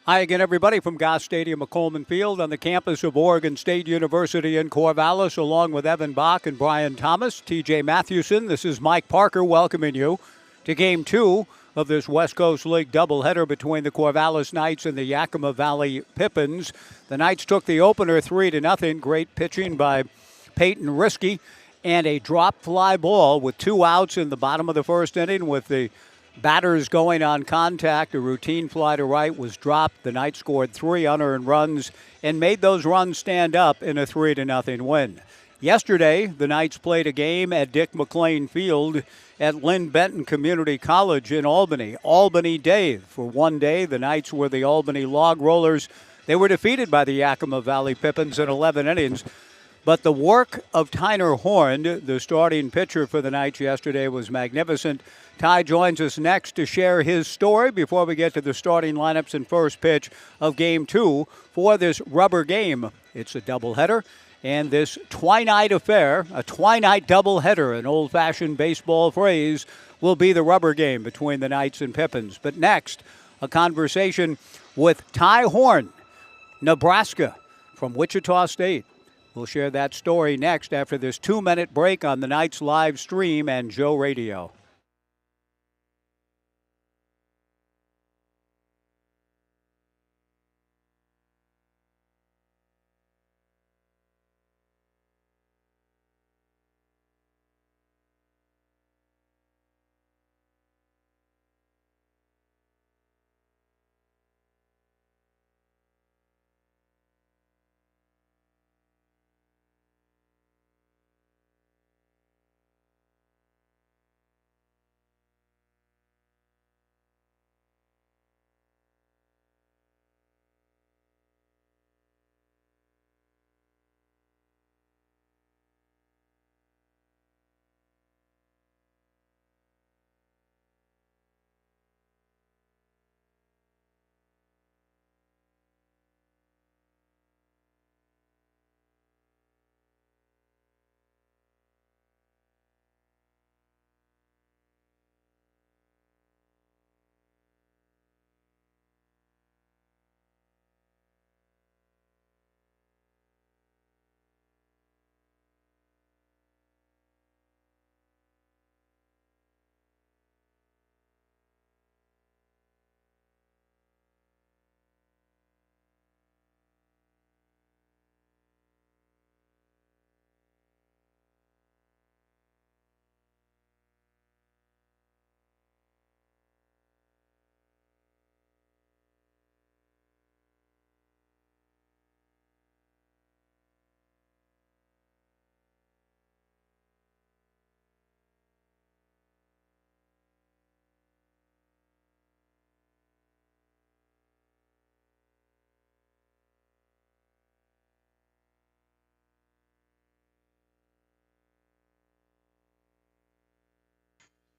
Hi again, everybody, from Goss Stadium at Coleman Field on the campus of Oregon State University in Corvallis, along with Evan Bach and Brian Thomas, TJ Mathewson. This is Mike Parker welcoming you to Game 2 of this West Coast League doubleheader between the Corvallis Knights and the Yakima Valley Pippins. The Knights took the opener 3-0. Great pitching by Peyton Risky and a drop fly ball with 2 outs in the bottom of the first inning with the batters going on contact. A routine fly to right was dropped. The Knights scored 3 unearned runs and made those runs stand up in a 3-0 win. Yesterday, the Knights played a game at Dick McLean Field at Lynn Benton Community College in Albany. Albany Day. For one day, the Knights were the Albany Log Rollers. They were defeated by the Yakima Valley Pippins in 11 innings. But the work of Tyner Horn, the starting pitcher for the Knights yesterday, was magnificent. Ty joins us next to share his story before we get to the starting lineups and first pitch of Game 2 for this rubber game. It's a doubleheader, and this twilight affair, a twilight doubleheader, an old-fashioned baseball phrase, will be the rubber game between the Knights and Pippins. But next, a conversation with Ty Horn, Nebraska, from Wichita State. We'll share that story next after this 2-minute break on the Knights live stream and Joe Radio.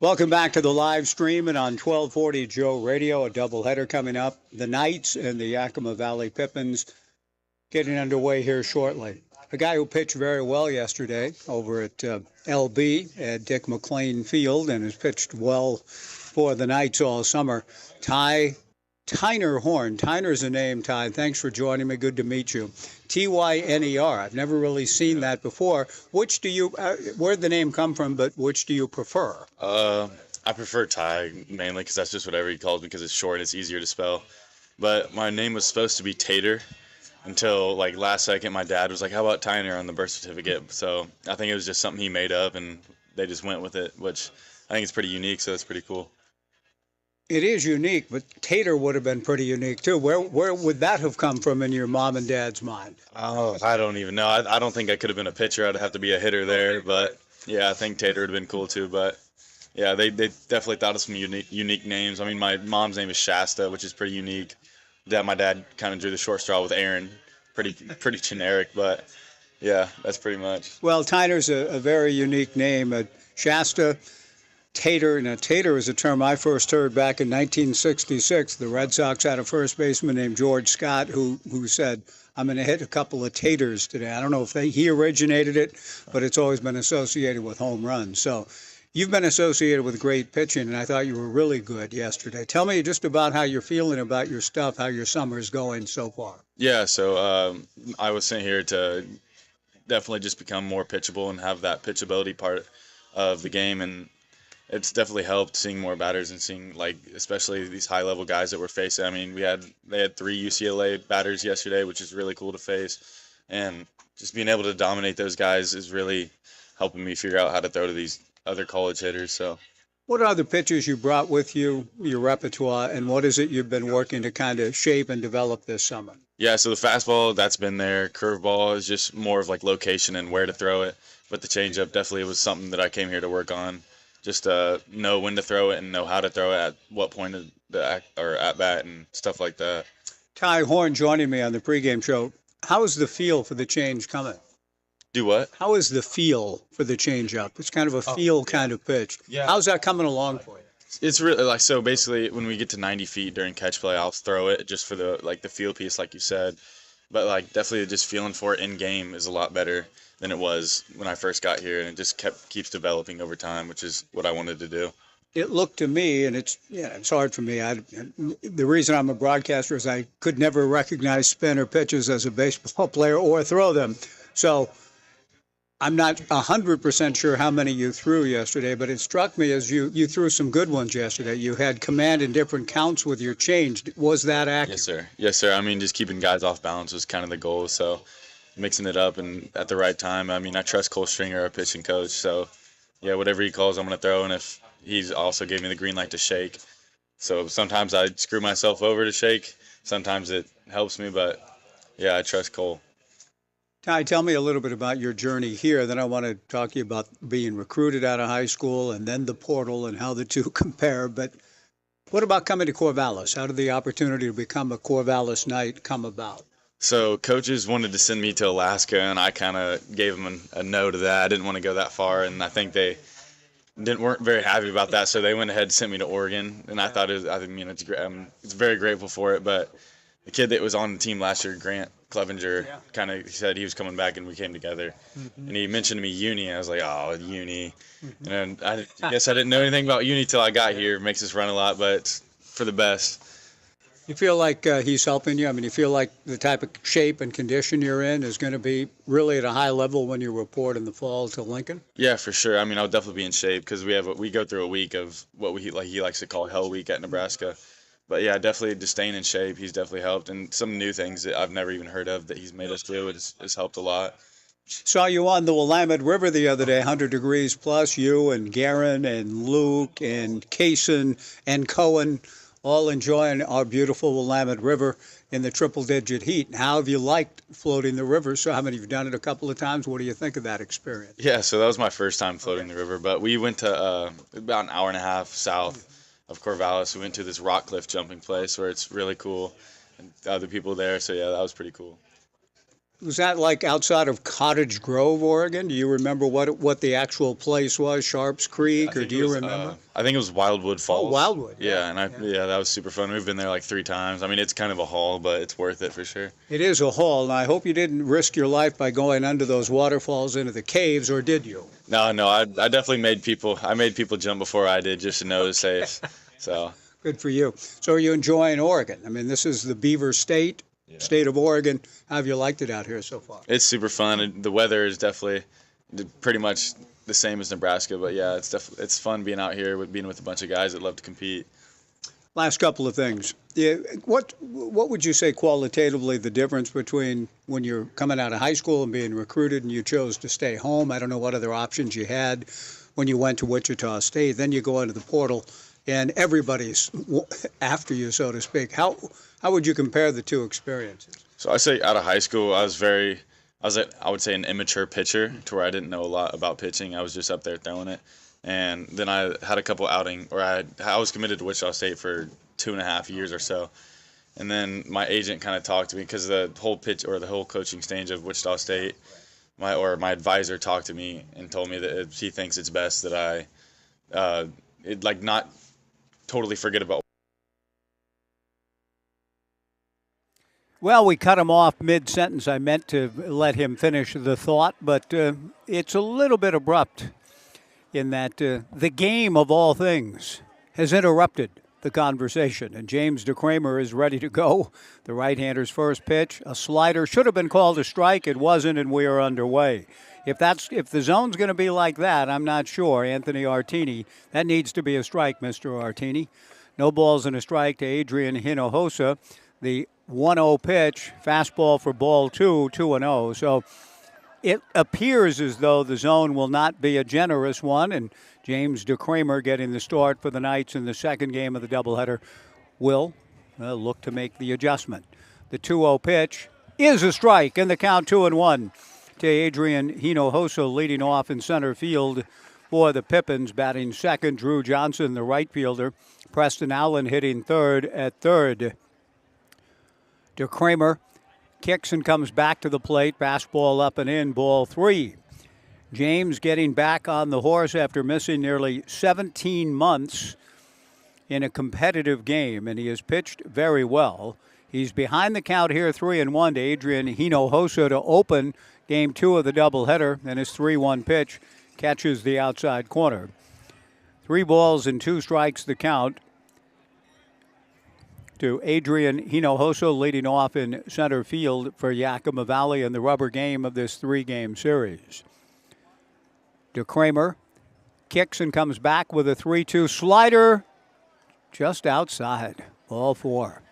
Welcome back to the live stream and on 1240 Joe Radio, a doubleheader coming up. The Knights and the Yakima Valley Pippins getting underway here shortly. A guy who pitched very well yesterday over at LB at Dick McLean Field and has pitched well for the Knights all summer, Tyner Horn. Tyner's a name, Ty. Thanks for joining me. Good to meet you. Tyner. I've never really seen that before. Which do you, where'd the name come from, but which do you prefer? I prefer Ty mainly because that's just what everybody calls me because it's short and it's easier to spell. But my name was supposed to be Tater until like last second my dad was like, how about Tyner on the birth certificate? So I think it was just something he made up and they just went with it, which I think is pretty unique, so that's pretty cool. It is unique, but Tater would have been pretty unique too. Where would that have come from in your mom and dad's mind? Oh, I don't even know. I don't think I could have been a pitcher. I'd have to be a hitter there. But yeah, I think Tater would have been cool too. But yeah, they definitely thought of some unique names. I mean, my mom's name is Shasta, which is pretty unique. My dad kind of drew the short straw with Aaron. Pretty generic, but yeah, that's pretty much. Well, Tyner's a very unique name. Shasta. Tater. Now, tater is a term I first heard back in 1966. The Red Sox had a first baseman named George Scott who said, I'm going to hit a couple of taters today. I don't know if he originated it, but it's always been associated with home runs. So You've been associated with great pitching, and I thought you were really good yesterday. Tell me just about how you're feeling about your stuff, how your summer's going so far. Yeah, so I was sent here to definitely just become more pitchable and have that pitchability part of the game, and it's definitely helped seeing more batters and seeing, like, especially these high level guys that we're facing. I mean, they had 3 UCLA batters yesterday, which is really cool to face, and just being able to dominate those guys is really helping me figure out how to throw to these other college hitters. So What are the pitches you brought with you, your repertoire, and what is it you've been working to kind of shape and develop this summer? yeah, so the fastball, that's been there. Curveball is just more of like location and where to throw it, but the changeup definitely was something that I came here to work on. Just know when to throw it and know how to throw it at what point of or at bat and stuff like that. Ty Horn joining me on the pregame show. How is the feel for the change coming? Do what? How is the feel for the changeup? It's kind of a feel kind of pitch. Yeah. How's that coming along for you? It's really like, so basically when we get to 90 feet during catch play, I'll throw it just for the feel piece, like you said. But like definitely just feeling for it in game is a lot better than it was when I first got here, and it just keeps developing over time, which is what I wanted to do. It looked to me, and it's hard for me. The reason I'm a broadcaster is I could never recognize spin or pitches as a baseball player or throw them. So I'm not 100% sure how many you threw yesterday, but it struck me as you threw some good ones yesterday. You had command in different counts with your change. Was that accurate? Yes, sir. Yes, sir. I mean, just keeping guys off balance was kind of the goal. So mixing it up and at the right time. I mean, I trust Cole Stringer, our pitching coach. So yeah, whatever he calls, I'm going to throw. And if he's also gave me the green light to shake. So sometimes I screw myself over to shake. Sometimes it helps me, but yeah, I trust Cole. Ty, tell me a little bit about your journey here. Then I want to talk to you about being recruited out of high school and then the portal and how the two compare. But what about coming to Corvallis? How did the opportunity to become a Corvallis Knight come about? So coaches wanted to send me to Alaska, and I kind of gave them a no to that. I didn't want to go that far, and I think they weren't very happy about that. So they went ahead and sent me to Oregon, and I thought it's great. It's very grateful for it. But the kid that was on the team last year, Grant Clevenger, kind of said he was coming back, and we came together. Mm-hmm. And he mentioned to me uni. I was like, oh, uni. Mm-hmm. And I guess I didn't know anything about uni till I got here. It makes us run a lot, but it's for the best. You feel like he's helping you? I mean, you feel like the type of shape and condition you're in is going to be really at a high level when you report in the fall to Lincoln? Yeah, for sure. I mean, I'll definitely be in shape because we go through a week of what he likes to call Hell Week at Nebraska. But yeah, definitely just staying in shape. He's definitely helped, and some new things that I've never even heard of that he's made us do has helped a lot. Saw you on the Willamette River the other day, 100 degrees plus. You and Garen and Luke and Kaysen and Cohen all enjoying our beautiful Willamette River in the triple-digit heat. How have you liked floating the river? So, you've done it a couple of times. What do you think of that experience? Yeah, so that was my first time floating the river, but we went to about an hour and a half south of Corvallis. We went to this rock cliff jumping place where it's really cool, and other people there. So yeah, that was pretty cool. Was that like outside of Cottage Grove, Oregon? Do you remember what the actual place was, Sharps Creek, or do you remember? I think it was Wildwood Falls. Oh, Wildwood. Yeah, and that was super fun. We've been there like 3 times. I mean, it's kind of a haul, but it's worth it for sure. It is a haul, and I hope you didn't risk your life by going under those waterfalls into the caves, or did you? No, I definitely made people jump before I did just to know it's safe. So good for you. So are you enjoying Oregon? I mean, this is the Beaver State. Yeah. State of Oregon. How have you liked it out here so far? It's super fun. The weather is definitely pretty much the same as Nebraska, but yeah, it's fun being out here being with a bunch of guys that love to compete. Last couple of things. Yeah, what would you say qualitatively the difference between when you're coming out of high school and being recruited and you chose to stay home? I don't know what other options you had when you went to Wichita State. Then you go into the portal and everybody's after you, so to speak. How would you compare the two experiences? So I say out of high school, I would say an immature pitcher to where I didn't know a lot about pitching. I was just up there throwing it. And then I had a couple I was committed to Wichita State for 2.5 years or so. And then my agent kind of talked to me because the whole coaching stage of Wichita State, my advisor talked to me and told me that he thinks it's best that I not totally forget about. Well, we cut him off mid-sentence. I meant to let him finish the thought, but it's a little bit abrupt. in that the game of all things has interrupted the conversation, and James DeCramer is ready to go. The right-hander's first pitch, a slider, should have been called a strike. It wasn't, and we are underway. If the zone's going to be like that, I'm not sure. Anthony Artini, that needs to be a strike, Mr. Artini. No balls and a strike to Adrian Hinojosa. The 1-0 pitch, fastball for ball 2, 2-0. So it appears as though the zone will not be a generous one, and James DeCramer getting the start for the Knights in the second game of the doubleheader will look to make the adjustment. The 2-0 pitch is a strike, and the count 2-1 to Adrian Hinojosa, leading off in center field for the Pippins. Batting second, Drew Johnson, the right fielder. Preston Allen hitting third at third. DeCramer kicks and comes back to the plate. Fastball up and in, ball 3. James getting back on the horse after missing nearly 17 months in a competitive game, and he has pitched very well. He's behind the count here, 3-1 to Adrian Hinojosa to open game 2 of the doubleheader, and his 3-1 pitch catches the outside corner. 3 balls and 2 strikes the count to Adrian Hinojosa, leading off in center field for Yakima Valley in the rubber game of this 3-game series. DeCramer kicks and comes back with a 3-2 slider just outside, ball 4.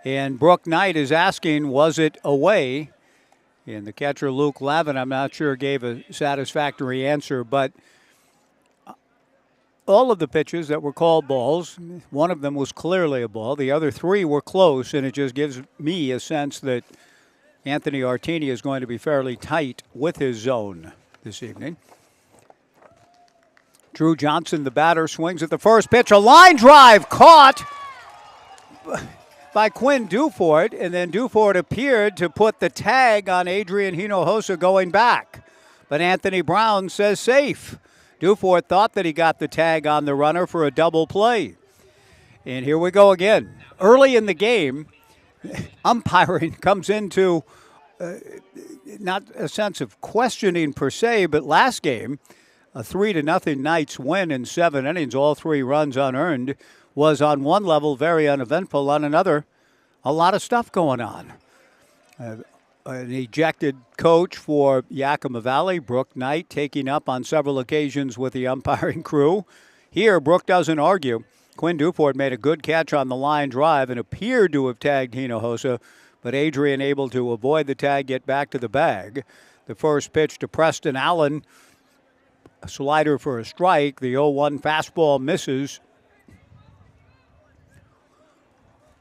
And Brooke Knight is asking, was it away? And the catcher, Luke Lavin, I'm not sure gave a satisfactory answer, but all of the pitches that were called balls, one of them was clearly a ball. The other 3 were close, and it just gives me a sense that Anthony Artini is going to be fairly tight with his zone this evening. Drew Johnson, the batter, swings at the first pitch. A line drive caught by Quinn Dufort, and then Dufort appeared to put the tag on Adrian Hinojosa going back. But Anthony Brown says safe. Dufort thought that he got the tag on the runner for a double play. And here we go again. Early in the game, umpiring comes into not a sense of questioning per se, but last game, a 3-0 Knights win in 7 innings, all 3 runs unearned, was on one level very uneventful, on another, a lot of stuff going on. An ejected coach for Yakima Valley, Brooke Knight, taking up on several occasions with the umpiring crew. Here, Brooke doesn't argue. Quinn Dufort made a good catch on the line drive and appeared to have tagged Hinojosa, but Adrian able to avoid the tag, get back to the bag. The first pitch to Preston Allen, a slider for a strike. The 0-1 fastball misses.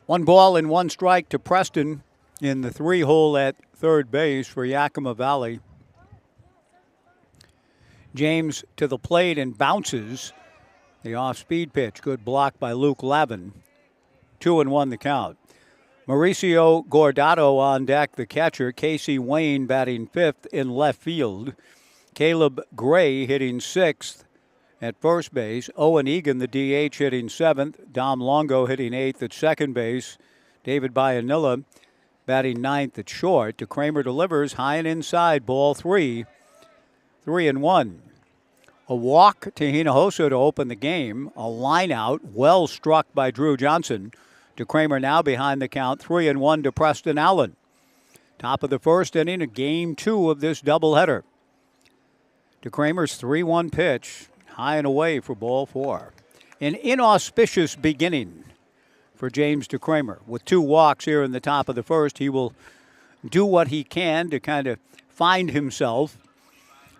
1 ball and 1 strike to Preston in the 3-hole at third base for Yakima Valley. James to the plate and bounces. The off-speed pitch, good block by Luke Lavin. 2-1 the count. Mauricio Gordato on deck, the catcher. Casey Wayne batting 5th in left field. Caleb Gray hitting 6th at first base. Owen Egan, the DH, hitting 7th. Dom Longo hitting 8th at second base. David Bianilla batting 9th at short. DeCramer delivers high and inside, ball 3. 3-1. A walk to Hinojosa to open the game. A line out, well struck by Drew Johnson. DeCramer now behind the count, 3-1 to Preston Allen. Top of the first inning of game 2 of this doubleheader. DeCramer's 3-1 pitch, high and away for ball 4. An inauspicious beginning for James DeCramer. With 2 walks here in the top of the first, he will do what he can to kind of find himself.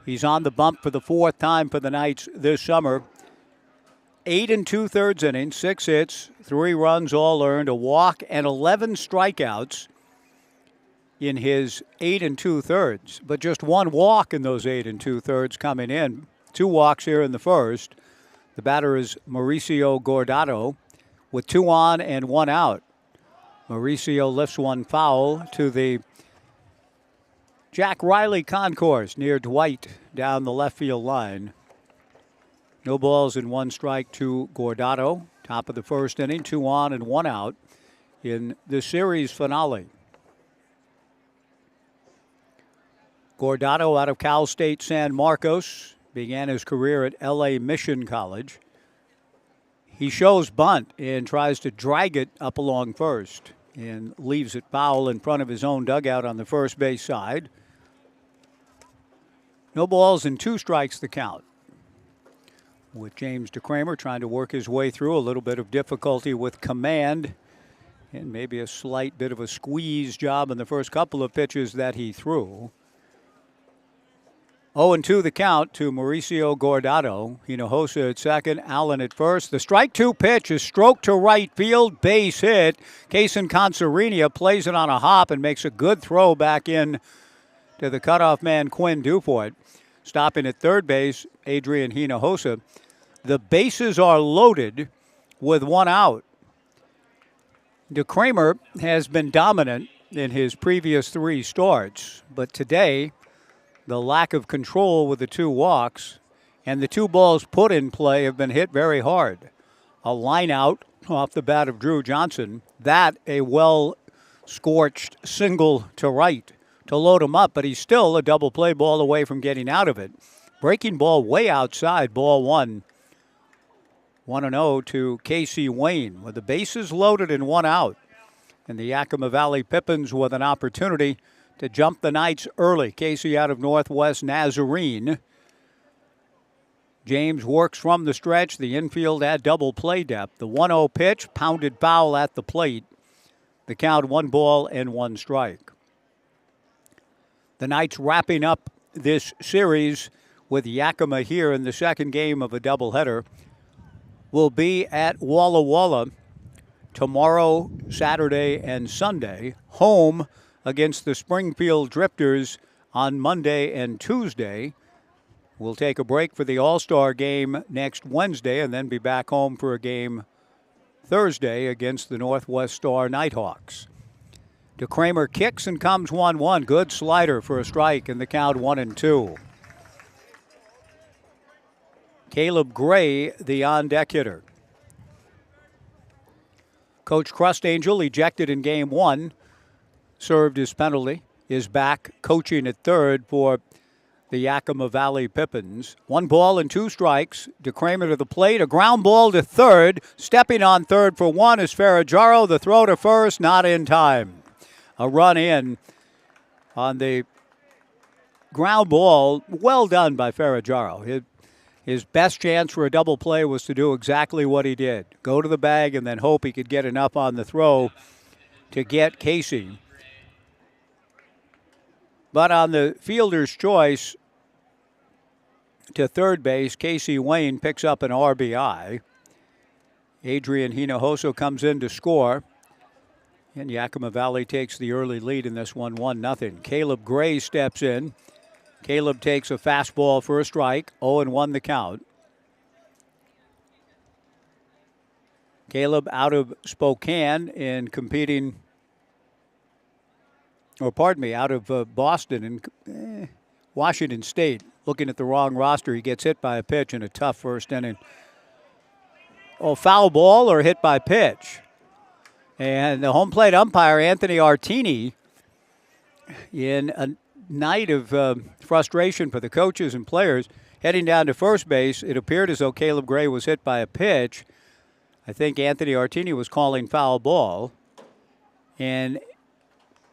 He's on the bump for the 4th time for the Knights this summer. 8 2/3 innings, 6 hits, 3 runs all earned, a walk, and 11 strikeouts in his 8 2/3. But just 1 walk in those 8 2/3 coming in. 2 walks here in the first. The batter is Mauricio Gordato with 2 on and 1 out. Mauricio lifts 1 foul to the Jack Riley concourse near Dwight down the left field line. No balls and 1 strike to Gordato. Top of the first inning, 2 on and 1 out in the series finale. Gordato out of Cal State San Marcos, Began his career at L.A. Mission College. He shows bunt and tries to drag it up along first and leaves it foul in front of his own dugout on the first base side. No balls and 2 strikes the count. With James DeCramer trying to work his way through a little bit of difficulty with command and maybe a slight bit of a squeeze job in the first couple of pitches that he threw. 0-2 the count to Mauricio Guardado. Hinojosa at second, Allen at first. The strike 2 pitch is stroked to right field, base hit. Kaysen Concerina plays it on a hop and makes a good throw back in to the cutoff man Quinn Dufort. Stopping at third base, Adrian Hinojosa. The bases are loaded with 1 out. DeCramer has been dominant in his previous 3 starts, but today the lack of control with the 2 walks and the 2 balls put in play have been hit very hard. A line out off the bat of Drew Johnson. That a well-scorched single to right to load him up, but he's still a double play ball away from getting out of it. Breaking ball way outside, ball 1. 1-0 to Casey Wayne with the bases loaded and 1 out. And the Yakima Valley Pippins with an opportunity to jump the Knights early. Casey out of Northwest Nazarene. James works from the stretch, the infield at double play depth. The 1-0 pitch, pounded foul at the plate. The count 1 ball and 1 strike. The Knights wrapping up this series with Yakima here in the second game of a doubleheader. Will be at Walla Walla tomorrow, Saturday, and Sunday. Home against the Springfield Drifters on Monday and Tuesday. We'll take a break for the All-Star game next Wednesday and then be back home for a game Thursday against the Northwest Star Nighthawks. DeCramer kicks and comes 1-1. Good slider for a strike in the count 1-2. Caleb Gray, the on-deck hitter. Coach Crustangel, ejected in game 1, served his penalty, is back coaching at third for the Yakima Valley Pippins. 1 ball and 2 strikes. DeCramer to the plate, a ground ball to third. Stepping on third for 1 is Ferragiro. The throw to first, not in time. A run in on the ground ball. Well done by Ferragiro. His best chance for a double play was to do exactly what he did. Go to the bag and then hope he could get enough on the throw to get Casey. But on the fielder's choice to third base, Casey Wayne picks up an RBI. Adrian Hinojosa comes in to score. And Yakima Valley takes the early lead in this one, 1-0. Caleb Gray steps in. Caleb takes a fastball for a strike, 0-1 the count. Caleb out of Spokane and competing, out of Boston and Washington State. Looking at the wrong roster, he gets hit by a pitch in a tough first inning. Foul ball or hit by pitch. And the home plate umpire, Anthony Artini, in a night of frustration for the coaches and players, heading down to first base. It appeared as though Caleb Gray was hit by a pitch. I think Anthony Artini was calling foul ball. And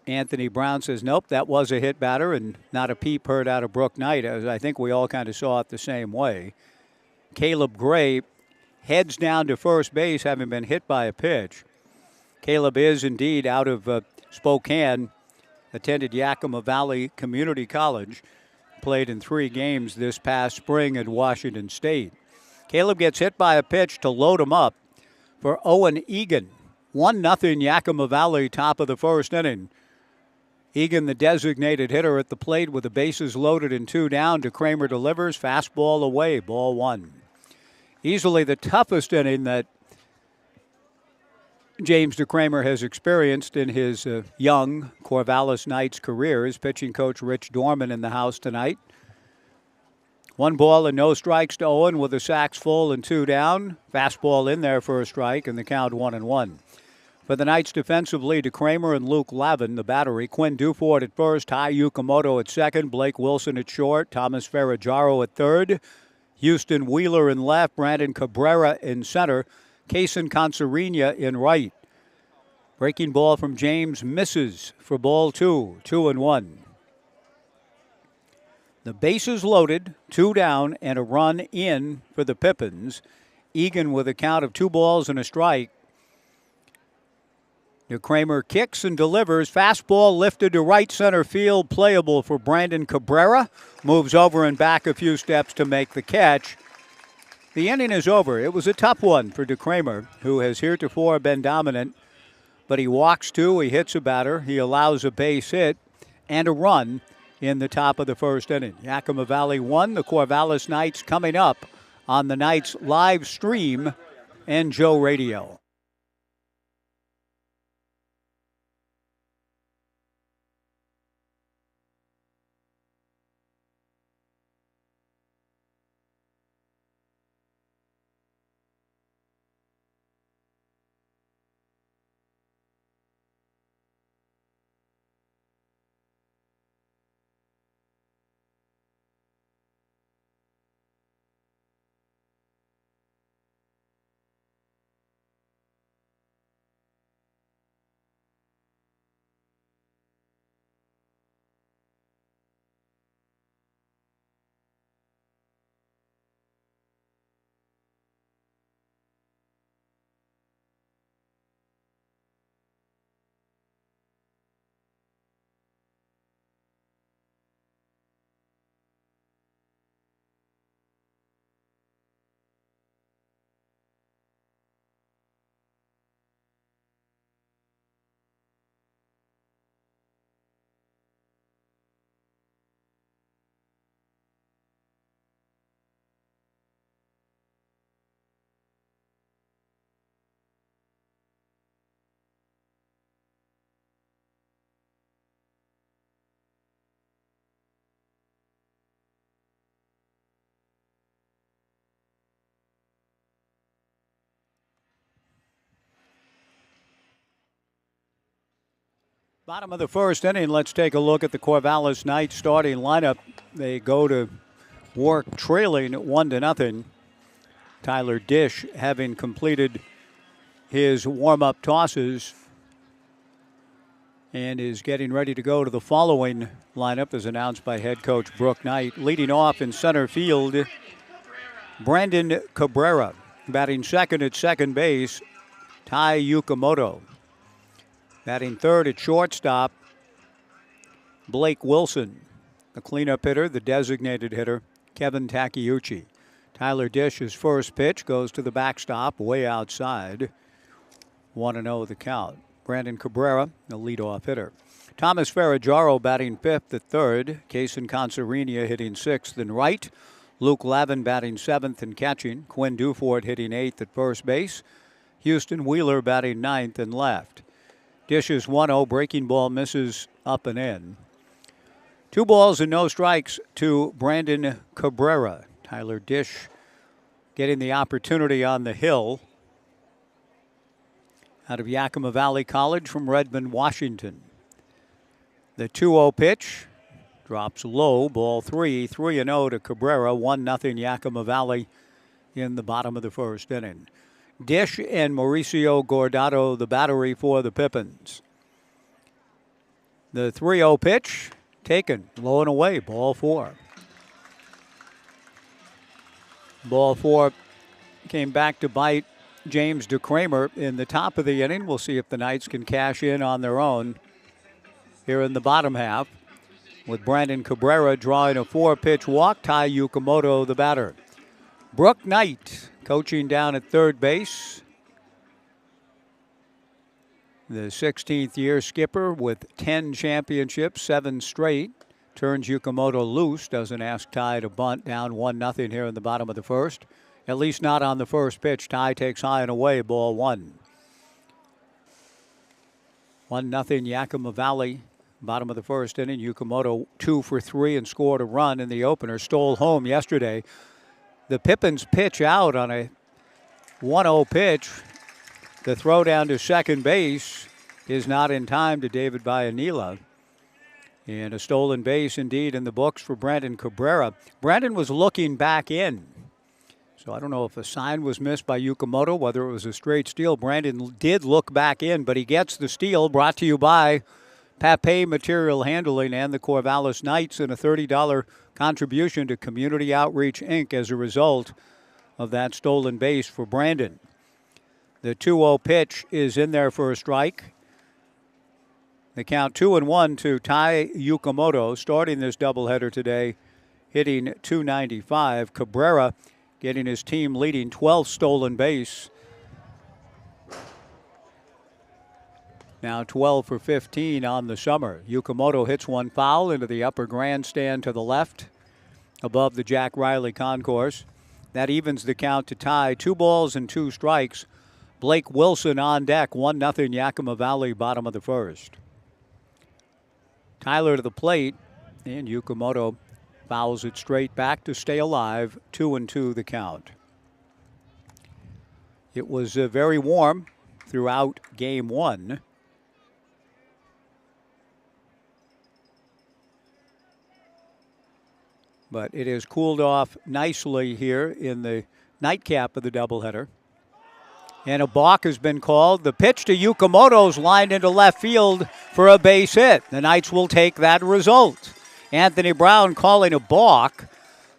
Anthony Brown says, nope, that was a hit batter and not a peep heard out of Brook Knight. I think we all kind of saw it the same way. Caleb Gray heads down to first base, having been hit by a pitch. Caleb is indeed out of Spokane, attended Yakima Valley Community College, played in 3 games this past spring at Washington State. Caleb gets hit by a pitch to load him up for Owen Egan. 1-0 Yakima Valley, top of the first inning. Egan, the designated hitter at the plate with the bases loaded and 2 down. DeCramer delivers, fastball away, ball 1. Easily the toughest inning that James DeCramer has experienced in his young Corvallis Knights career. His pitching coach Rich Dorman in the house tonight. 1 ball and no strikes to Owen with the sacks full and 2 down. Fastball in there for a strike and the count 1-1. For the Knights defensively, DeCramer and Luke Lavin, the battery. Quinn Dufort at first, Ty Yukamoto at second, Blake Wilson at short, Thomas Ferragaro at third, Houston Wheeler in left, Brandon Cabrera in center, Kaysen Concerina in right. Breaking ball from James misses for ball 2, 2-1. The bases loaded, 2 down, and a run in for the Pippins. Egan with a count of 2 balls and a strike. DeCramer kicks and delivers. Fastball lifted to right center field, playable for Brandon Cabrera. Moves over and back a few steps to make the catch. The inning is over. It was a tough one for DeCramer, who has heretofore been dominant. But he walks 2, he hits a batter, he allows a base hit and a run in the top of the first inning. Yakima Valley 1, the Corvallis Knights coming up on the Knights live stream and Joe Radio. Bottom of the first inning, let's take a look at the Corvallis Knights starting lineup. They go to work trailing 1-0. Tyler Dish having completed his warm-up tosses and is getting ready to go to the following lineup as announced by head coach Brooke Knight. Leading off in center field, Brandon Cabrera. Batting second at second base, Tai Yukamoto. Batting third at shortstop, Blake Wilson. The cleanup hitter, the designated hitter, Kevin Takeuchi. Tyler Dish's first pitch goes to the backstop, way outside. 1-0 the count. Brandon Cabrera, the leadoff hitter. Thomas Ferragaro batting fifth at third. Kaysen Concerina hitting sixth and right. Luke Lavin batting seventh and catching. Quinn Dufort hitting eighth at first base. Houston Wheeler batting ninth and left. Dish's 1-0, breaking ball misses up and in. 2 balls and no strikes to Brandon Cabrera. Tyler Dish getting the opportunity on the hill out of Yakima Valley College from Redmond, Washington. The 2-0 pitch drops low, ball 3, 3-0 to Cabrera, 1-0 Yakima Valley in the bottom of the first inning. Dish and Mauricio Gordado, the battery for the Pippins. The 3-0 pitch taken, low and away, ball 4. Ball 4 came back to bite James DeCramer in the top of the inning. We'll see if the Knights can cash in on their own here in the bottom half, with Brandon Cabrera drawing a 4-pitch walk. Tai Yukamoto, the batter. Brooke Knight coaching down at third base. The 16th year skipper with 10 championships, 7 straight. Turns Yukamoto loose, doesn't ask Ty to bunt, down 1-0 here in the bottom of the first. At least not on the first pitch. Ty takes high and away, ball 1. 1-0 Yakima Valley, bottom of the first inning. Yukamoto 2 for 3 and scored a run in the opener. Stole home yesterday. The Pippins pitch out on a 1-0 pitch The throw down to second base is not in time to David Bianila. And a stolen base indeed in the books for Brandon Cabrera. Brandon was looking back in. So I don't know if a sign was missed by Yukamoto, whether it was a straight steal. Brandon did look back in, but he gets the steal, brought to you by Pape Material Handling and the Corvallis Knights, and a $30 contribution to Community Outreach, Inc. as a result of that stolen base for Brandon. The 2-0 pitch is in there for a strike. The count 2-1 to Tai Yukamoto, starting this doubleheader today, hitting .295. Cabrera getting his team leading 12th stolen base. Now 12 for 15 on the summer. Yukamoto hits one foul into the upper grandstand to the left above the Jack Riley concourse. That evens the count to tie. 2 balls and 2 strikes. Blake Wilson on deck. 1-0 Yakima Valley, bottom of the first. Tyler to the plate, and Yukamoto fouls it straight back to stay alive. 2-2 the count. It was very warm throughout game 1. But it has cooled off nicely here in the nightcap of the doubleheader. And a balk has been called. The pitch to Yukamoto's lined into left field for a base hit. The Knights will take that result. Anthony Brown calling a balk.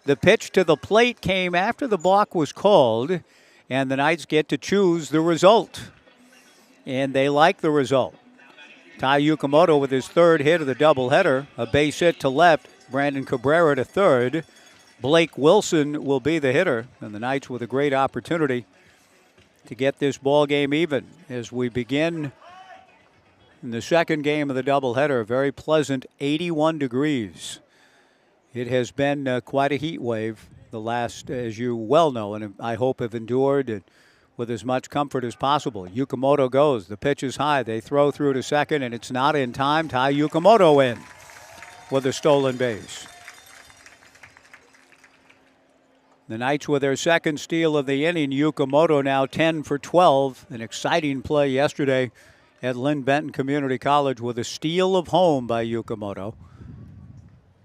The pitch to the plate came after the balk was called, and the Knights get to choose the result. And they like the result. Tai Yukamoto with his 3rd hit of the doubleheader. A base hit to left. Brandon Cabrera to 3rd. Blake Wilson will be the hitter, and the Knights with a great opportunity to get this ball game even as we begin in the second game of the doubleheader. A very pleasant 81 degrees. It has been quite a heat wave the last, as you well know, and I hope have endured with as much comfort as possible. Yukamoto goes. The pitch is high. They throw through to second, and it's not in time. Tai Yukamoto in with a stolen base. The Knights with their second steal of the inning. Yukamoto now 10 for 12. An exciting play yesterday at Lynn Benton Community College with a steal of home by Yukamoto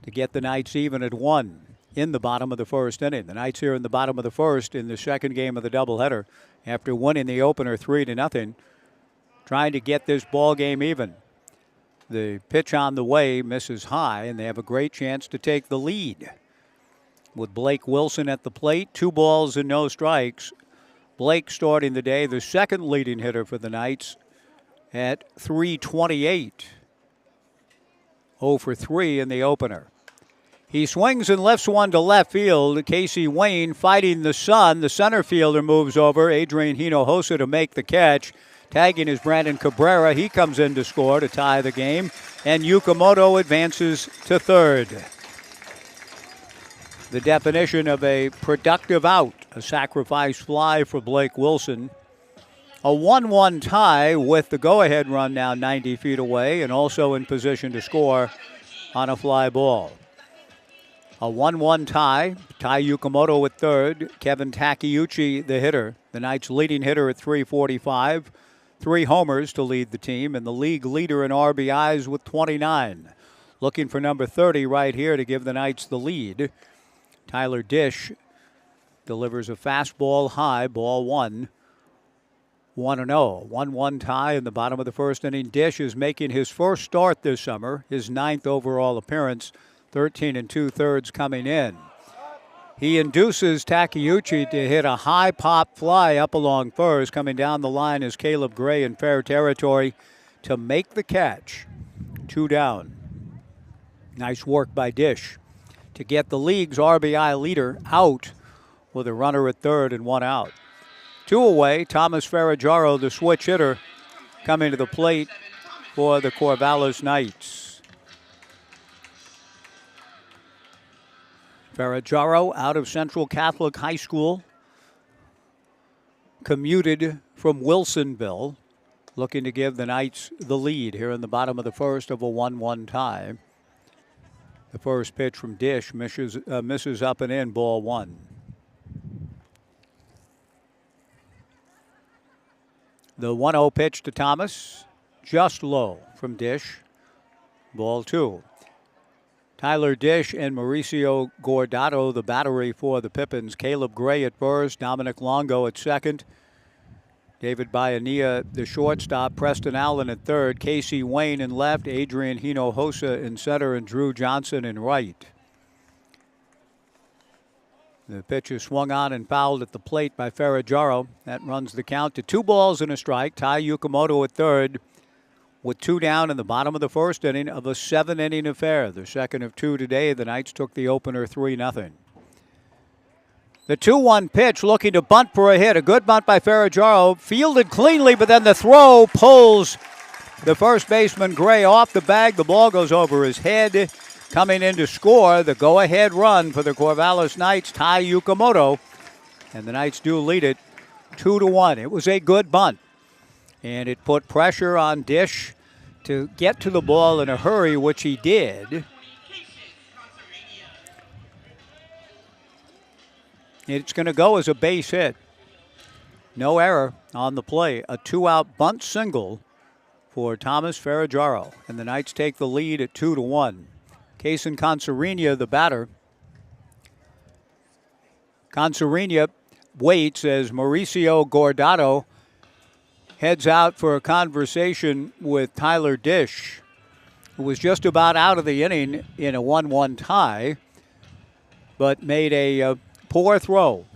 to get the Knights even at 1 in the bottom of the first inning. The Knights here in the bottom of the first in the second game of the doubleheader after winning the opener 3-0, trying to get this ball game even. The pitch on the way misses high, and they have a great chance to take the lead. With Blake Wilson at the plate, 2 balls and no strikes. Blake starting the day, the second leading hitter for the Knights at .328. 0 for 3 in the opener. He swings and lifts one to left field. Casey Wayne fighting the sun. The center fielder moves over. Adrian Hinojosa to make the catch. Tagging is Brandon Cabrera. He comes in to score to tie the game. And Yukamoto advances to 3rd. The definition of a productive out. A sacrifice fly for Blake Wilson. A 1-1 tie with the go-ahead run now 90 feet away and also in position to score on a fly ball. A 1-1 tie. Tai Yukamoto at 3rd. Kevin Takeuchi the hitter. The Knights leading hitter at .345. 3 homers to lead the team, and the league leader in RBIs with 29. Looking for number 30 right here to give the Knights the lead. Tyler Dish delivers a fastball high, ball 1. 1-0. 1-1 tie in the bottom of the first inning. Dish is making his first start this summer, his 9th overall appearance, 13 2/3 coming in. He induces Takeuchi to hit a high pop fly up along first. Coming down the line is Caleb Gray in fair territory to make the catch. 2 down. Nice work by Dish to get the league's RBI leader out with a runner at 3rd and 1 out. 2 away, Thomas Ferraggiaro, the switch hitter, coming to the plate for the Corvallis Knights. Ferraggiaro out of Central Catholic High School, commuted from Wilsonville, looking to give the Knights the lead here in the bottom of the first of a 1-1 tie. The first pitch from Dish misses up and in, ball 1. The 1-0 pitch to Thomas, just low from Dish. Ball 2. Tyler Dish and Mauricio Guardado, the battery for the Pippins. Caleb Gray at first, Dominic Longo at second. David Bayanilla, the shortstop. Preston Allen at third. Casey Wayne in left. Adrian Hinojosa in center. And Drew Johnson in right. The pitch is swung on and fouled at the plate by Ferraggiaro. That runs the count to 2 balls and a strike. Ty Yukamoto at third with 2 down in the bottom of the first inning of a 7-inning affair. The second of 2 today. The Knights took the opener 3-0. The 2-1 pitch, looking to bunt for a hit. A good bunt by Ferraggiaro. Fielded cleanly, but then the throw pulls the first baseman Gray off the bag. The ball goes over his head. Coming in to score the go-ahead run for the Corvallis Knights, Ty Yukamoto. And the Knights do lead it 2-1. It was a good bunt. And it put pressure on Dish to get to the ball in a hurry, which he did. It's going to go as a base hit. No error on the play. A 2-out bunt single for Thomas Ferraggiaro. And the Knights take the lead at 2-1. Kaysen Consarina, the batter. Consarina waits as Mauricio Guardado heads out for a conversation with Tyler Dish, who was just about out of the inning in a 1-1 tie, but made a poor throw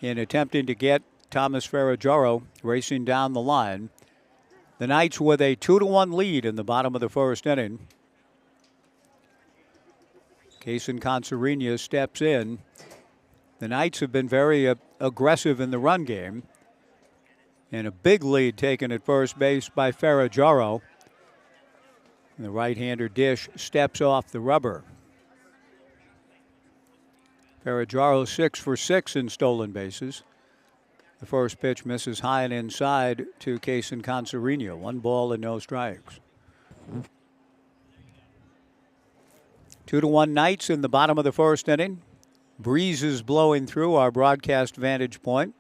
in attempting to get Thomas Ferraggiaro racing down the line. The Knights with a 2-1 lead in the bottom of the first inning. Kaysen Consarina steps in. The Knights have been very aggressive in the run game. And a big lead taken at first base by Ferraggiaro. The right-hander Dish steps off the rubber. Ferraggiaro 6 for 6 in stolen bases. The first pitch misses high and inside to Kaysen Consarina. 1 ball and no strikes. 2-1 Knights in the bottom of the first inning. Breeze is blowing through our broadcast vantage point.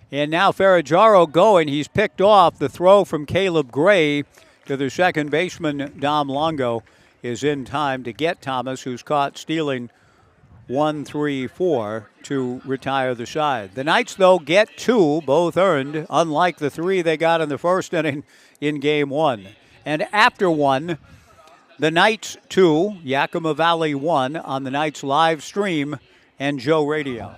And now Ferraggiaro going. He's picked off. The throw from Caleb Gray to the second baseman, Dom Longo, is in time to get Thomas, who's caught stealing 1-3-4 to retire the side. The Knights, though, get 2, both earned, unlike the 3 they got in the first inning in Game 1. And after 1, the Knights 2, Yakima Valley 1 on the Knights live stream and Joe Radio.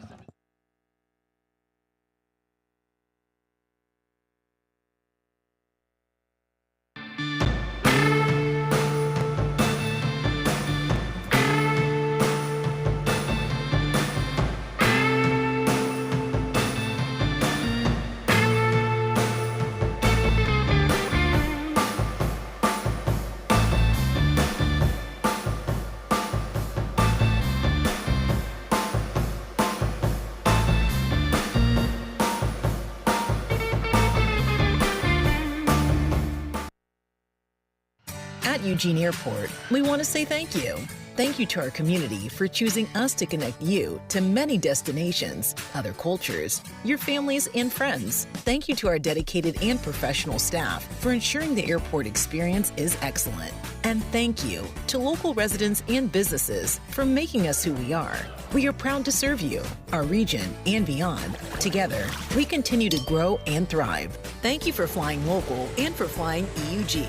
At Eugene Airport, we want to say thank you. Thank you to our community for choosing us to connect you to many destinations, other cultures, your families, and friends. Thank you to our dedicated and professional staff for ensuring the airport experience is excellent. And thank you to local residents and businesses for making us who we are. We are proud to serve you, our region, and beyond. Together, we continue to grow and thrive. Thank you for flying local and for flying EUG.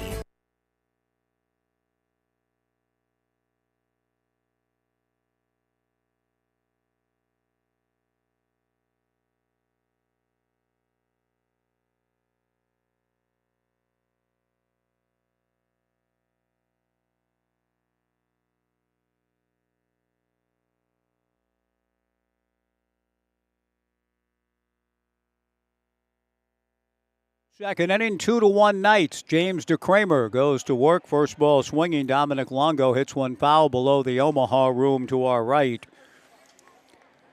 Second inning, 2-1 Knights. James DeCramer goes to work. First ball swinging. Dominic Longo hits one foul below the Omaha room to our right.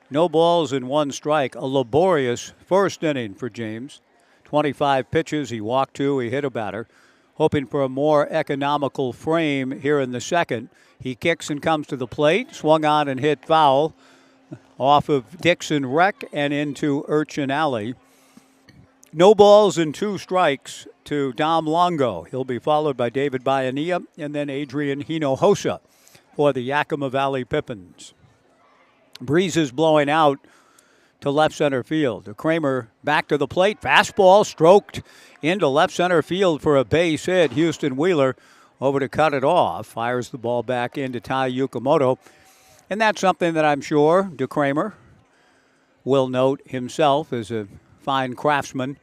No balls and 1 strike. A laborious first inning for James. 25 pitches. He walked 2. He hit a batter. Hoping for a more economical frame here in the second. He kicks and comes to the plate. Swung on and hit foul off of Dixon Rec and into Urchin Alley. No balls and 2 strikes to Dom Longo. He'll be followed by David Bayanilla and then Adrian Hinojosa for the Yakima Valley Pippins. Breeze is blowing out to left center field. Kramer back to the plate. Fastball stroked into left center field for a base hit. Houston Wheeler over to cut it off. Fires the ball back into Tai Yukamoto. And that's something that I'm sure DeKramer will note himself as a fine craftsman.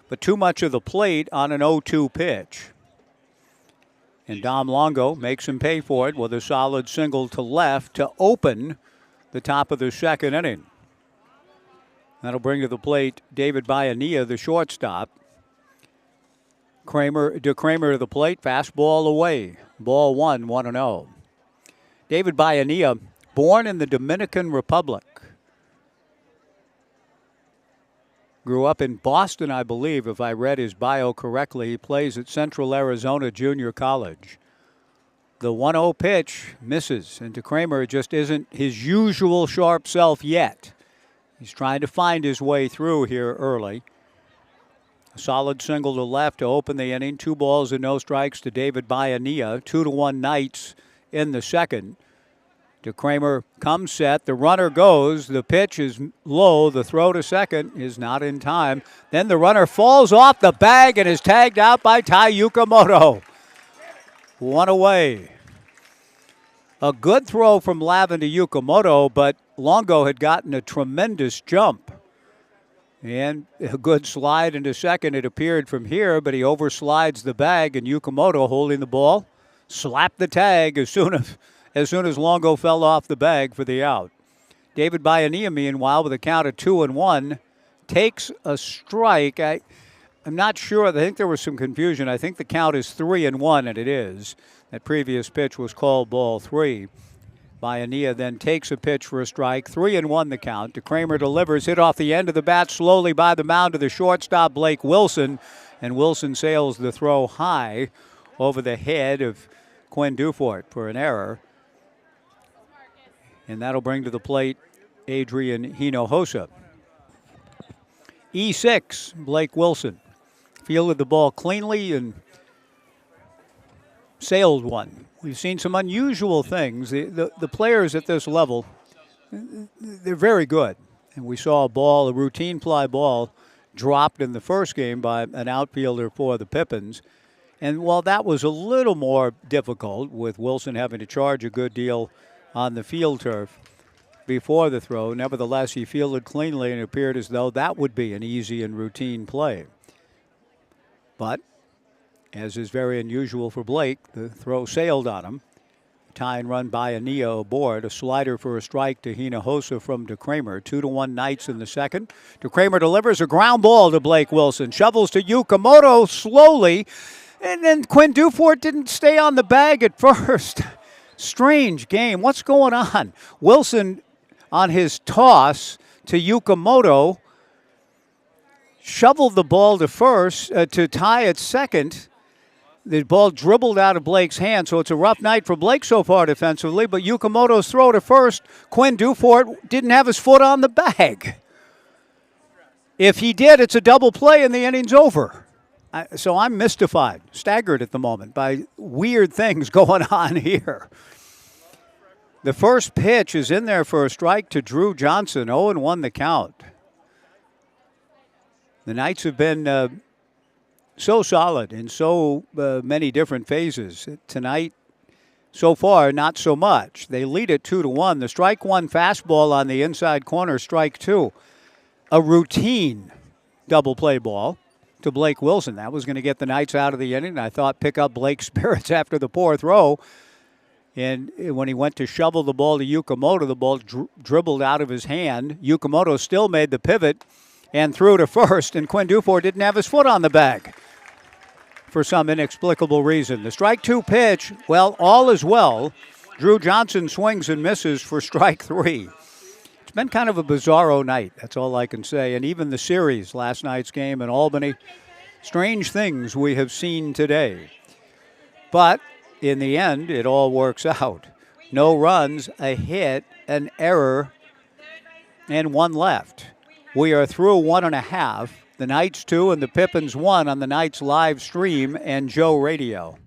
But too much of the plate on an 0-2 pitch. And Dom Longo makes him pay for it with a solid single to left to open the top of the second inning. That'll bring to the plate David Bayanilla, the shortstop. DeKramer to the plate, fastball away. Ball 1-0. David Bayanilla, born in the Dominican Republic. Grew up in Boston, I believe, if I read his bio correctly. He plays at Central Arizona Junior College. The 1-0 pitch misses, and DeKramer just isn't his usual sharp self yet. He's trying to find his way through here early. A solid single to left to open the inning. 2 balls and no strikes to David Bayanilla. 2-1 Knights in the second. DeKramer comes set. The runner goes. The pitch is low. The throw to second is not in time. Then the runner falls off the bag and is tagged out by Tai Yukamoto. 1 away. A good throw from Lavin to Yukamoto, but Longo had gotten a tremendous jump. And a good slide into second, it appeared from here, but he overslides the bag, and Yukamoto, holding the ball, slapped the tag as soon as Longo fell off the bag for the out. David Bayanilla, meanwhile, with a count of 2-1, takes a strike. I'm not sure. I think there was some confusion. I think the count is 3-1, and it is. That previous pitch was called ball 3. Bayanilla then takes a pitch for a strike. 3-1 the count. DeKramer delivers, hit off the end of the bat slowly by the mound to the shortstop, Blake Wilson. And Wilson sails the throw high over the head of Quinn Dufort for an error. And that'll bring to the plate Adrian Hinojosa. E6, Blake Wilson fielded the ball cleanly and sailed one. We've seen some unusual things. The players at this level, they're very good. And we saw a routine fly ball, dropped in the first game by an outfielder for the Pippins. And while that was a little more difficult, with Wilson having to charge a good deal on the field turf before the throw, nevertheless, he fielded cleanly and it appeared as though that would be an easy and routine play. But, as is very unusual for Blake, the throw sailed on him. Tying run by Bayanilla aboard. A slider for a strike to Hinojosa from DeKramer. 2-1 Knights in the second. DeKramer delivers a ground ball to Blake Wilson. Shovels to Yukamoto slowly. And then Quinn Dufort didn't stay on the bag at first. Strange game. What's going on? Wilson on his toss to Yukamoto shoveled the ball to first, to tie at second. The ball dribbled out of Blake's hand, so it's a rough night for Blake so far defensively, but Yukamoto's throw to first, Quinn Dufort didn't have his foot on the bag. If he did, it's a double play and the inning's over. So I'm mystified, staggered at the moment by weird things going on here. The first pitch is in there for a strike to Drew Johnson, 0-1 the count. The Knights have been so solid in so many different phases. Tonight, so far, not so much. They lead it 2-1. The strike one fastball on the inside corner, strike two. A routine double play ball to Blake Wilson. That was going to get the Knights out of the inning. I thought pick up Blake's spirits after the poor throw. And when he went to shovel the ball to Yukamoto, the ball dribbled out of his hand. Yukamoto still made the pivot and threw to first, and Quinn Dufort didn't have his foot on the bag for some inexplicable reason. The strike two pitch, well, all is well. Drew Johnson swings and misses for strike three. It's been kind of a bizarro night, that's all I can say. And even the series, last night's game in Albany, strange things we have seen today. But in the end, it all works out. No runs, a hit, an error, and one left. We are through 1.5 The Knights 2 and the Pippins 1 on the Knights live stream and Joe Radio.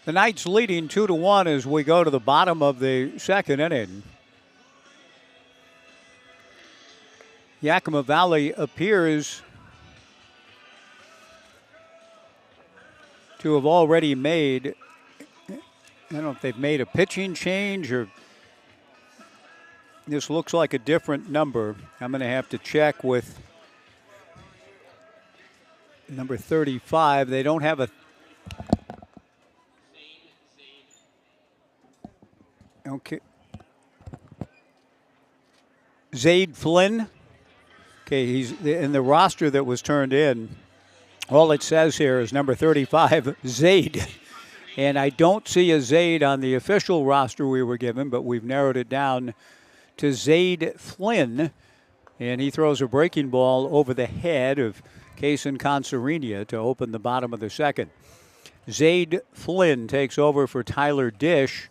The Knights leading 2-1 as we go to the bottom of the second inning. Yakima Valley appears to have already made, I don't know if they've made a pitching change or this looks like a different number. I'm going to have to check with number 35. They don't have a okay. Zaid Flynn. Okay, he's in the roster that was turned in. All it says here is number 35, Zaid. And I don't see a Zaid on the official roster we were given, but we've narrowed it down to Zaid Flynn. And he throws a breaking ball over the head of Kaysen Consarinia to open the bottom of the second. Zaid Flynn takes over for Tyler Dish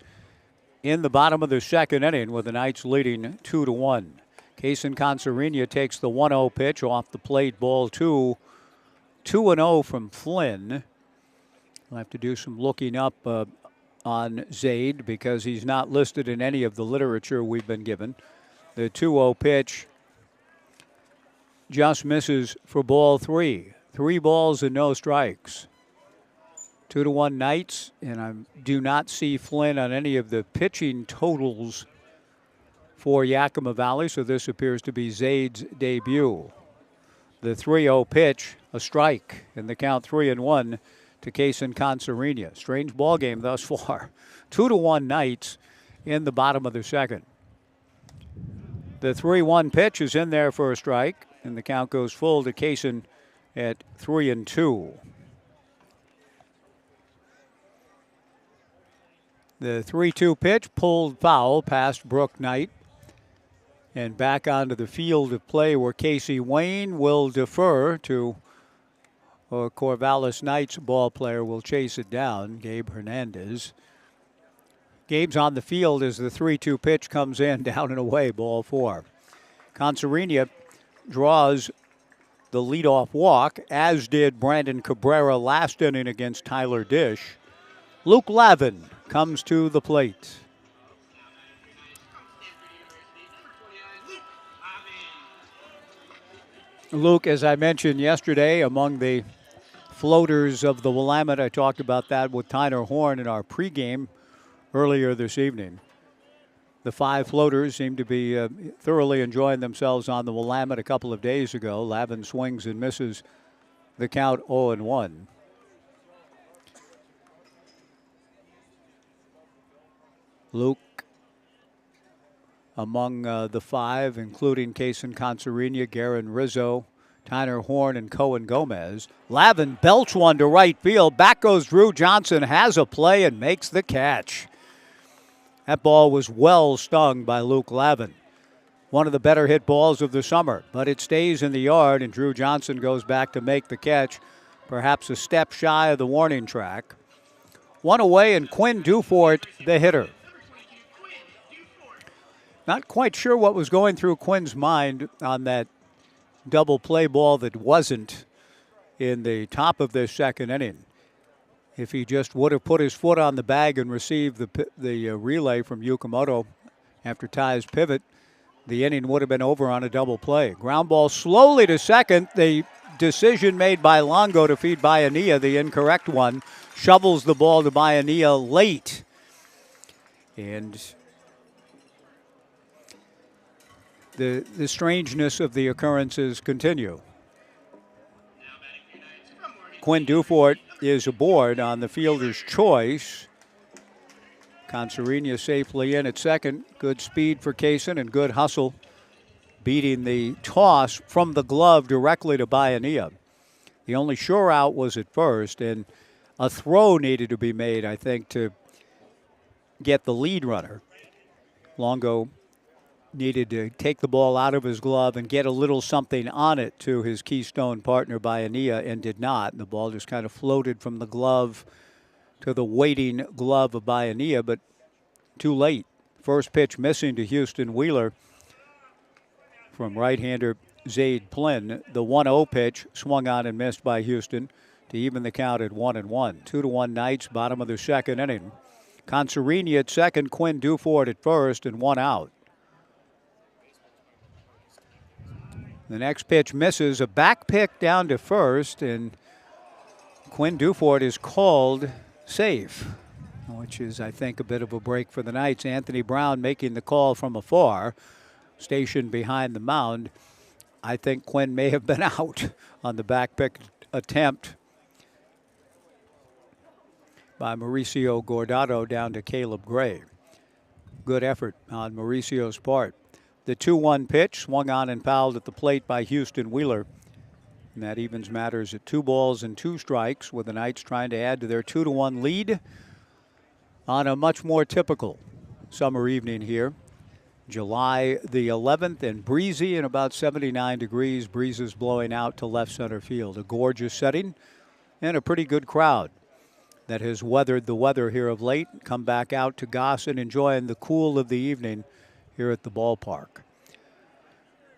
in the bottom of the second inning with the Knights leading 2-1. Kaysen Consarinia takes the 1-0 pitch off the plate, ball 2. 2-0 from Flynn. I'll have to do some looking up on Zaid because he's not listed in any of the literature we've been given. The 2-0 pitch just misses for ball 3. 3 balls and no strikes. 2-1 Knights, and I do not see Flynn on any of the pitching totals for Yakima Valley, so this appears to be Zaid's debut. The 3-0 pitch, a strike, and the count 3-1 to Kaysen Consarinia. Strange ball game thus far. 2-1 Knights in the bottom of the second. The 3-1 pitch is in there for a strike, and the count goes full to Kaysen at 3-2. The 3-2 pitch pulled foul past Brooke Knight. And back onto the field of play where Casey Wayne will defer to Corvallis Knights ball player will chase it down, Gabe Hernandez. Gabe's on the field as the 3-2 pitch comes in, down and away, ball 4. Consarinia draws the leadoff walk, as did Brandon Cabrera last inning against Tyler Dish. Luke Lavin comes to the plate. Luke, as I mentioned yesterday, among the floaters of the Willamette, I talked about that with Tyner Horn in our pregame earlier this evening. The 5 floaters seem to be thoroughly enjoying themselves on the Willamette a couple of days ago. Lavin swings and misses, the count 0-1. Luke among the 5, including Kaysen Consarinia, Garen Rizzo, Tyner Horn and Cohen Gomez. Lavin belts one to right field. Back goes Drew Johnson, has a play and makes the catch. That ball was well stung by Luke Lavin. One of the better hit balls of the summer, but it stays in the yard, and Drew Johnson goes back to make the catch, perhaps a step shy of the warning track. One away, and Quinn Dufort, the hitter. Not quite sure what was going through Quinn's mind on that double play ball that wasn't in the top of this second inning. If he just would have put his foot on the bag and received the relay from Yukamoto after Ty's pivot, the inning would have been over on a double play. Ground ball slowly to second. The decision made by Longo to feed Bayanilla, the incorrect one, shovels the ball to Bayanilla late. And the strangeness of the occurrences continue. Quinn Dufort is aboard on the fielder's choice. Concerina safely in at second. Good speed for Kaysen and good hustle, beating the toss from the glove directly to Bayanilla. The only sure out was at first, and a throw needed to be made, I think, to get the lead runner. Longo needed to take the ball out of his glove and get a little something on it to his Keystone partner Bayanilla, and did not. The ball just kind of floated from the glove to the waiting glove of Bayanilla, but too late. First pitch missing to Houston Wheeler from right-hander Zaid Plynn. The 1-0 pitch swung on and missed by Houston to even the count at 1-1. 2-1 Knights, bottom of the second inning. Concerini at second, Quinn Dufort at first, and one out. The next pitch misses, a back pick down to first, and Quinn Dufort is called safe, which is, I think, a bit of a break for the Knights. Anthony Brown making the call from afar, stationed behind the mound. I think Quinn may have been out on the back pick attempt by Mauricio Guardado down to Caleb Gray. Good effort on Mauricio's part. The 2-1 pitch swung on and fouled at the plate by Houston Wheeler. And that evens matters at 2 balls and 2 strikes, with the Knights trying to add to their 2-1 lead on a much more typical summer evening here. July the 11th, and breezy and about 79 degrees. Breezes blowing out to left center field. A gorgeous setting and a pretty good crowd that has weathered the weather here of late. Come back out to Goss and enjoying the cool of the evening here at the ballpark.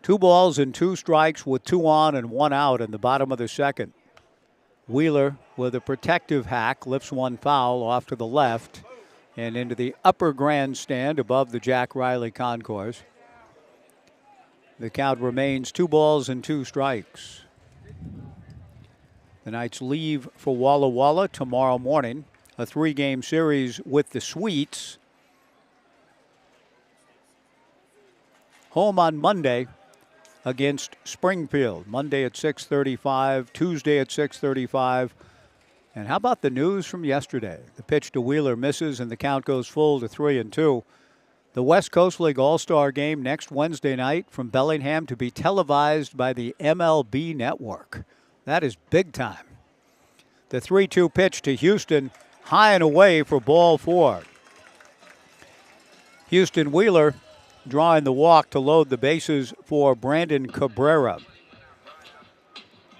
2 balls and 2 strikes with 2 on and 1 out in the bottom of the second. Wheeler with a protective hack lifts one foul off to the left and into the upper grandstand above the Jack Riley concourse. The count remains 2 balls and 2 strikes. The Knights leave for Walla Walla tomorrow morning. A 3-game series with the Sweets. Home on Monday against Springfield. Monday at 6:35, Tuesday at 6:35. And how about the news from yesterday? The pitch to Wheeler misses and the count goes full to 3-2. The West Coast League All-Star Game next Wednesday night from Bellingham to be televised by the MLB Network. That is big time. The 3-2 pitch to Houston, high and away for ball 4. Houston Wheeler drawing the walk to load the bases for Brandon Cabrera.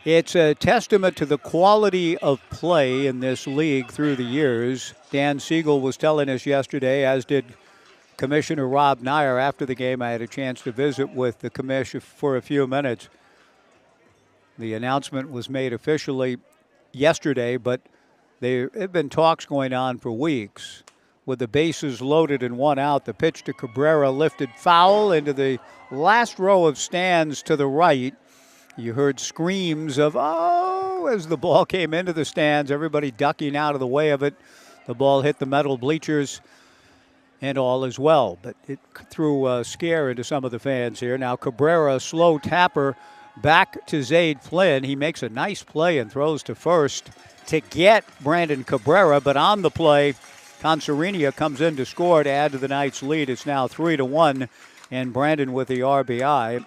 It's a testament to the quality of play in this league through the years. Dan Siegel was telling us yesterday, as did Commissioner Rob Nyer after the game. I had a chance to visit with the commission for a few minutes. The announcement was made officially yesterday, but there have been talks going on for weeks. With the bases loaded and 1 out, the pitch to Cabrera lifted foul into the last row of stands to the right. You heard screams of, oh, as the ball came into the stands, everybody ducking out of the way of it. The ball hit the metal bleachers and all as well. But it threw a scare into some of the fans here. Now Cabrera, slow tapper, back to Zaid Flynn. He makes a nice play and throws to first to get Brandon Cabrera. But on the play, Concerina comes in to score to add to the Knights' lead. It's now 3-1, and Brandon with the RBI.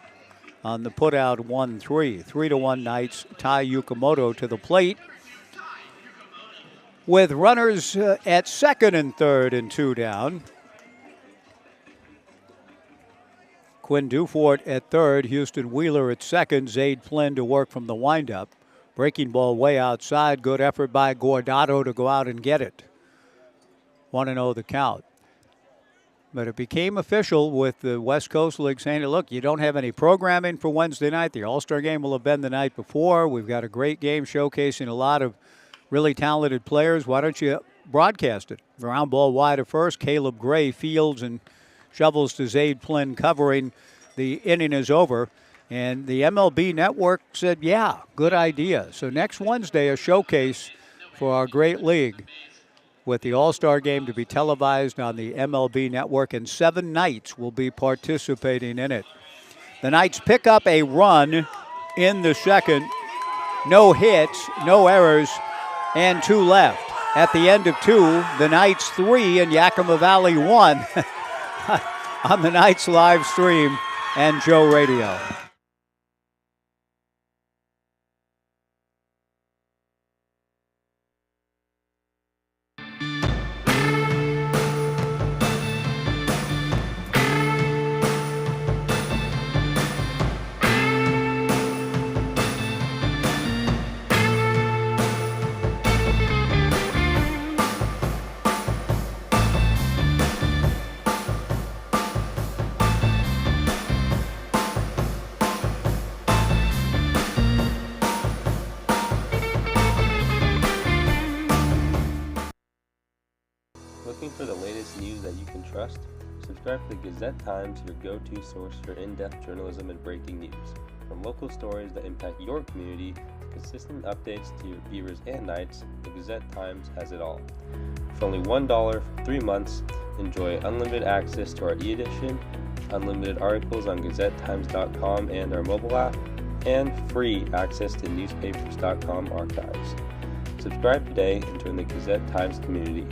on the putout 1-3. 3-1 Knights. Tai Yukamoto to the plate with runners at second and third and 2 down. Quinn Dufort at third, Houston Wheeler at second, Zaid Flynn to work from the windup. Breaking ball way outside. Good effort by Guardado to go out and get it. 1-0 the count. But it became official with the West Coast League saying, look, you don't have any programming for Wednesday night. The All-Star game will have been the night before. We've got a great game showcasing a lot of really talented players. Why don't you broadcast it? Ground ball wide at first. Caleb Gray fields and shovels to Zaid Flynn covering. The inning is over. And the MLB Network said, yeah, good idea. So next Wednesday, a showcase for our great league with the All-Star game to be televised on the MLB Network, and 7 Knights will be participating in it. The Knights pick up a run in the second. No hits, no errors, and 2 left. At the end of 2, the Knights 3 and Yakima Valley 1 on the Knights live stream and Joe Radio. Looking for the latest news that you can trust? Subscribe to the Gazette-Times, your go-to source for in-depth journalism and breaking news. From local stories that impact your community to consistent updates to your Beavers and Knights, the Gazette-Times has it all. For only $1 for 3 months, enjoy unlimited access to our e-edition, unlimited articles on GazetteTimes.com and our mobile app, and free access to newspapers.com archives. Subscribe today and join the Gazette-Times community.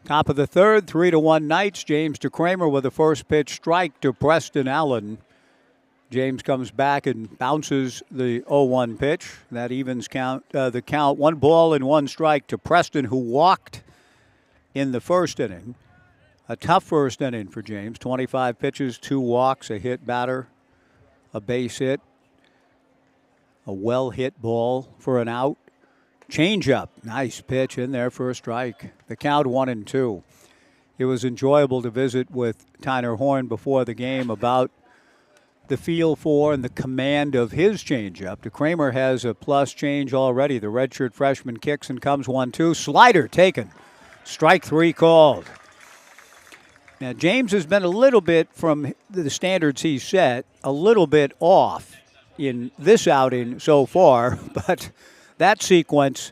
Top of the third, 3-1 Knights. James DeCramer with a first pitch strike to Preston Allen. James comes back and bounces the 0-1 pitch. That evens the count. 1 ball and 1 strike to Preston, who walked in the first inning. A tough first inning for James. 25 pitches, 2 walks, a hit batter, a base hit, a well-hit ball for an out. Changeup, nice pitch in there for a strike. The count 1-2. It was enjoyable to visit with Tyner Horn before the game about the feel for and the command of his changeup. DeCramer has a plus change already. The redshirt freshman kicks and comes 1-2. Slider taken. Strike 3 called. Now, James has been a little bit, from the standards he set, a little bit off in this outing so far, but that sequence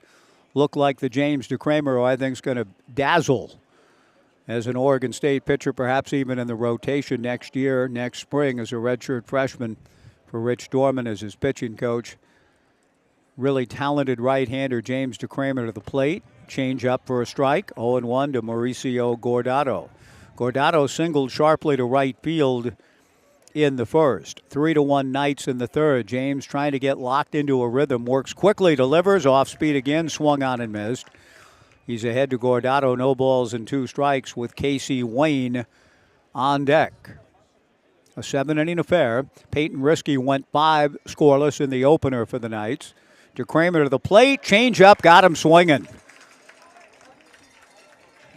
looked like the James DeCramer, who I think is going to dazzle as an Oregon State pitcher, perhaps even in the rotation next year, next spring, as a redshirt freshman for Rich Dorman as his pitching coach. Really talented right-hander James DeCramer to the plate. Change up for a strike. 0-1 to Mauricio Guardado. Guardado singled sharply to right field in the first. 3-1 Knights in the third. James trying to get locked into a rhythm. Works quickly, delivers, off speed again, swung on and missed. He's ahead to Guardado, no balls and 2 strikes with Casey Wayne on deck. A 7-inning affair. Peyton Risky went 5 scoreless in the opener for the Knights. DeCramer to the plate, change up, got him swinging.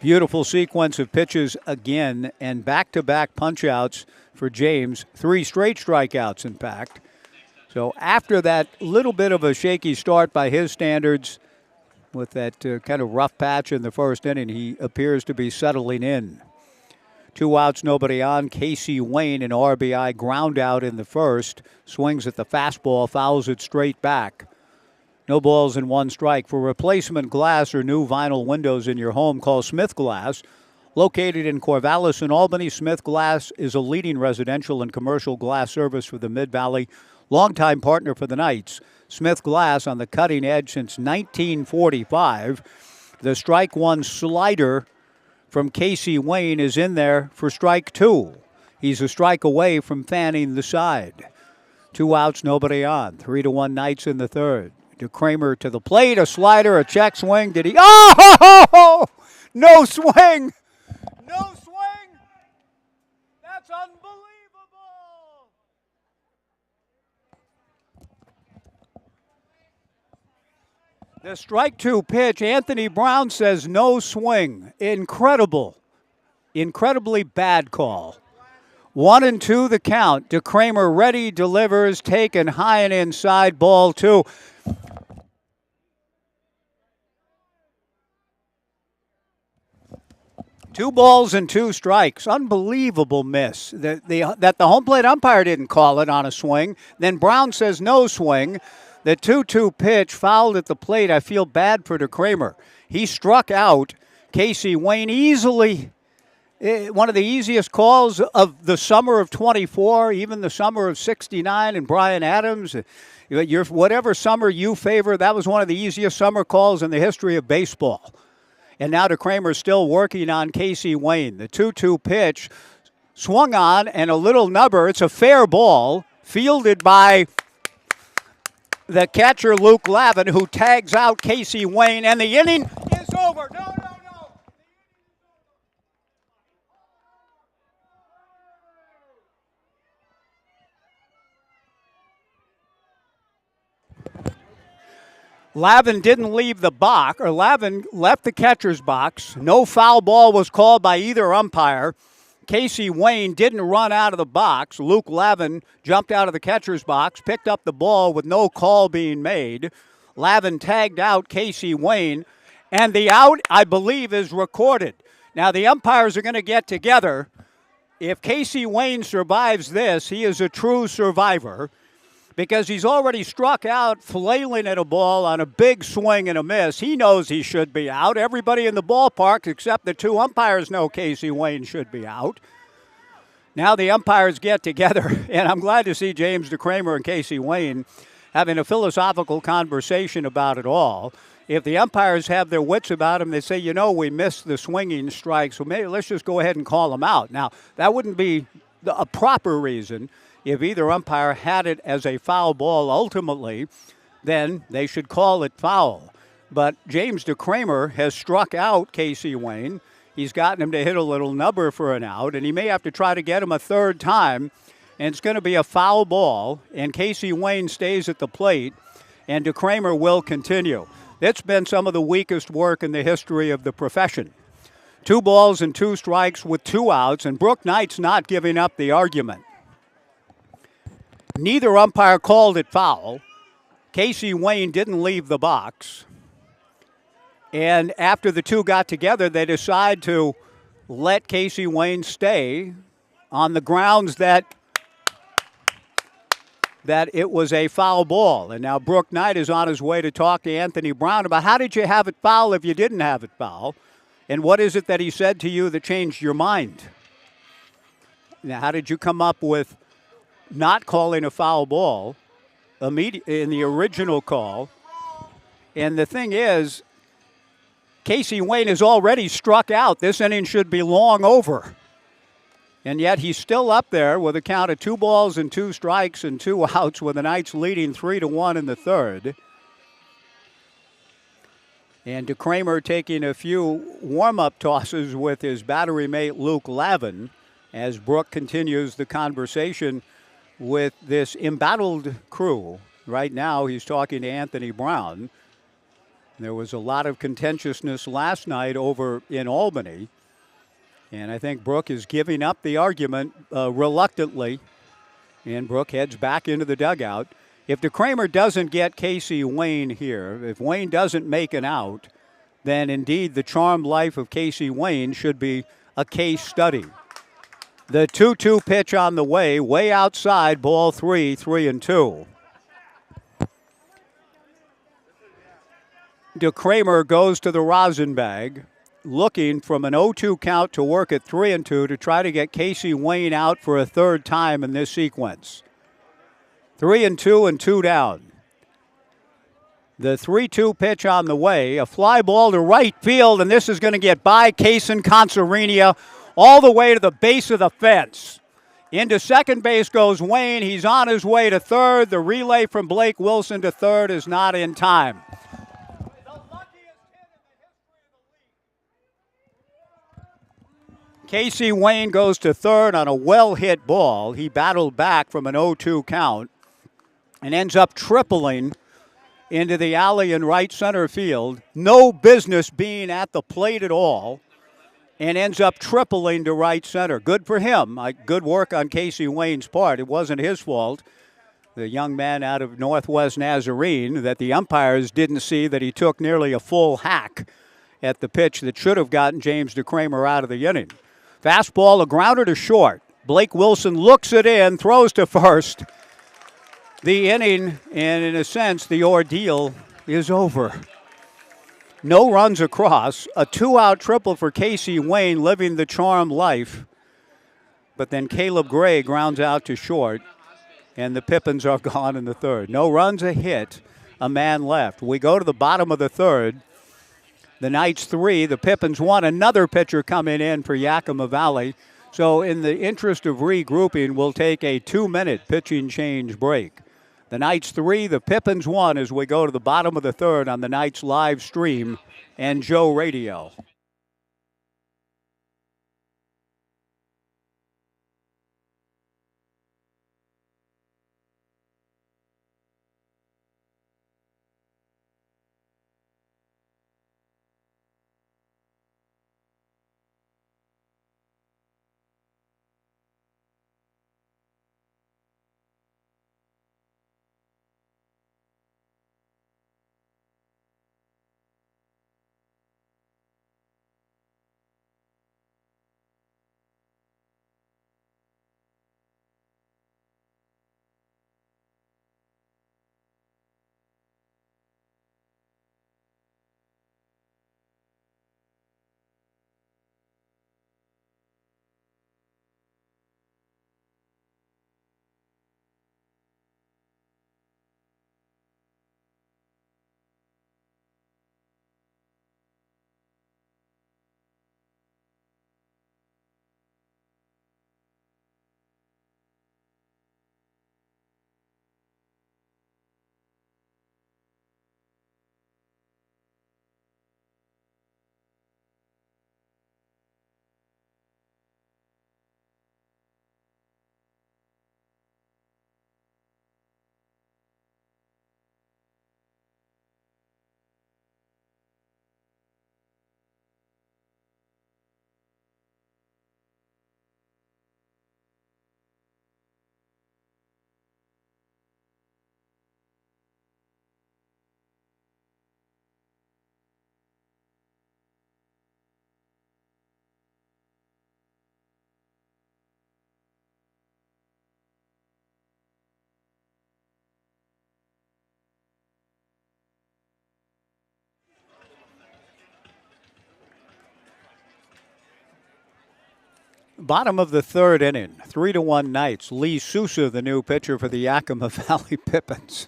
Beautiful sequence of pitches again, and back-to-back punch-outs for James. 3 straight strikeouts, in fact. So after that little bit of a shaky start by his standards, with that kind of rough patch in the first inning, he appears to be settling in. 2 outs, nobody on. Casey Wayne, an RBI ground out in the first. Swings at the fastball, fouls it straight back. No balls and 1 strike. For replacement glass or new vinyl windows in your home, call Smith Glass. Located in Corvallis and Albany, Smith Glass is a leading residential and commercial glass service for the Mid-Valley. Longtime partner for the Knights. Smith Glass on the cutting edge since 1945. The strike 1 slider from Casey Wayne is in there for strike 2. He's a strike away from fanning the side. 2 outs, nobody on. 3-1 Knights in the third. DeCramer to the plate, a slider, a check swing. Did he? Oh! No swing! No swing! That's unbelievable! The strike 2 pitch, Anthony Brown says no swing. Incredible. Incredibly bad call. 1-2 the count. DeCramer ready, delivers, taken high and inside, ball 2. Two balls and 2 strikes. Unbelievable miss. That the home plate umpire didn't call it on a swing. Then Brown says no swing. The 2-2 pitch fouled at the plate. I feel bad for DeCramer. He struck out Casey Wayne easily. One of the easiest calls of the summer of 24, even the summer of 69 and Bryan Adams. Whatever summer you favor, that was one of the easiest summer calls in the history of baseball. And now DeCramer's still working on Casey Wayne. The 2-2 pitch swung on and a little nubber. It's a fair ball fielded by the catcher, Luke Lavin, who tags out Casey Wayne. And the inning is over. No. Lavin didn't leave the box, or Lavin left the catcher's box. No foul ball was called by either umpire. Casey Wayne didn't run out of the box. Luke Lavin jumped out of the catcher's box, picked up the ball with no call being made. Lavin tagged out Casey Wayne, and the out, I believe, is recorded. Now, the umpires are going to get together. If Casey Wayne survives this, he is a true survivor, because he's already struck out flailing at a ball on a big swing and a miss. He knows he should be out. Everybody in the ballpark except the 2 umpires know Casey Wayne should be out. Now the umpires get together, and I'm glad to see James DeCramer and Casey Wayne having a philosophical conversation about it all. If the umpires have their wits about them, they say, we missed the swinging strike, so maybe let's just go ahead and call them out. Now, that wouldn't be a proper reason. If either umpire had it as a foul ball ultimately, then they should call it foul. But James DeCramer has struck out Casey Wayne. He's gotten him to hit a little nubber for an out, and he may have to try to get him a third time. And it's going to be a foul ball, and Casey Wayne stays at the plate, and DeCramer will continue. It's been some of the weakest work in the history of the profession. 2 balls and 2 strikes with 2 outs, and Brooke Knight's not giving up the argument. Neither umpire called it foul. Casey Wayne didn't leave the box. And after the 2 got together, they decide to let Casey Wayne stay on the grounds that it was a foul ball. And now Brooke Knight is on his way to talk to Anthony Brown about how did you have it foul if you didn't have it foul? And what is it that he said to you that changed your mind? Now, how did you come up with not calling a foul ball in the original call? And the thing is, Casey Wayne is already struck out. This inning should be long over. And yet he's still up there with a count of 2 balls and 2 strikes and 2 outs, with the Knights leading 3-1 in the third. And DeCramer taking a few warm-up tosses with his battery mate Luke Lavin as Brooke continues the conversation with this embattled crew. Right now he's talking to Anthony Brown. There was a lot of contentiousness last night over in Albany, and I think Brooke is giving up the argument reluctantly, and Brooke heads back into the dugout. If DeCramer doesn't get Casey Wayne here, if Wayne doesn't make an out, then indeed the charmed life of Casey Wayne should be a case study. The 2-2 pitch on the way outside, ball 3, 3-2. DeKramer goes to the rosin bag, looking from an 0-2 count to work at 3-2 to try to get Casey Wayne out for a third time in this sequence. 3-2 and 2 down. The 3-2 pitch on the way, a fly ball to right field, and this is going to get by Kaysen Consarenia all the way to the base of the fence. Into second base goes Wayne. He's on his way to third. The relay from Blake Wilson to third is not in time. Casey Wayne goes to third on a well-hit ball. He battled back from an 0-2 count and ends up tripling into the alley in right center field. No business being at the plate at all, and ends up tripling to right center. Good for him. Good work on Casey Wayne's part. It wasn't his fault. The young man out of Northwest Nazarene, that the umpires didn't see that he took nearly a full hack at the pitch that should have gotten James DeKramer out of the inning. Fastball, a grounder to short. Blake Wilson looks it in, throws to first. The inning, and in a sense, the ordeal is over. No runs across. A 2-out triple for Casey Wayne, living the charmed life. But then Caleb Gray grounds out to short, and the Pippins are gone in the third. No runs, a hit, a man left. We go to the bottom of the third. The Knights 3, the Pippins 1. Another pitcher coming in for Yakima Valley. So in the interest of regrouping, we'll take a 2-minute pitching change break. The Knights 3, the Pippins 1 as we go to the bottom of the third on the Knights live stream and Joe Radio. Bottom of the third inning, 3-1 Knights. Lee Sousa, the new pitcher for the Yakima Valley Pippins.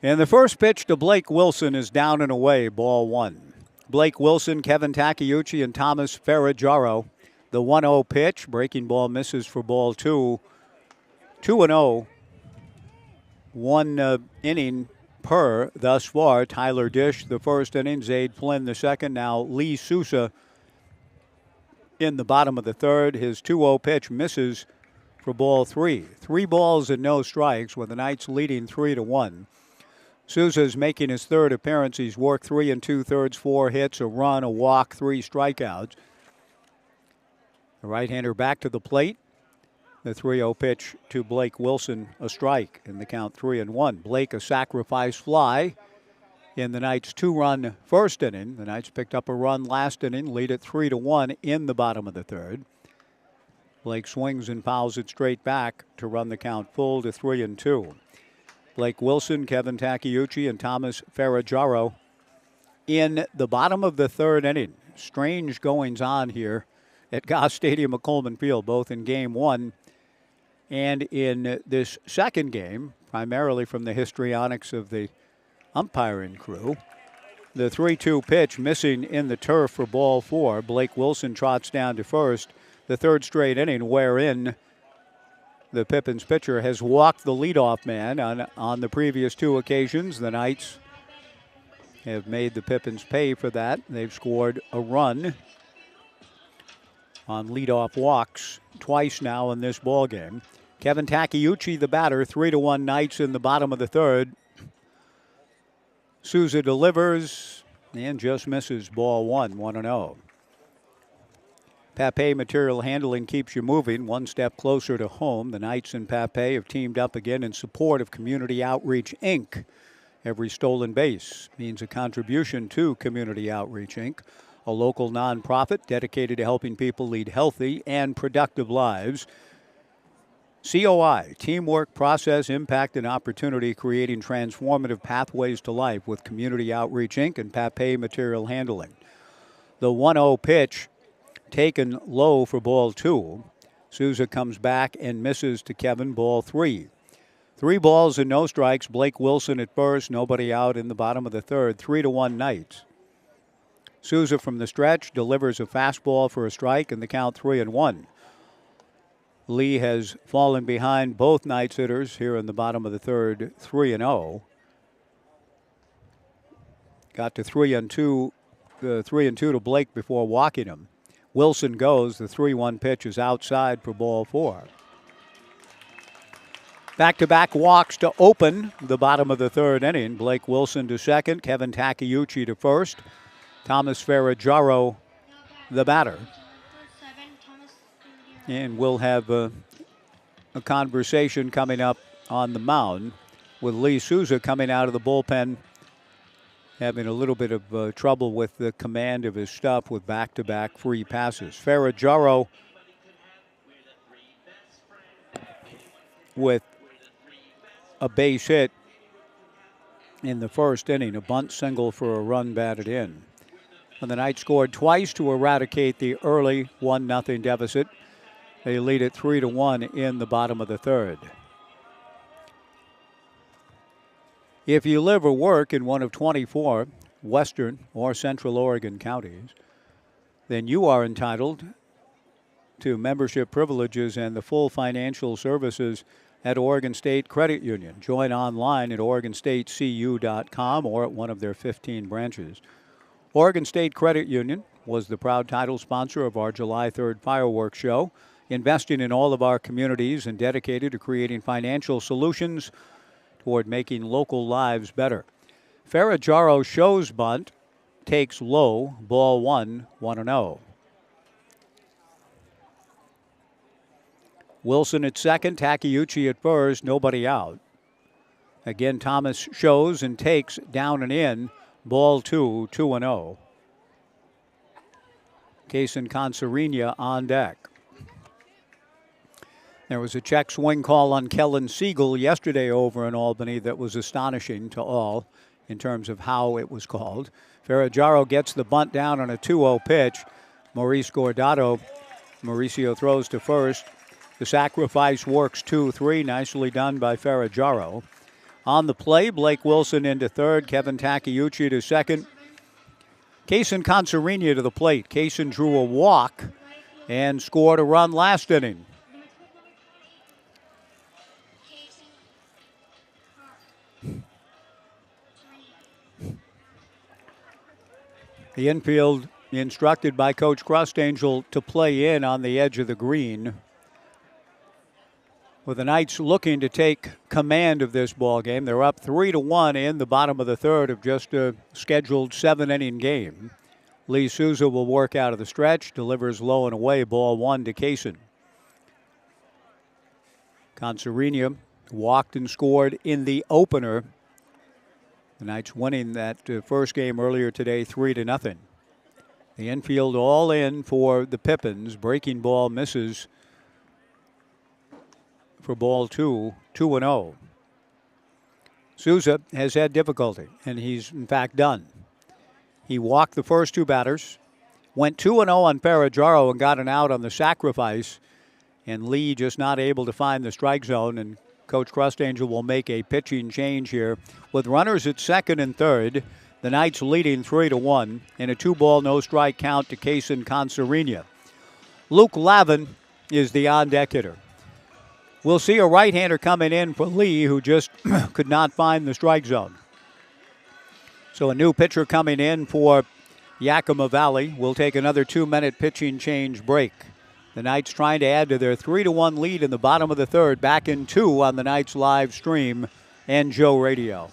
And the first pitch to Blake Wilson is down and away, ball one. Blake Wilson, Kevin Takeuchi, and Thomas Ferragaro. The 1-0 pitch, breaking ball misses for ball two. 2-0. One inning per thus far. Tyler Dish, the first inning. Zaid Flynn, the second. Now Lee Sousa in the bottom of the third. His 2-0 pitch misses for ball three. 3 balls and no strikes with the Knights leading 3-1. Sousa's making his third appearance. He's worked 3 2/3, 4 hits, a run, a walk, 3 strikeouts. The right-hander back to the plate. The 3-0 pitch to Blake Wilson, a strike in the count 3-1. Blake, a sacrifice fly in the Knights' 2-run first inning. The Knights picked up a run last inning, lead it 3-1 in the bottom of the third. Blake swings and fouls it straight back to run the count full to 3-2. Blake Wilson, Kevin Takeuchi, and Thomas Ferraggiaro in the bottom of the third inning. Strange goings on here at Goss Stadium at Coleman Field, both in Game 1 and in this second game, primarily from the histrionics of the umpiring crew. The 3-2 pitch missing in the turf for ball 4. Blake Wilson trots down to first. The third straight inning wherein the Pippins pitcher has walked the leadoff man on the previous 2 occasions. The Knights have made the Pippins pay for that. They've scored a run on leadoff walks twice now in this ball game. Kevin Takeuchi, the batter, 3-1 Knights in the bottom of the third. Souza delivers and just misses ball 1, 1-0. Pape Material Handling keeps you moving one step closer to home. The Knights and Pape have teamed up again in support of Community Outreach, Inc. Every stolen base means a contribution to Community Outreach, Inc., a local nonprofit dedicated to helping people lead healthy and productive lives. COI, Teamwork, Process, Impact, and Opportunity, creating transformative pathways to life with Community Outreach, Inc. and Pape Material Handling. The 1-0 pitch taken low for ball 2. Souza comes back and misses to Kevin, ball 3. 3 balls and no strikes. Blake Wilson at first, nobody out in the bottom of the third. 3-1 Knights. Souza from the stretch delivers a fastball for a strike, and the count 3-1. Lee has fallen behind both Knights hitters here in the bottom of the third, 3-0. Got to 3-2 to Blake before walking him. Wilson goes. The 3-1 pitch is outside for ball 4. Back-to-back walks to open the bottom of the third inning. Blake Wilson to second, Kevin Takeuchi to first. Thomas Ferraggiaro, the batter. And we'll have a conversation coming up on the mound with Lee Souza coming out of the bullpen, having a little bit of trouble with the command of his stuff with back-to-back free passes. Ferraggiaro with a base hit in the first inning, a bunt single for a run batted in. And the Knights scored twice to eradicate the early 1-0 deficit. They lead it 3-1 in the bottom of the third. If you live or work in one of 24 Western or Central Oregon counties, then you are entitled to membership privileges and the full financial services at Oregon State Credit Union. Join online at OregonStateCU.com or at one of their 15 branches. Oregon State Credit Union was the proud title sponsor of our July 3rd fireworks show, investing in all of our communities and dedicated to creating financial solutions toward making local lives better. Ferraggiaro shows bunt, takes low, ball 1, 1-0. Wilson at second, Takeuchi at first, nobody out. Again, Thomas shows and takes down and in, ball 2, 2-0. Kaysen Consarina on deck. There was a check swing call on Kellen Siegel yesterday over in Albany that was astonishing to all in terms of how it was called. Ferraggiaro gets the bunt down on a 2-0 pitch. Mauricio throws to first. The sacrifice works 2-3. Nicely done by Ferraggiaro. On the play, Blake Wilson into third. Kevin Takeuchi to second. Kaysen Consarina to the plate. Kaysen drew a walk and scored a run last inning. The infield instructed by Coach Crustangel to play in on the edge of the green. With the Knights looking to take command of this ball game. They're up 3-1 in the bottom of the third of just a scheduled 7-inning game. Lee Souza will work out of the stretch, delivers low and away, ball 1 to Kaysen. Consarina walked and scored in the opener. The Knights winning that first game earlier today 3-0. The infield all in for the Pippins. Breaking ball misses for ball 2, 2-0. Souza has had difficulty, and he's in fact done. He walked the first two batters, went 2-0 on Ferragero and got an out on the sacrifice, and Lee just not able to find the strike zone, and Coach Crustangel will make a pitching change here. With runners at second and third, the Knights leading 3-1 in a 2-ball, no-strike count to Kaysen Conserina. Luke Lavin is the on-deck hitter. We'll see a right-hander coming in for Lee, who just could not find the strike zone. So a new pitcher coming in for Yakima Valley. We'll take another 2-minute pitching change break. The Knights trying to add to their 3-1 lead in the bottom of the third. Back in 2 on the Knights live stream and Joe Radio.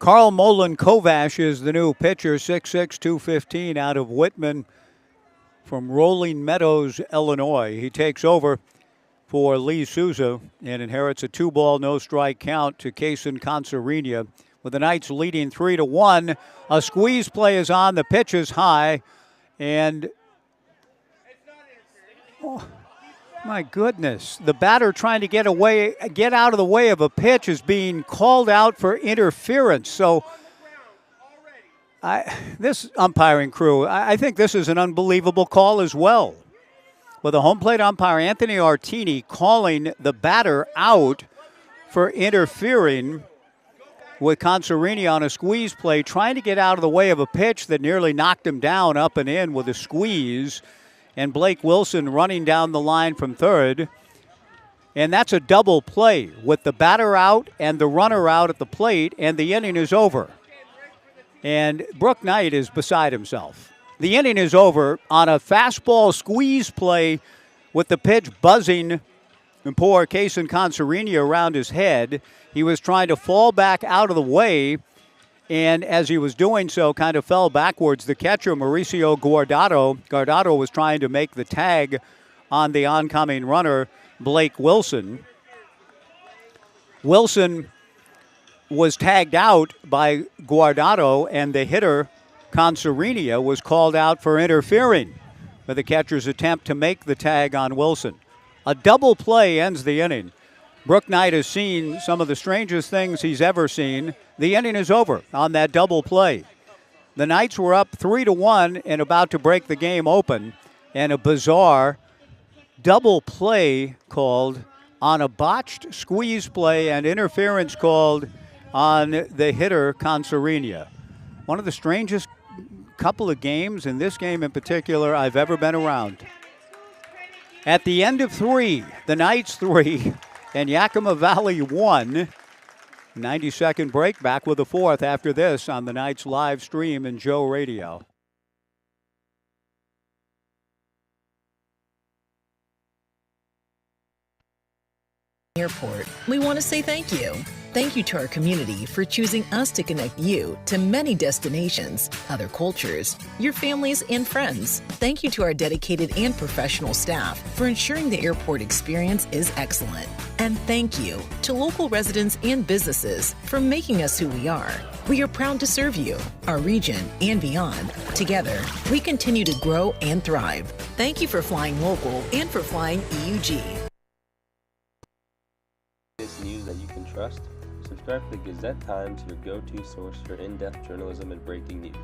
Carl Molin Kovash is the new pitcher, 6'6", 215 out of Whitman from Rolling Meadows, Illinois. He takes over for Lee Souza and inherits a 2-ball, no-strike count to Kaysen Conserina. With the Knights leading 3-1, a squeeze play is on. The pitch is high, and my goodness, the batter trying to get out of the way of a pitch is being called out for interference. So this umpiring crew, I think this is an unbelievable call as well. With a home plate umpire, Anthony Artini, calling the batter out for interfering with Conserina on a squeeze play, trying to get out of the way of a pitch that nearly knocked him down up and in with a squeeze. And Blake Wilson running down the line from third. And that's a double play with the batter out and the runner out at the plate, and the inning is over. And Brook Knight is beside himself. The inning is over on a fastball squeeze play with the pitch buzzing and poor Kaysen Conserina around his head. He was trying to fall back out of the way, and as he was doing so, kind of fell backwards. The catcher, Mauricio Guardado was trying to make the tag on the oncoming runner, Blake Wilson. Wilson was tagged out by Guardado, and the hitter, Conserina, was called out for interfering with the catcher's attempt to make the tag on Wilson. A double play ends the inning. Brook Knight has seen some of the strangest things he's ever seen. The inning is over on that double play. The Knights were up 3-1 and about to break the game open, and a bizarre double play called on a botched squeeze play and interference called on the hitter, Conserina. One of the strangest couple of games, in this game in particular, I've ever been around. At the end of 3, the Knights 3, And Yakima Valley won. 90-second break, back with the fourth after this on the night's live stream in Joe Radio. Airport, we want to say thank you. Thank you to our community for choosing us to connect you to many destinations, other cultures, your families, and friends. Thank you to our dedicated and professional staff for ensuring the airport experience is excellent. And thank you to local residents and businesses for making us who we are. We are proud to serve you, our region, and beyond. Together, we continue to grow and thrive. Thank you for flying local and for flying EUG. News that you can trust. Subscribe to the Gazette Times, your go-to source for in-depth journalism and breaking news.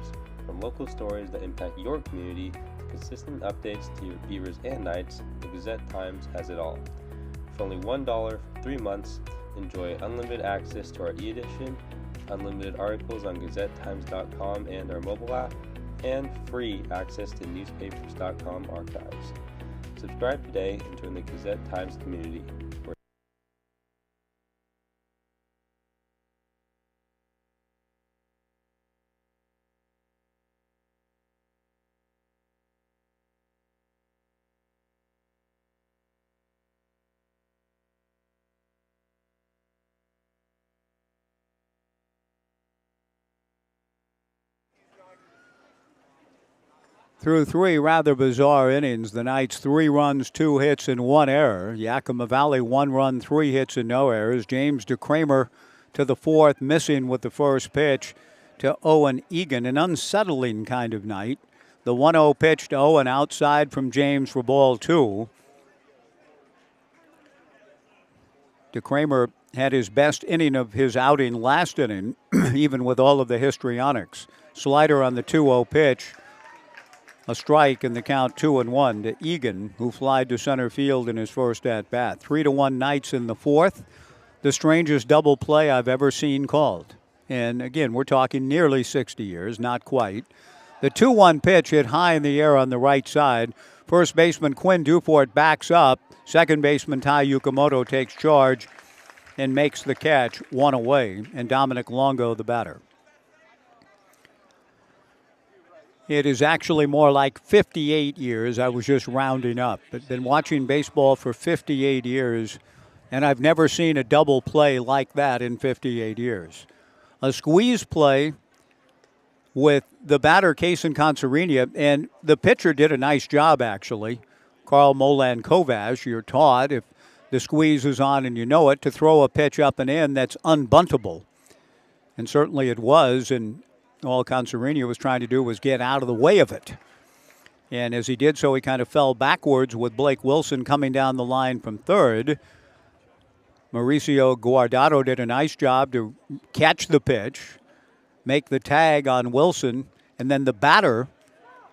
From local stories that impact your community to consistent updates to your beavers and knights, the Gazette Times has it all. For only $1 for 3 months, enjoy unlimited access to our e-edition, unlimited articles on GazetteTimes.com and our mobile app, and free access to newspapers.com archives. Subscribe today and join the Gazette Times community. Through 3 rather bizarre innings, the Knights 3 runs, 2 hits, and 1 error. Yakima Valley 1 run, 3 hits, and no errors. James DeCramer to the 4th, missing with the first pitch to Owen Egan. An unsettling kind of night. The 1-0 pitch to Owen outside from James for ball 2. DeCramer had his best inning of his outing last inning, even with all of the histrionics. Slider on the 2-0 pitch. A strike in the count, 2-1 to Egan, who flied to center field in his first at-bat. 3-1 Knights in the 4th. The strangest double play I've ever seen called. And again, we're talking nearly 60 years, not quite. The 2-1 pitch hit high in the air on the right side. First baseman Quinn Dufort backs up. Second baseman Ty Yukamoto takes charge and makes the catch, 1 away, and Dominic Longo the batter. It is actually more like 58 years. I was just rounding up. I've been watching baseball for 58 years, and I've never seen a double play like that in 58 years. A squeeze play with the batter, Kaysen Concerina, and the pitcher did a nice job, actually. Carl Molan Kovac, you're taught, if the squeeze is on and you know it, to throw a pitch up and in that's unbuntable. And certainly it was, and all Concerina was trying to do was get out of the way of it. And as he did so, he kind of fell backwards with Blake Wilson coming down the line from third. Mauricio Guardado did a nice job to catch the pitch, make the tag on Wilson, and then the batter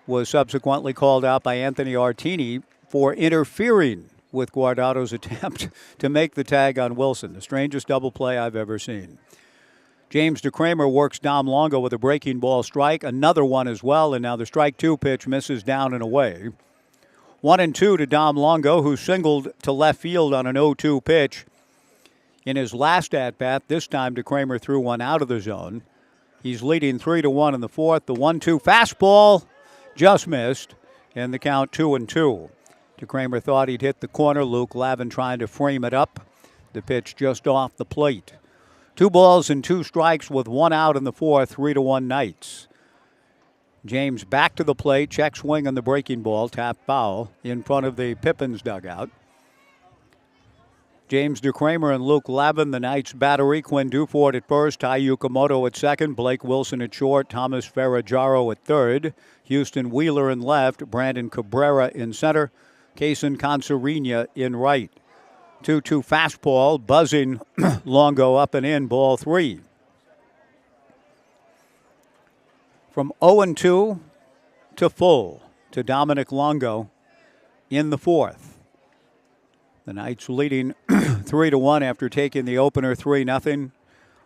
was subsequently called out by Anthony Artini for interfering with Guardado's attempt to make the tag on Wilson. The strangest double play I've ever seen. James DeCramer works Dom Longo with a breaking ball strike, another one as well, and now the strike 2 pitch misses down and away. 1-2 to Dom Longo, who singled to left field on an 0-2 pitch in his last at-bat. This time DeCramer threw one out of the zone. He's leading 3-1 in the 4th. The 1-2 fastball just missed, and the count 2-2. DeCramer thought he'd hit the corner. Luke Lavin trying to frame it up. The pitch just off the plate. 2 balls and 2 strikes with 1 out in the 4th, 3-1 Knights. James back to the plate, check swing on the breaking ball, tap foul in front of the Pippins dugout. James DeCramer and Luke Lavin, the Knights battery. Quinn Dufort at first, Ty Yukamoto at second, Blake Wilson at short, Thomas Ferragaro at third, Houston Wheeler in left, Brandon Cabrera in center, Kaysen Concerina in right. 2-2 fastball, buzzing Longo up and in, ball 3. From 0-2 to full to Dominic Longo in the 4th. The Knights leading 3-1 after taking the opener 3-0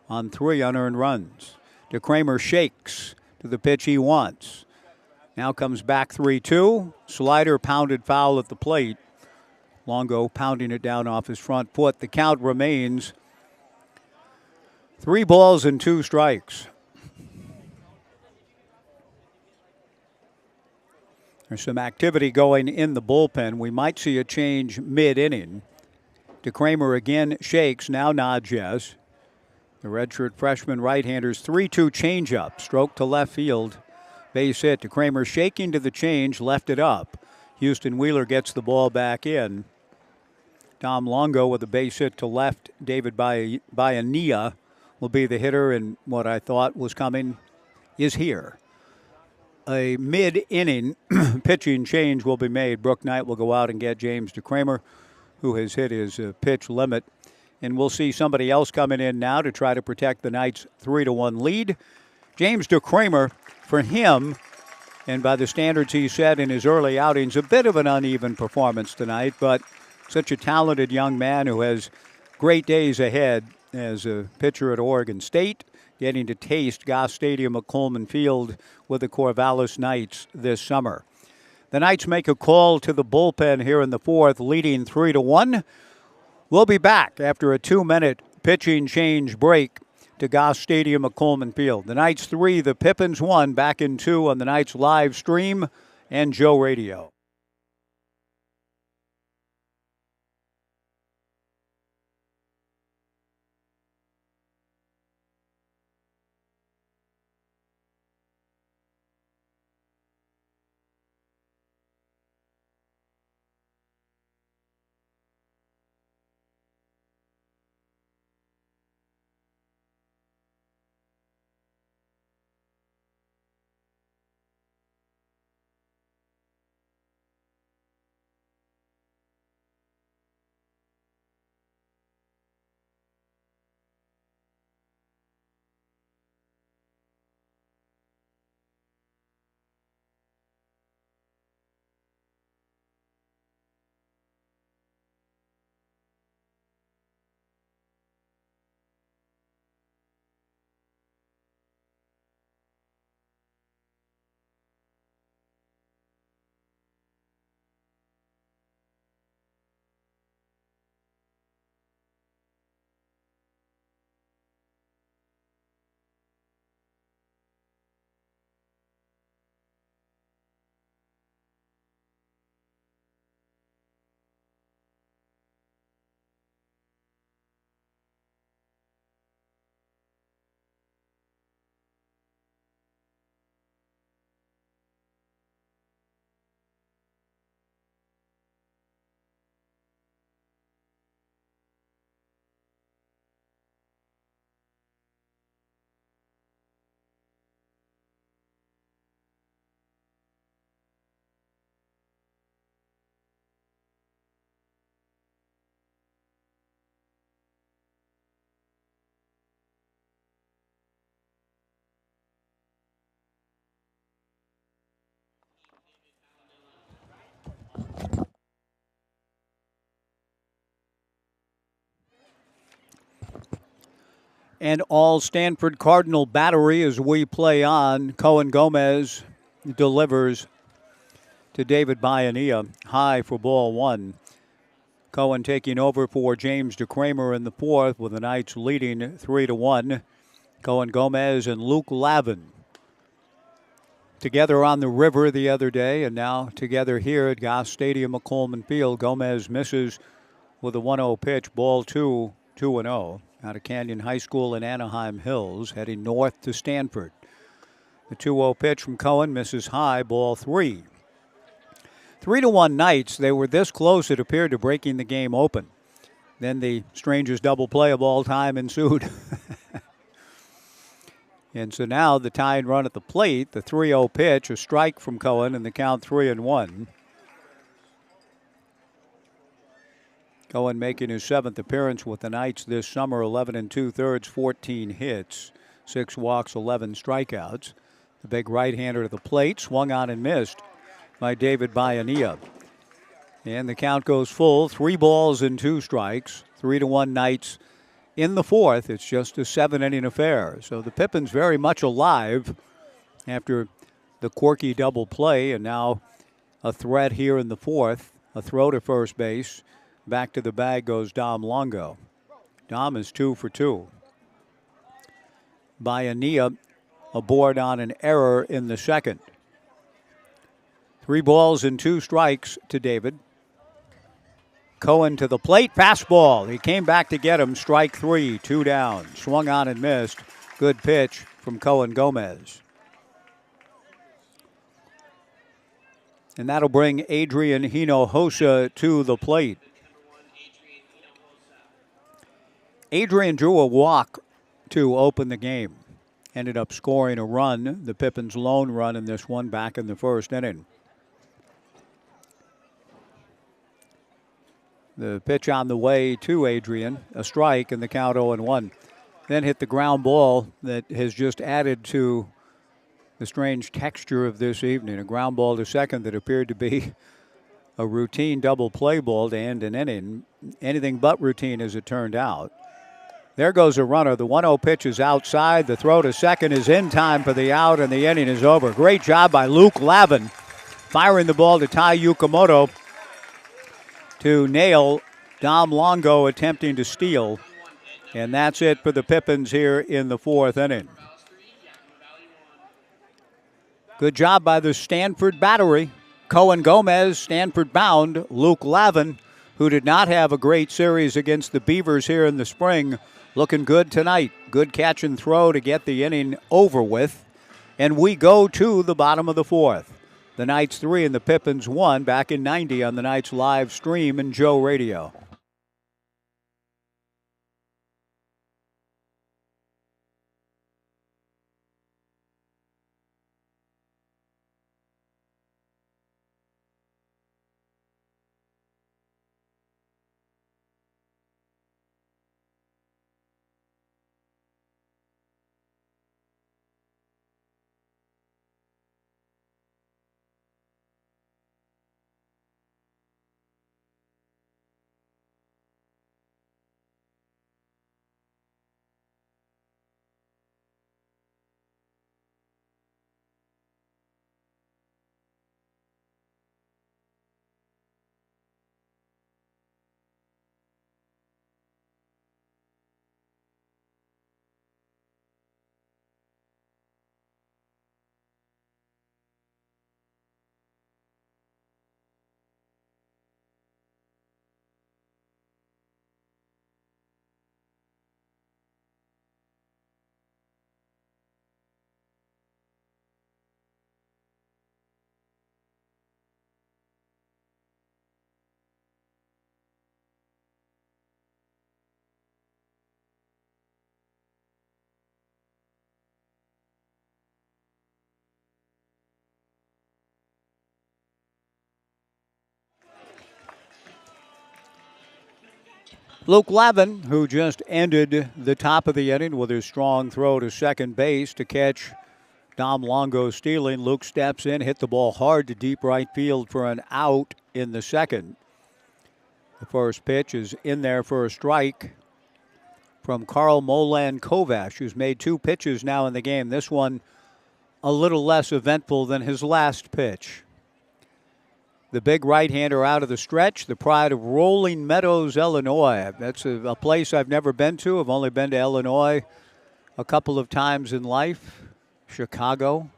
on 3 unearned runs. DeCramer shakes to the pitch he wants. Now comes back 3-2. Slider pounded foul at the plate. Longo pounding it down off his front foot. The count remains 3 balls and 2 strikes. There's some activity going in the bullpen. We might see a change mid-inning. DeCramer again shakes, now nods yes. The redshirt freshman right-hander's 3-2 changeup, stroke to left field, base hit. DeCramer shaking to the change, left it up. Houston Wheeler gets the ball back in. Dom Longo with a base hit to left. David Bayanilla will be the hitter, and what I thought was coming is here. A mid-inning pitching change will be made. Brooke Knight will go out and get James DeCramer, who has hit his pitch limit. And we'll see somebody else coming in now to try to protect the Knights' 3-1 lead. James DeCramer, for him, and by the standards he set in his early outings, a bit of an uneven performance tonight, but such a talented young man who has great days ahead as a pitcher at Oregon State, getting to taste Goss Stadium at Coleman Field with the Corvallis Knights this summer. The Knights make a call to the bullpen here in the fourth, leading 3-1. We'll be back after a 2-minute pitching change break to Goss Stadium at Coleman Field. The Knights 3, the Pippins 1, back in 2 on the Knights live stream and Joe Radio. And all Stanford Cardinal battery as we play on. Cohen Gomez delivers to David Bayanilla, high for ball 1. Cohen taking over for James DeCramer in the fourth with the Knights leading 3-1. Cohen Gomez and Luke Lavin together on the river the other day, and now together here at Goss Stadium at Coleman Field. Gomez misses with a 1-0 pitch, ball 2, 2-0. Out of Canyon High School in Anaheim Hills, heading north to Stanford. The 2-0 pitch from Cohen misses high, ball 3. 3-1 Knights. They were this close, it appeared, to breaking the game open. Then the strangest double play of all time ensued. And so now the tying run at the plate, the 3-0 pitch, a strike from Cohen, and the count 3-1. Cohen making his 7th appearance with the Knights this summer, 11 2/3, 14 hits, 6 walks, 11 strikeouts. The big right-hander to the plate, swung on and missed by David Bayanilla. And the count goes full, 3 balls and 2 strikes, 3-1 Knights in the fourth. It's just a 7-inning affair. So the Pippins very much alive after the quirky double play, and now a threat here in the fourth A throw to first base. Back to the bag goes Dom Longo. Dom is 2 for 2. Bayanilla aboard on an error in the second. 3 balls and 2 strikes to David. Cohen to the plate, fastball. He came back to get him, strike 3, 2 down. Swung on and missed. Good pitch from Cohen Gomez. And that'll bring Adrian Hinojosa to the plate. Adrian drew a walk to open the game. Ended up scoring a run, the Pippins' lone run in this one back in the first inning. The pitch on the way to Adrian, a strike, and the count 0-1. Then hit the ground ball that has just added to the strange texture of this evening. A ground ball to second that appeared to be a routine double play ball to end an inning. Anything but routine as it turned out. There goes a runner. The 1-0 pitch is outside. The throw to second is in time for the out, and the inning is over. Great job by Luke Lavin, firing the ball to Tai Yukamoto to nail Dom Longo attempting to steal. And that's it for the Pippins here in the fourth inning. Good job by the Stanford battery. Cohen Gomez, Stanford bound. Luke Lavin, who did not have a great series against the Beavers here in the spring, looking good tonight. Good catch and throw to get the inning over with. And we go to the bottom of the fourth. The Knights 3 and the Pippins 1 back in 90 on the Knights live stream and Joe Radio. Luke Lavin, who just ended the top of the inning with his strong throw to second base to catch Dom Longo stealing. Luke steps in, hit the ball hard to deep right field for an out in the second. The first pitch is in there for a strike from Carl Molan Kovash, who's made 2 pitches now in the game. This one a little less eventful than his last pitch. The big right-hander out of the stretch, the pride of Rolling Meadows, Illinois. That's a place I've never been to. I've only been to Illinois a couple of times in life. Chicago,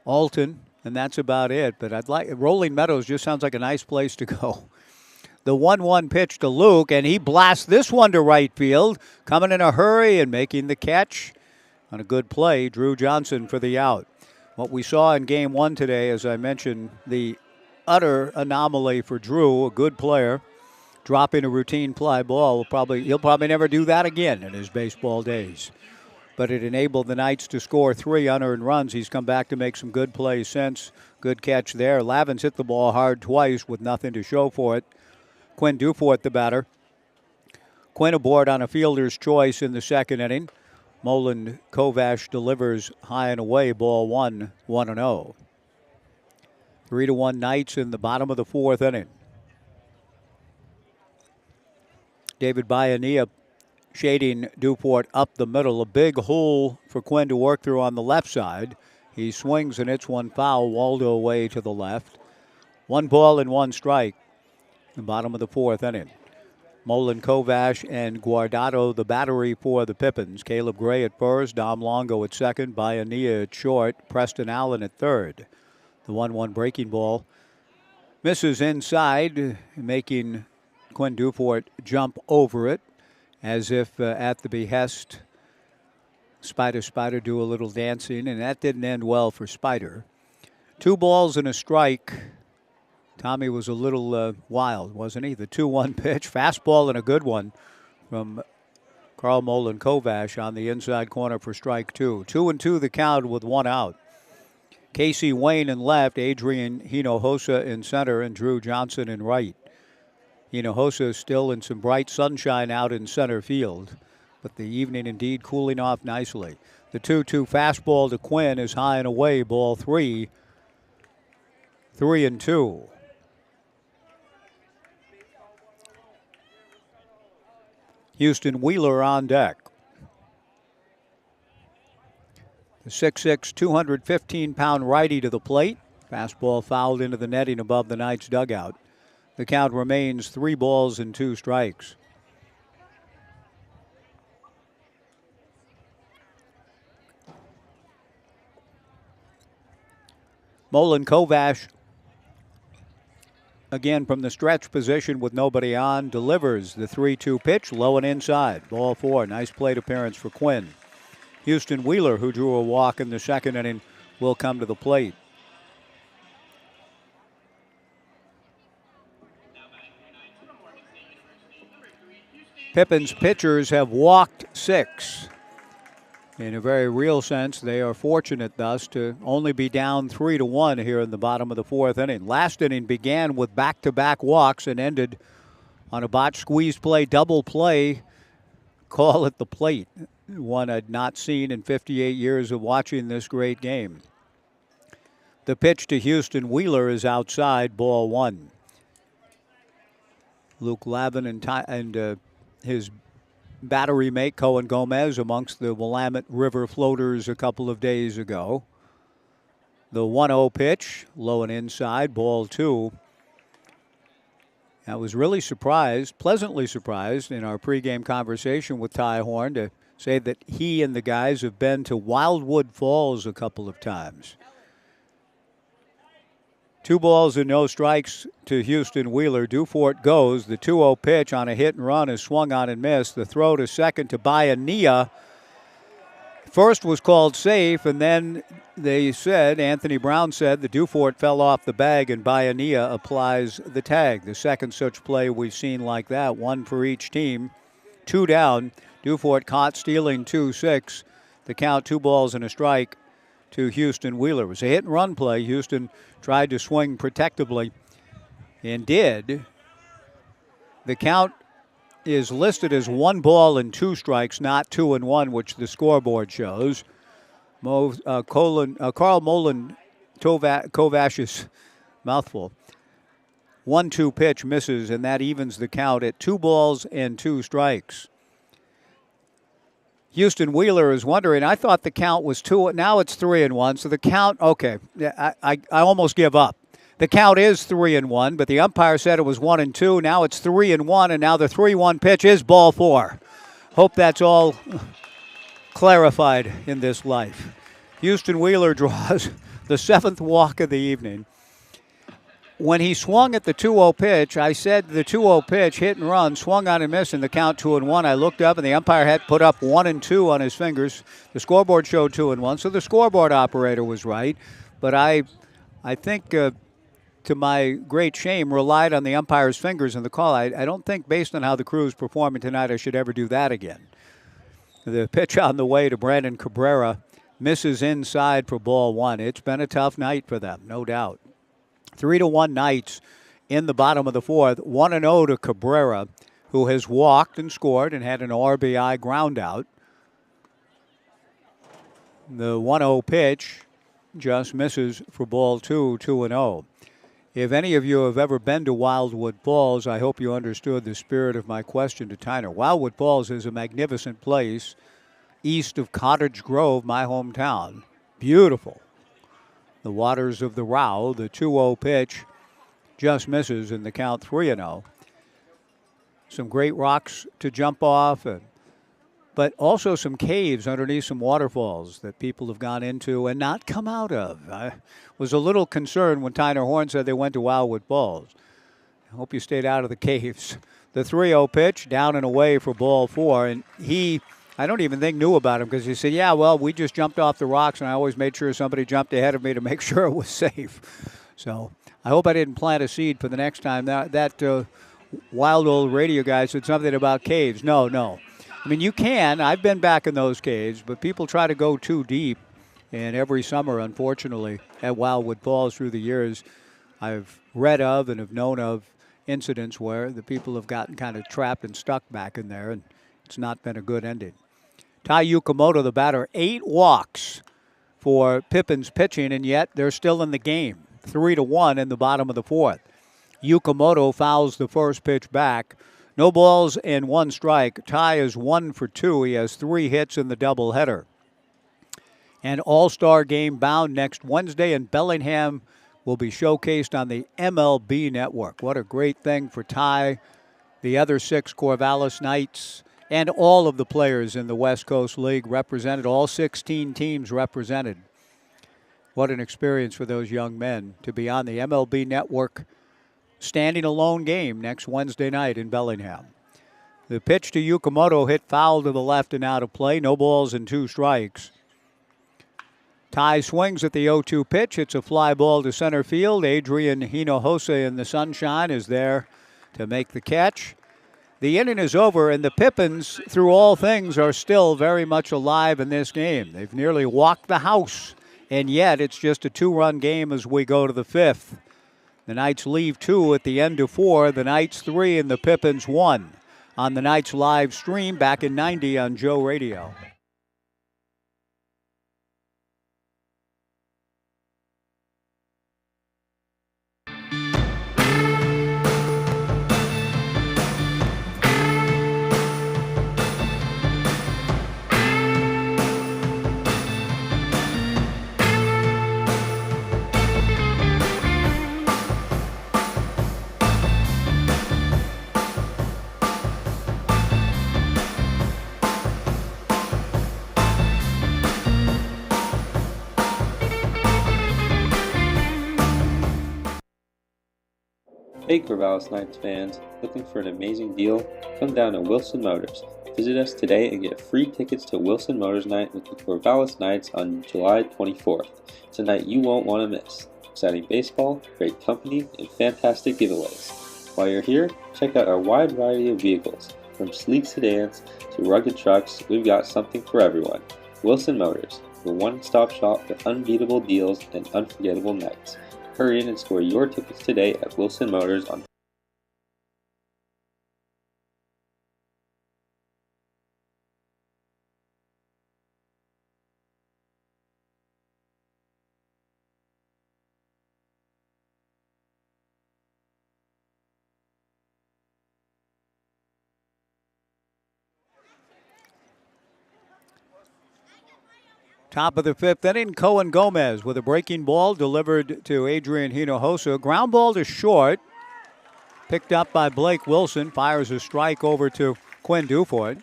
Alton, and that's about it. But Rolling Meadows just sounds like a nice place to go. The 1-1 pitch to Luke, and he blasts this one to right field, coming in a hurry and making the catch on a good play. Drew Johnson for the out. What we saw in Game 1 today, as I mentioned, the utter anomaly for Drew, a good player, dropping a routine fly ball. He'll probably never do that again in his baseball days. But it enabled the Knights to score 3 unearned runs. He's come back to make some good plays since. Good catch there. Lavin's hit the ball hard twice with nothing to show for it. Quinn Dufort, the batter. Quinn aboard on a fielder's choice in the second inning. Molan Kovash delivers high and away, ball 1, 1-0. 3-1 Knights in the bottom of the fourth inning. David Bayanilla shading Dufort up the middle. A big hole for Quinn to work through on the left side. He swings and hits one foul. Waldo away to the left. 1 ball and 1 strike. the bottom of the 4th inning. Molin Kovash and Guardado, the battery for the Pippins. Caleb Gray at first, Dom Longo at second, Bayonia at short, Preston Allen at third. The 1-1 breaking ball misses inside, making Quinn Dufort jump over it as if at the behest. Spider do a little dancing, and that didn't end well for Spider. 2 balls and a strike. Tommy was a little wild, wasn't he? The 2-1 pitch, fastball and a good one from Carl Molin Kovash on the inside corner for strike 2. 2-2 the count with 1 out. Casey Wayne in left, Adrian Hinojosa in center, and Drew Johnson in right. Hinojosa still in some bright sunshine out in center field, but the evening indeed cooling off nicely. The 2-2 fastball to Quinn is high and away, ball 3. 3-2. Houston Wheeler on deck. The 6'6", 215-pound righty to the plate. Fastball fouled into the netting above the Knights' dugout. The count remains 3 balls and 2 strikes. Molin Kovash, again from the stretch position with nobody on, delivers the 3-2 pitch, low and inside. Ball 4. Nice plate appearance for Quinn. Houston Wheeler, who drew a walk in the 2nd inning, will come to the plate. Pippins pitchers have walked 6. In a very real sense, they are fortunate thus to only be down 3-1 here in the bottom of the 4th inning. Last inning began with back-to-back walks and ended on a botched squeeze play, double play, call at the plate. One I'd not seen in 58 years of watching this great game. The pitch to Houston Wheeler is outside, ball 1. Luke Lavin and his battery mate Cohen Gomez amongst the Willamette River floaters a couple of days ago. The 1-0 pitch, low and inside, ball 2. I was really surprised, pleasantly surprised in our pregame conversation with Ty Horn to say that he and the guys have been to Wildwood Falls a couple of times. 2 balls and no strikes to Houston Wheeler. Dufort goes. The 2-0 pitch on a hit and run is swung on and missed. The throw to second to Bayonia. First was called safe, and then Anthony Brown said the Dufort fell off the bag and Bayonia applies the tag. The second such play we've seen like that, 1 for each team. 2 down. Dufort caught stealing 2-6. The count 2 balls and a strike to Houston Wheeler. It was a hit and run play. Houston tried to swing protectably and did. The count is listed as 1 ball and 2 strikes, not 2-1, which the scoreboard shows. Carl Molin Kovash's mouthful. 1-2 pitch misses, and that evens the count at 2 balls and 2 strikes. Houston Wheeler is wondering, I thought the count was 2, now it's 3-1, so the count, okay, I almost give up. The count is 3-1, but the umpire said it was 1-2, now it's 3-1, and now the 3-1 pitch is ball 4. Hope that's all clarified in this life. Houston Wheeler draws the 7th walk of the evening. When he swung at the 2-0 pitch, I said the 2-0 pitch, hit and run, swung on and missed in the count 2-1. I looked up and the umpire had put up 1-2 on his fingers. The scoreboard showed 2-1, so the scoreboard operator was right. But I think, to my great shame, relied on the umpire's fingers in the call. I don't think, based on how the crew's performing tonight, I should ever do that again. The pitch on the way to Brandon Cabrera misses inside for ball 1. It's been a tough night for them, no doubt. 3-1 Knights in the bottom of the 4th. 1-0 to Cabrera, who has walked and scored and had an RBI ground out. The 1-0 pitch just misses for ball 2, 2-0. If any of you have ever been to Wildwood Falls, I hope you understood the spirit of my question to Tyner. Wildwood Falls is a magnificent place east of Cottage Grove, my hometown. Beautiful. The waters of the Row, the 2-0 pitch just misses in the count 3-0. Some great rocks to jump off, but also some caves underneath some waterfalls that people have gone into and not come out of. I was a little concerned when Tyner Horn said they went to Wildwood Falls. I hope you stayed out of the caves. The 3-0 pitch, down and away for ball 4, and I don't even think knew about him because he said, yeah, well, we just jumped off the rocks, and I always made sure somebody jumped ahead of me to make sure it was safe. So I hope I didn't plant a seed for the next time. That wild old radio guy said something about caves. No. I mean, you can. I've been back in those caves, but people try to go too deep. And every summer, unfortunately, at Wildwood Falls through the years, I've read of and have known of incidents where the people have gotten kind of trapped and stuck back in there, and it's not been a good ending. Tai Yukamoto, the batter, 8 walks for Pippins pitching, and yet they're still in the game. 3-1 in the bottom of the 4th. Yukamoto fouls the first pitch back. No balls and 1 strike. Tai is 1 for 2. He has 3 hits in the doubleheader. An all-star game bound next Wednesday in Bellingham will be showcased on the MLB Network. What a great thing for Tai, the other 6 Corvallis Knights, and all of the players in the West Coast League represented, all 16 teams represented. What an experience for those young men to be on the MLB Network standing alone game next Wednesday night in Bellingham. The pitch to Yukamoto hit foul to the left and out of play. No balls and 2 strikes. Tai swings at the 0-2 pitch. It's a fly ball to center field. Adrian Hinojosa in the sunshine is there to make the catch. The inning is over, and the Pippins, through all things, are still very much alive in this game. They've nearly walked the house, and yet it's just a 2-run game as we go to the 5th. The Knights leave 2 at the end of 4. The Knights 3 and the Pippins 1 on the Knights live stream back in 90 on Joe Radio. Hey Corvallis Knights fans, looking for an amazing deal? Come down to Wilson Motors. Visit us today and get free tickets to Wilson Motors Night with the Corvallis Knights on July 24th. It's a night you won't want to miss. Exciting baseball, great company, and fantastic giveaways. While you're here, check out our wide variety of vehicles. From sleek sedans to rugged trucks, we've got something for everyone. Wilson Motors, your one-stop shop for unbeatable deals and unforgettable nights. Hurry in and score your tickets today at Wilson Motors on Top of the 5th inning, Cohen Gomez with a breaking ball delivered to Adrian Hinojosa. Ground ball to short. Picked up by Blake Wilson. Fires a strike over to Quinn Dufort.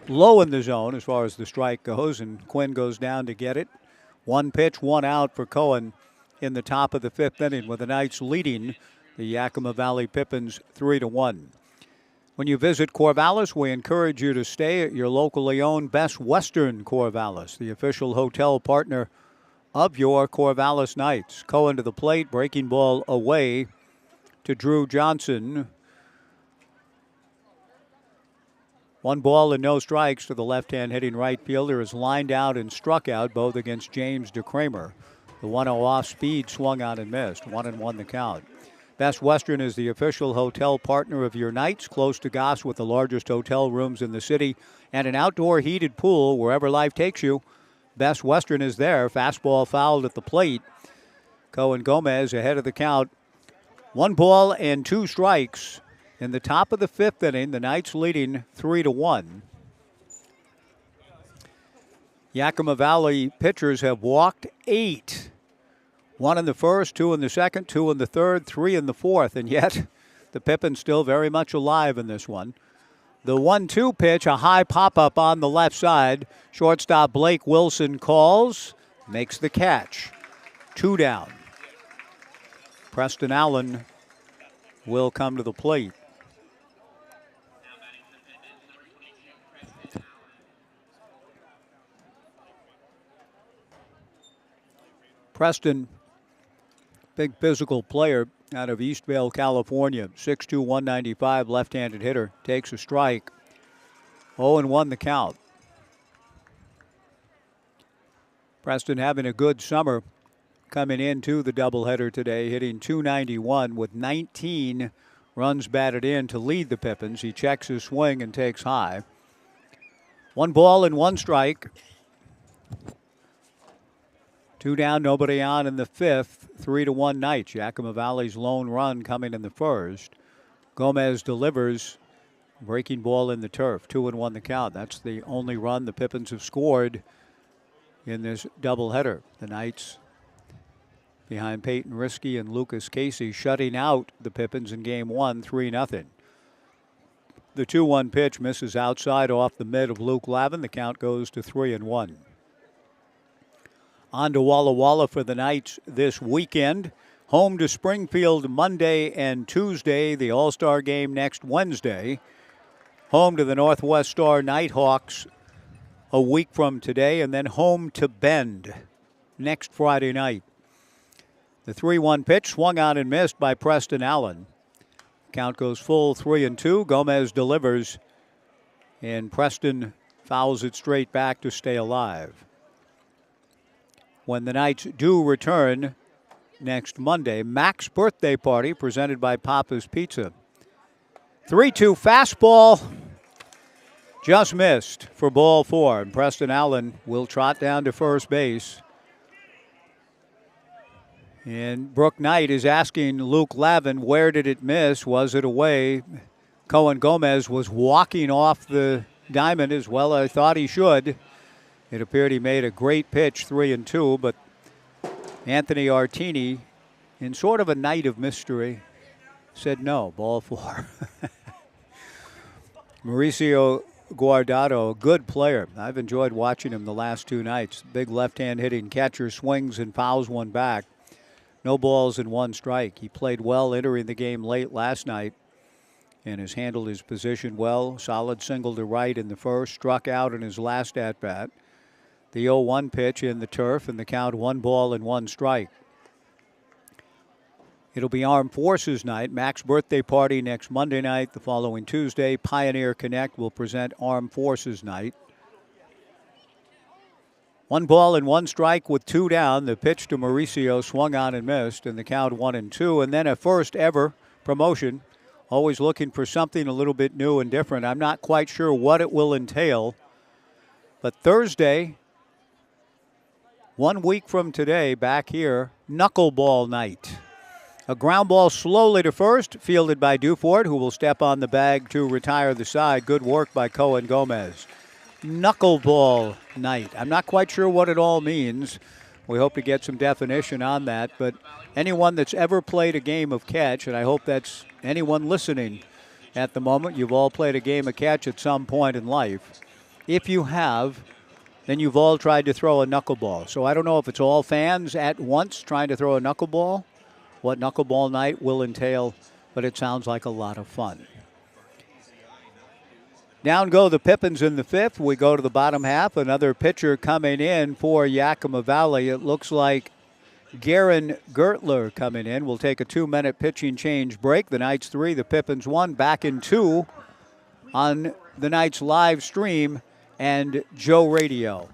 Low in the zone as far as the strike goes, and Quinn goes down to get it. 1 pitch, 1 out for Cohen in the top of the 5th inning, with the Knights leading the Yakima Valley Pippins 3-1. When you visit Corvallis, we encourage you to stay at your locally owned Best Western Corvallis, the official hotel partner of your Corvallis Knights. Cohen to the plate, breaking ball away to Drew Johnson. 1 ball and no strikes to the left-hand hitting right fielder is lined out and struck out, both against James DeCramer. The 1-0 off speed swung on and missed. 1-1 the count. Best Western is the official hotel partner of your Knights, close to Goss with the largest hotel rooms in the city and an outdoor heated pool wherever life takes you. Best Western is there. Fastball fouled at the plate. Cohen Gomez ahead of the count. 1 ball and 2 strikes in the top of the 5th inning. The Knights leading 3-1. Yakima Valley pitchers have walked 8. 1 in the first, 2 in the second, 2 in the third, 3 in the fourth, and yet the Pippins still very much alive in this one. The 1-2 pitch, a high pop-up on the left side. Shortstop Blake Wilson calls, makes the catch. 2 down. Preston Allen will come to the plate. Preston, big physical player out of Eastvale, California. 6'2", 195, left-handed hitter. Takes a strike. 0-1 the count. Preston having a good summer coming into the doubleheader today, hitting .291 with 19 runs batted in to lead the Pippins. He checks his swing and takes high. 1 ball and 1 strike. 2 down, nobody on in the fifth. 3-1 Knights. Yakima Valley's lone run coming in the first. Gomez delivers. Breaking ball in the turf. 2-1 the count. That's the only run the Pippins have scored in this doubleheader. The Knights behind Peyton Risky and Lucas Casey shutting out the Pippins in game 1, 3-0. The 2-1 pitch misses outside off the mid of Luke Lavin. The count goes to 3-1. On to Walla Walla for the Knights this weekend. Home to Springfield Monday and Tuesday. The All-Star game next Wednesday. Home to the Northwest Star Nighthawks a week from today. And then home to Bend next Friday night. The 3-1 pitch swung on and missed by Preston Allen. Count goes full 3-2. Gomez delivers. And Preston fouls it straight back to stay alive. When the Knights do return next Monday, Mac's birthday party presented by Papa's Pizza. 3-2 fastball, just missed for ball 4. And Preston Allen will trot down to first base. And Brooke Knight is asking Luke Lavin, where did it miss? Was it away? Cohen Gomez was walking off the diamond as well as I thought he should. It appeared he made a great pitch, 3-2, but Anthony Artini, in sort of a night of mystery, said no, ball 4. Mauricio Guardado, good player. I've enjoyed watching him the last 2 nights. Big left-hand hitting catcher, swings and fouls one back. No balls and 1 strike. He played well entering the game late last night and has handled his position well. Solid single to right in the first, struck out in his last at-bat. The 0-1 pitch in the turf, and the count 1 ball and 1 strike. It'll be Armed Forces Night. Mac's birthday party next Monday night. The following Tuesday, Pioneer Connect will present Armed Forces Night. 1 ball and 1 strike with 2 down. The pitch to Mauricio swung on and missed, and the count 1-2. And then a first ever promotion. Always looking for something a little bit new and different. I'm not quite sure what it will entail. But Thursday, 1 week from today, back here, knuckleball night. A ground ball slowly to first, fielded by Dufort, who will step on the bag to retire the side. Good work by Cohen Gomez. Knuckleball night. I'm not quite sure what it all means. We hope to get some definition on that. But anyone that's ever played a game of catch, and I hope that's anyone listening at the moment, you've all played a game of catch at some point in life. If you have, then you've all tried to throw a knuckleball. So I don't know if it's all fans at once trying to throw a knuckleball, what knuckleball night will entail, but it sounds like a lot of fun. Down go the Pippins in the fifth. We go to the bottom half. Another pitcher coming in for Yakima Valley. It looks like Garen Gertler coming in. We'll take a 2-minute pitching change break. The Knights 3, the Pippins 1. Back in 2 on the Knights live stream and Joe Radio.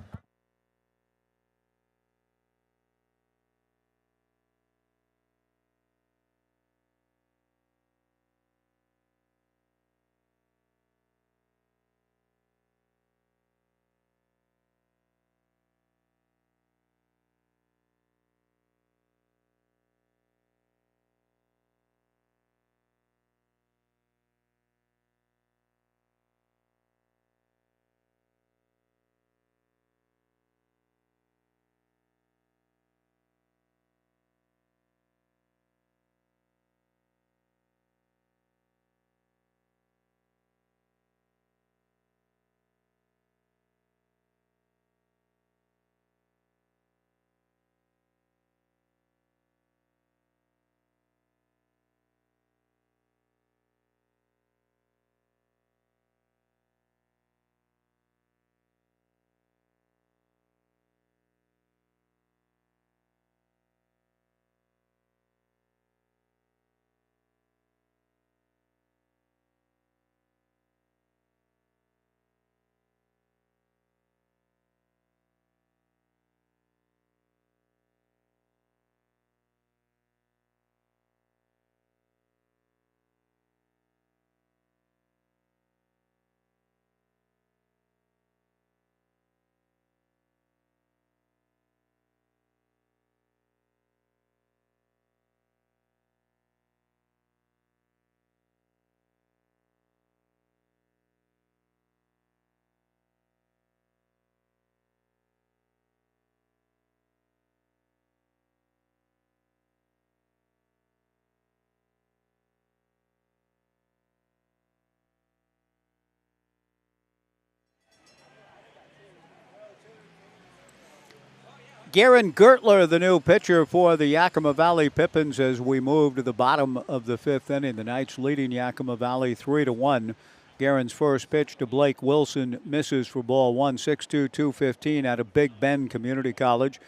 Garen Gertler, the new pitcher for the Yakima Valley Pippins, as we move to the bottom of the fifth inning. The Knights leading Yakima Valley 3-1. Garen's first pitch to Blake Wilson misses for ball one, 6'2", 215 out of Big Bend Community College.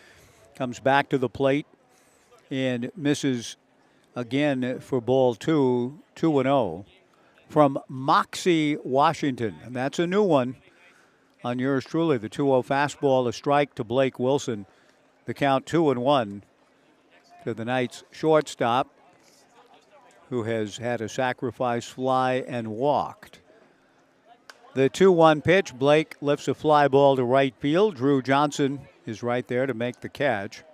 Comes back to the plate and misses again for ball two, 2-0. From Moxie, Washington, and that's a new one on yours truly. The 2-0 fastball, a strike to Blake Wilson. The count 2-1 to the Knights shortstop, who has had a sacrifice fly and walked. The 2-1 pitch, Blake lifts a fly ball to right field. Drew Johnson is right there to make the catch.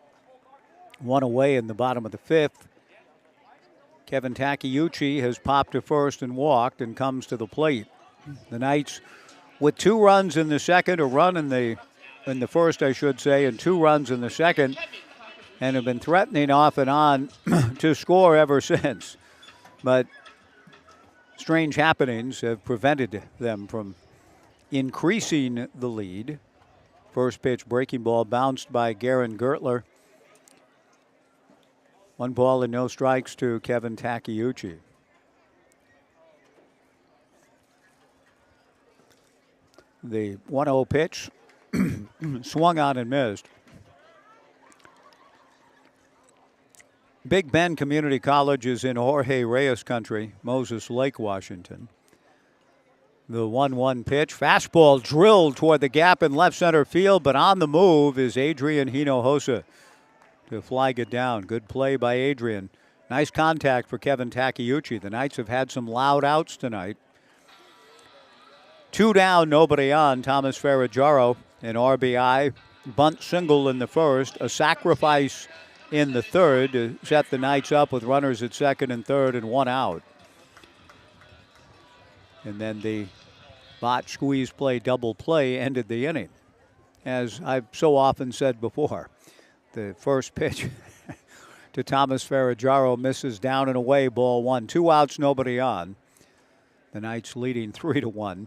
One away in the bottom of the fifth. Kevin Takeuchi has popped to first and walked and comes to the plate. The Knights with 2 runs in the second, a run in the first, I should say, and 2 runs in the second, and have been threatening off and on to score ever since. But strange happenings have prevented them from increasing the lead. First pitch breaking ball bounced by Garen Gertler. 1 ball and no strikes to Kevin Takeuchi. The 1-0 pitch swung on and missed. Big Bend Community College is in Jorge Reyes country, Moses Lake, Washington. The 1-1 pitch, fastball drilled toward the gap in left center field, but on the move is Adrian Hinojosa to flag it down. Good play by Adrian. Nice contact for Kevin Takeuchi. The Knights have had some loud outs tonight. 2 down, nobody on. Thomas Ferraggiaro, an RBI, bunt single in the first, a sacrifice in the third to set the Knights up with runners at second and third and 1 out. And then the botch squeeze play, double play ended the inning. As I've so often said before, the first pitch to Thomas Ferraggiaro misses down and away, ball 1. 2 outs, nobody on. The Knights leading 3-1.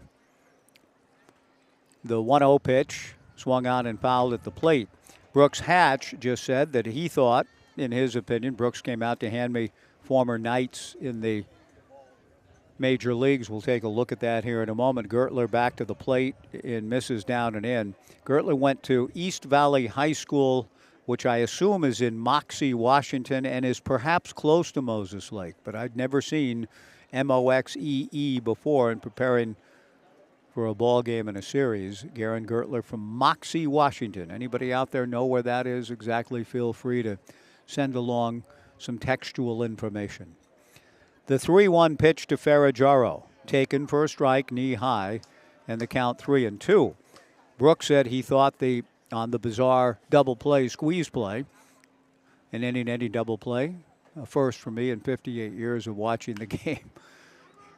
The 1-0 pitch swung on and fouled at the plate. Brooks Hatch just said that he thought, in his opinion, Brooks came out to hand me former Knights in the major leagues. We'll take a look at that here in a moment. Gertler back to the plate and misses down and in. Gertler went to East Valley High School, which I assume is in Moxie, Washington, and is perhaps close to Moses Lake, but I'd never seen MOXEE before in preparing for a ball game in a series. Garen Gertler from Moxie, Washington. Anybody out there know where that is exactly? Feel free to send along some textual information. The 3-1 pitch to Ferraggiaro, taken for a strike, knee high, and the count 3-2. Brooks said he thought on the bizarre double play, squeeze play, an inning-ending double play, a first for me in 58 years of watching the game.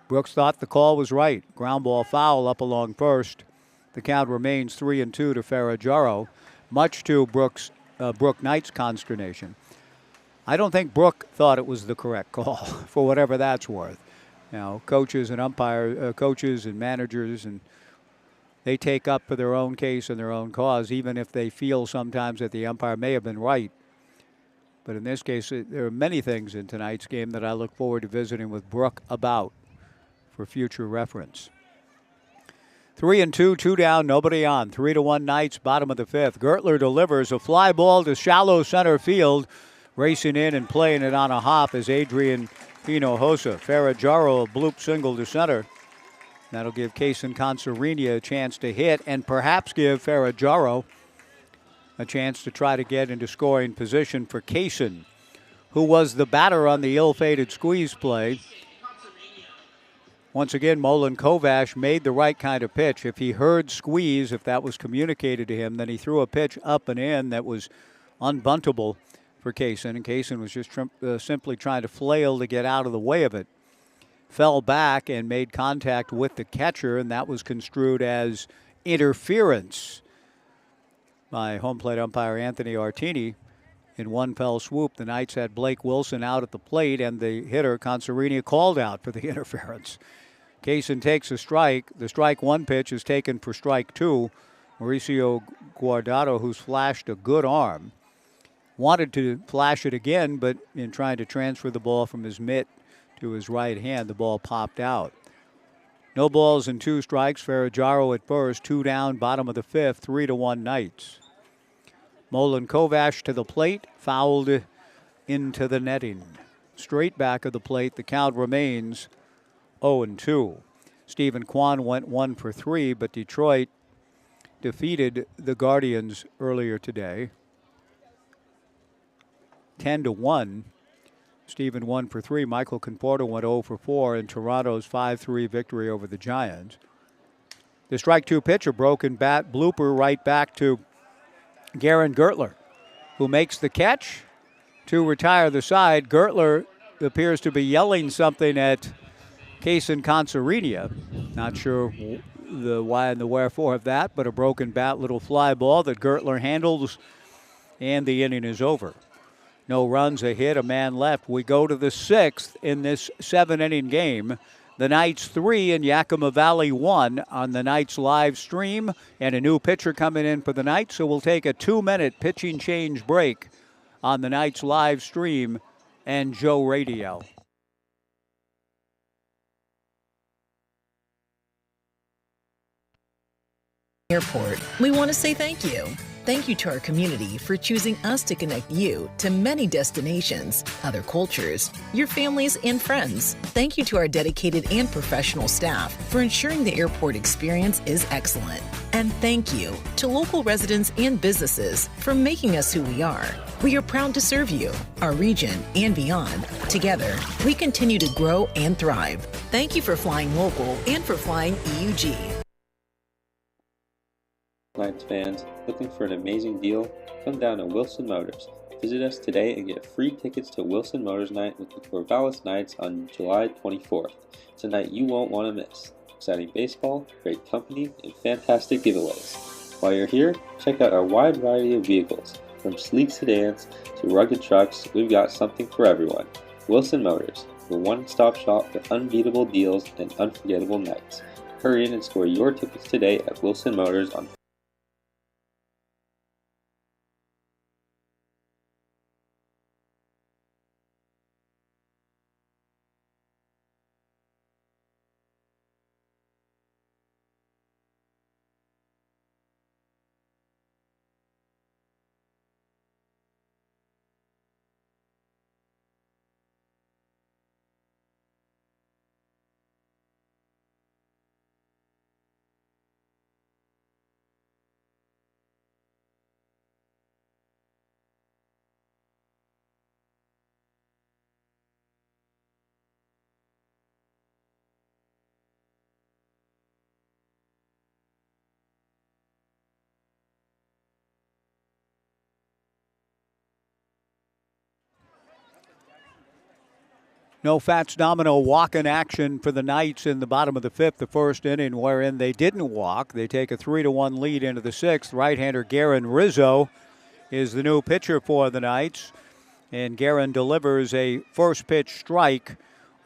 Brooks thought the call was right. Ground ball foul up along first. The count remains 3-2 to Ferraggiaro, much to Brooke Knight's consternation. I don't think Brooke thought it was the correct call, for whatever that's worth. Now, coaches and managers, and they take up for their own case and their own cause, even if they feel sometimes that the umpire may have been right. But in this case, there are many things in tonight's game that I look forward to visiting with Brooke about for future reference. 3-2, 2 down, nobody on. 3-1 Knights, bottom of the fifth. Gertler delivers a fly ball to shallow center field. Racing in and playing it on a hop is Adrian Hinojosa. Ferraggiaro, a bloop single to center. That'll give Kaysen Consarini a chance to hit and perhaps give Ferraggiaro a chance to try to get into scoring position for Kaysen, who was the batter on the ill-fated squeeze play. Once again, Molen Kovash made the right kind of pitch. If he heard squeeze, if that was communicated to him, then he threw a pitch up and in that was unbuntable for Kaysen, and Kaysen was just simply trying to flail to get out of the way of it. Fell back and made contact with the catcher, and that was construed as interference by home plate umpire Anthony Artini. In one fell swoop, the Knights had Blake Wilson out at the plate, and the hitter, Consarini, called out for the interference. Kaysen takes a strike. The strike one pitch is taken for strike 2. Mauricio Guardado, who's flashed a good arm, wanted to flash it again, but in trying to transfer the ball from his mitt to his right hand, the ball popped out. No balls and 2 strikes. Ferraggiaro at first, 2 down, bottom of the 5th, 3-1 Knights. Molen Kovash to the plate, fouled into the netting. Straight back of the plate, the count remains 0-2. Stephen Kwan went 1 for 3, but Detroit defeated the Guardians earlier today. 10-1. Stephen 1 for 3. Michael Conforto went 0 for 4 in Toronto's 5-3 victory over the Giants. The strike 2 pitch, a broken bat blooper right back to Garen Gertler, who makes the catch to retire the side. Gertler appears to be yelling something at Kaysen Consarinia. Not sure the why and the wherefore of that, but a broken bat, little fly ball that Gertler handles, and the inning is over. No runs, a hit, a man left. We go to the 6th in this 7-inning game. The Knights 3 and Yakima Valley 1 on the Knights live stream, and a new pitcher coming in for the Knights, so we'll take a 2-minute pitching change break on the Knights live stream and Joe Radio. Airport, we want to say thank you. Thank you to our community for choosing us to connect you to many destinations, other cultures, your families, and friends. Thank you to our dedicated and professional staff for ensuring the airport experience is excellent. And thank you to local residents and businesses for making us who we are. We are proud to serve you, our region, and beyond. Together, we continue to grow and thrive. Thank you for flying local and for flying EUG. Knights fans, looking for an amazing deal? Come down to Wilson Motors. Visit us today and get free tickets to Wilson Motors Night with the Corvallis Knights on July 24th. It's a night you won't want to miss. Exciting baseball, great company, and fantastic giveaways. While you're here, check out our wide variety of vehicles. From sleek sedans to rugged trucks, we've got something for everyone. Wilson Motors, the one-stop shop for unbeatable deals and unforgettable nights. Hurry in and score your tickets today at Wilson Motors on No Fats Domino walk-in action for the Knights in the bottom of the 5th, the first inning, wherein they didn't walk. They take a 3-1 lead into the 6th. Right-hander Garen Rizzo is the new pitcher for the Knights, and Garen delivers a first-pitch strike.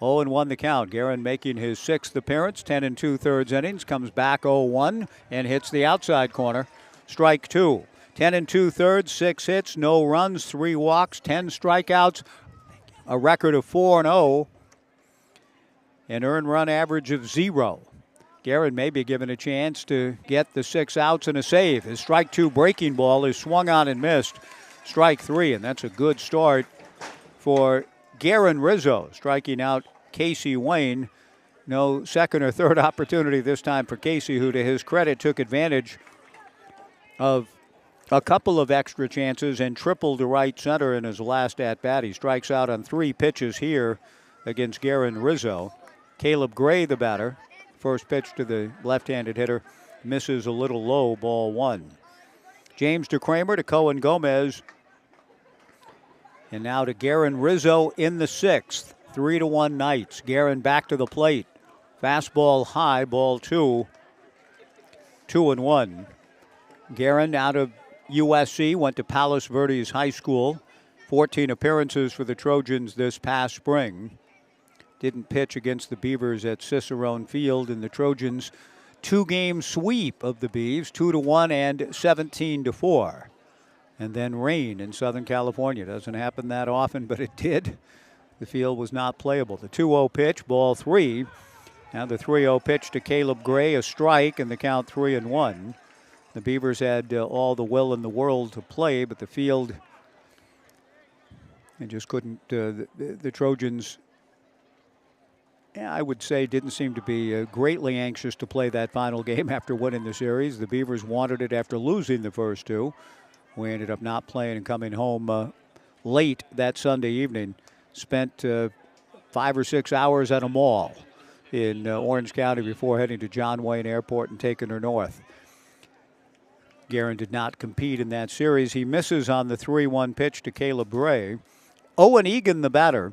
0-1 the count. Garen making his 6th appearance, 10 2/3 innings, comes back 0-1 and hits the outside corner. Strike 2. 10 2/3, 6 hits, no runs, 3 walks, 10 strikeouts. A record of 4-0, an earned run average of 0. Garen may be given a chance to get the 6 outs and a save. His strike 2 breaking ball is swung on and missed. Strike 3, and that's a good start for Garen Rizzo, striking out Casey Wayne. No second or third opportunity this time for Casey, who to his credit took advantage of a couple of extra chances and tripled to right center in his last at-bat. He strikes out on 3 pitches here against Garen Rizzo. Caleb Gray, the batter. First pitch to the left-handed hitter, misses a little low, ball 1. James DeCramer to Cohen Gomez. And now to Garen Rizzo in the 6th. 3-1 Knights. Garen back to the plate. Fastball high, ball 2. 2-1. Garen out of USC, went to Palos Verdes High School. 14 appearances for the Trojans this past spring. Didn't pitch against the Beavers at Cicerone Field, and the Trojans 2-game sweep of the Beavs, 2-1 and 17-4. and then rain in Southern California. Doesn't happen that often, but it did. The field was not playable. The 2-0 pitch, ball 3. Now the 3-0 pitch to Caleb Gray, a strike, and the count 3-1. The Beavers had all the will in the world to play, but the field, they just couldn't. The Trojans, I would say, didn't seem to be greatly anxious to play that final game after winning the series. The Beavers wanted it after losing the first two. We ended up not playing and coming home late that Sunday evening. Spent 5 or 6 hours at a mall in Orange County before heading to John Wayne Airport and taking her north. Guerin did not compete in that series. He misses on the 3-1 pitch to Caleb Gray. Owen Egan, the batter.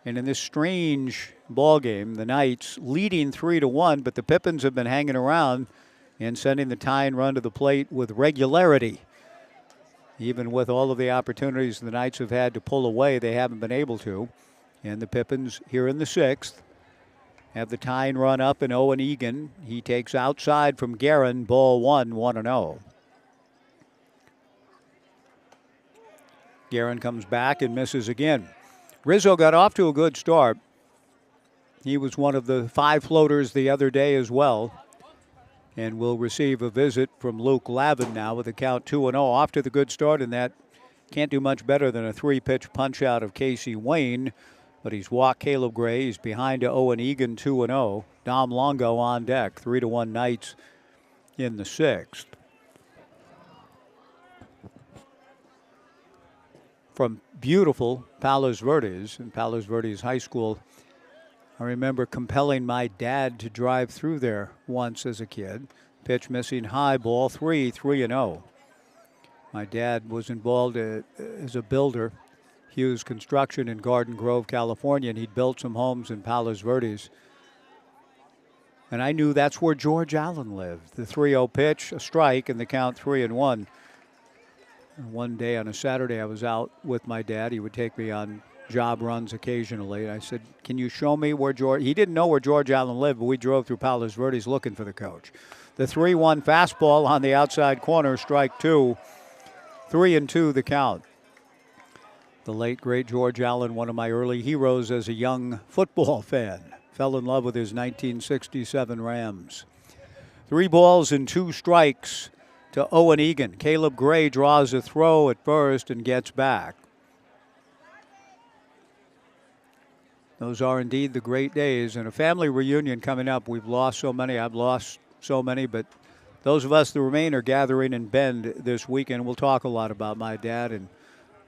And in this strange ball game, the Knights leading 3-1, but the Pippins have been hanging around and sending the tying run to the plate with regularity. Even with all of the opportunities the Knights have had to pull away, they haven't been able to. And the Pippins here in the 6th have the tying run up in Owen Egan. He takes outside from Guerin, ball 1, 1-0. Guerin comes back and misses again. Rizzo got off to a good start. He was one of the 5 floaters the other day as well, and will receive a visit from Luke Lavin now with a count 2-0. Off to the good start, and that can't do much better than a 3-pitch punch out of Casey Wayne. But he's walked Caleb Gray. He's behind to Owen Egan, 2-0. Dom Longo on deck, 3-1 Knights in the 6th. From beautiful Palos Verdes, in Palos Verdes High School, I remember compelling my dad to drive through there once as a kid. Pitch missing high, ball 3, 3-0. My dad was involved as a builder, Hughes Construction in Garden Grove, California, and he'd built some homes in Palos Verdes. And I knew that's where George Allen lived. The 3-0 pitch, a strike, and the count 3-1. One day on a Saturday, I was out with my dad. He would take me on job runs occasionally. And I said, can you show me where George... He didn't know where George Allen lived, but we drove through Palos Verdes looking for the coach. The 3-1 fastball on the outside corner, strike 2. 3-2 the count. The late, great George Allen, one of my early heroes as a young football fan. Fell in love with his 1967 Rams. 3 balls and 2 strikes to Owen Egan. Caleb Gray draws a throw at first and gets back. Those are indeed the great days, and a family reunion coming up. We've lost so many. I've lost so many, but those of us that remain are gathering in Bend this weekend. We'll talk a lot about my dad and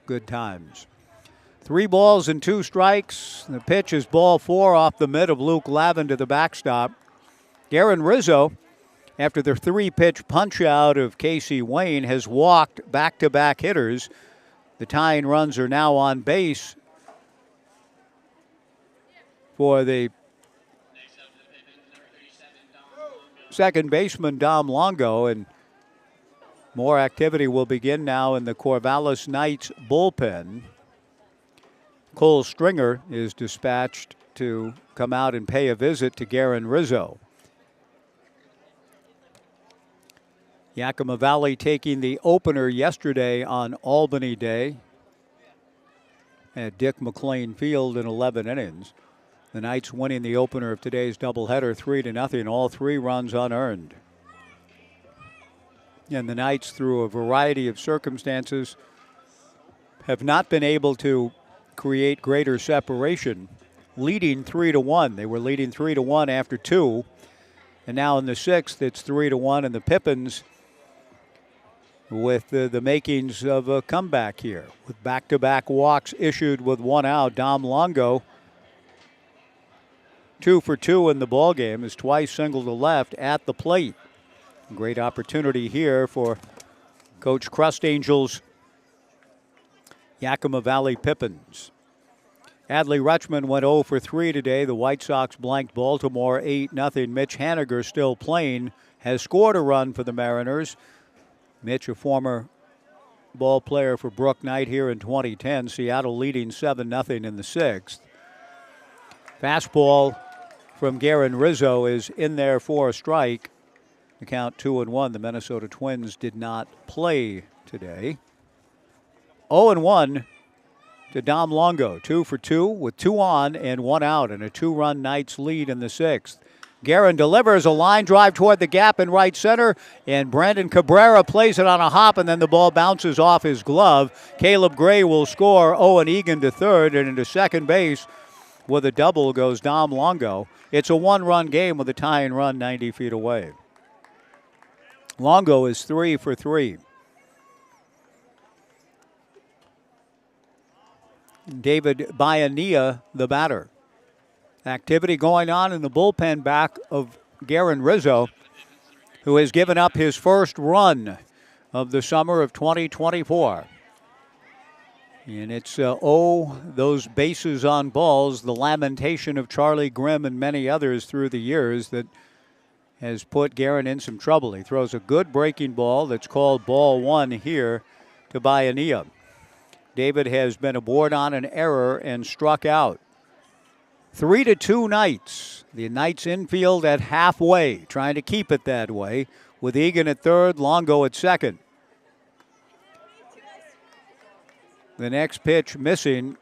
good times. 3 balls and 2 strikes. The pitch is ball 4 off the mid of Luke Lavin to the backstop. Guerin Rizzo, after the 3-pitch punch out of Casey Wayne, has walked back-to-back hitters. The tying runs are now on base for the second baseman, Dom Longo, and more activity will begin now in the Corvallis Knights bullpen. Cole Stringer is dispatched to come out and pay a visit to Guerin Rizzo. Yakima Valley taking the opener yesterday on Albany Day at Dick McLean Field in 11 innings. The Knights winning the opener of today's doubleheader 3-0, all 3 runs unearned. And the Knights, through a variety of circumstances, have not been able to create greater separation, leading 3-1. They were leading 3-1 after 2, and now in the 6th it's 3-1, and the Pippins with the makings of a comeback here. With back-to-back walks issued with 1 out, Dom Longo 2 for 2 in the ballgame, is twice single to left at the plate. Great opportunity here for Coach Crust Angels Yakima Valley Pippins. Adley Rutschman went 0 for 3 today. The White Sox blanked Baltimore 8-0. Mitch Haniger, still playing, has scored a run for the Mariners. Mitch, a former ball player for Brook Knight here in 2010. Seattle leading 7-0 in the 6th. Fastball from Guerin Rizzo is in there for a strike. The count 2-1. The Minnesota Twins did not play today. 0-1 to Dom Longo. 2 for 2 with 2 on and 1 out, and a 2-run Knights lead in the 6th. Guerin delivers a line drive toward the gap in right center, and Brandon Cabrera plays it on a hop, and then the ball bounces off his glove. Caleb Gray will score. Owen Egan to third, and into second base with a double goes Dom Longo. It's a 1-run game with a tying run 90 feet away. Longo is 3 for 3. David Biania, the batter. Activity going on in the bullpen back of Guerin Rizzo, who has given up his first run of the summer of 2024. And it's, those bases on balls, the lamentation of Charlie Grimm and many others through the years that has put Guerin in some trouble. He throws a good breaking ball that's called ball 1 here to Biania. David has been aboard on an error and struck out. 3-2 Knights. The Knights infield at halfway, trying to keep it that way, with Egan at third, Longo at second. The next pitch missing.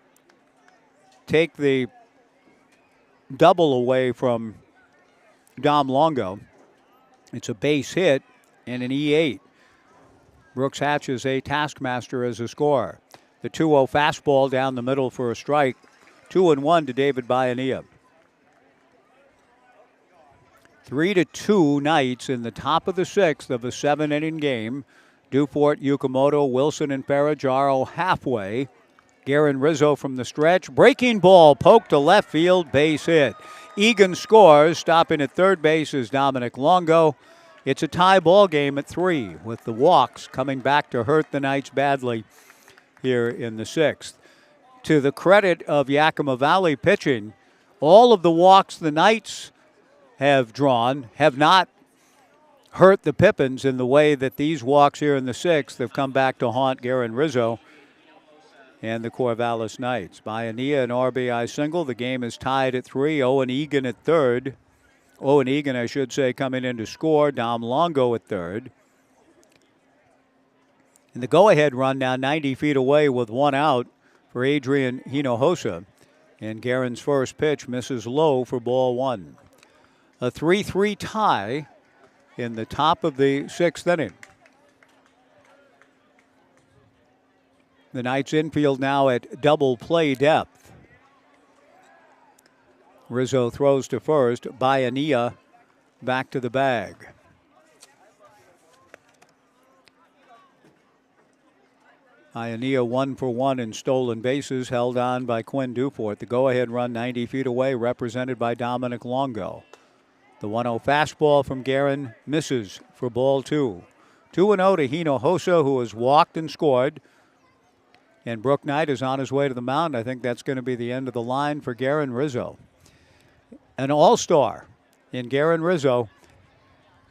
Take the double away from Dom Longo. It's a base hit and an E8. Brooks Hatch is a taskmaster as a scorer. The 2-0 fastball down the middle for a strike. 2-1 to David Biania. 3-2 Knights in the top of the 6th of a 7-inning game. Dufort, Yukimoto, Wilson, and Ferragaro halfway. Guerin Rizzo from the stretch. Breaking ball poked to left field, base hit. Egan scores. Stopping at third base is Dominic Longo. It's a tie ball game at 3, with the walks coming back to hurt the Knights badly here in the 6th. To the credit of Yakima Valley pitching, all of the walks the Knights have drawn have not hurt the Pippins in the way that these walks here in the 6th have come back to haunt Guerin Rizzo and the Corvallis Knights. Biania an RBI single. The game is tied at 3. Owen Egan at third. Owen Egan, I should say, coming in to score. Dom Longo at third. And the go-ahead run now 90 feet away with 1 out for Adrian Hinojosa. And Guerin's first pitch misses low for ball 1. A 3-3 tie in the top of the 6th inning. The Knights infield now at double play depth. Rizzo throws to first. Biania back to the bag. Biania 1 for 1 in stolen bases, held on by Quinn Dufort. The go-ahead run 90 feet away, represented by Dominic Longo. The 1-0 fastball from Guerin misses for ball 2. 2-0 to Hinojosa, who has walked and scored. And Brook Knight is on his way to the mound. I think that's going to be the end of the line for Guerin Rizzo. An all-star in Guerin Rizzo.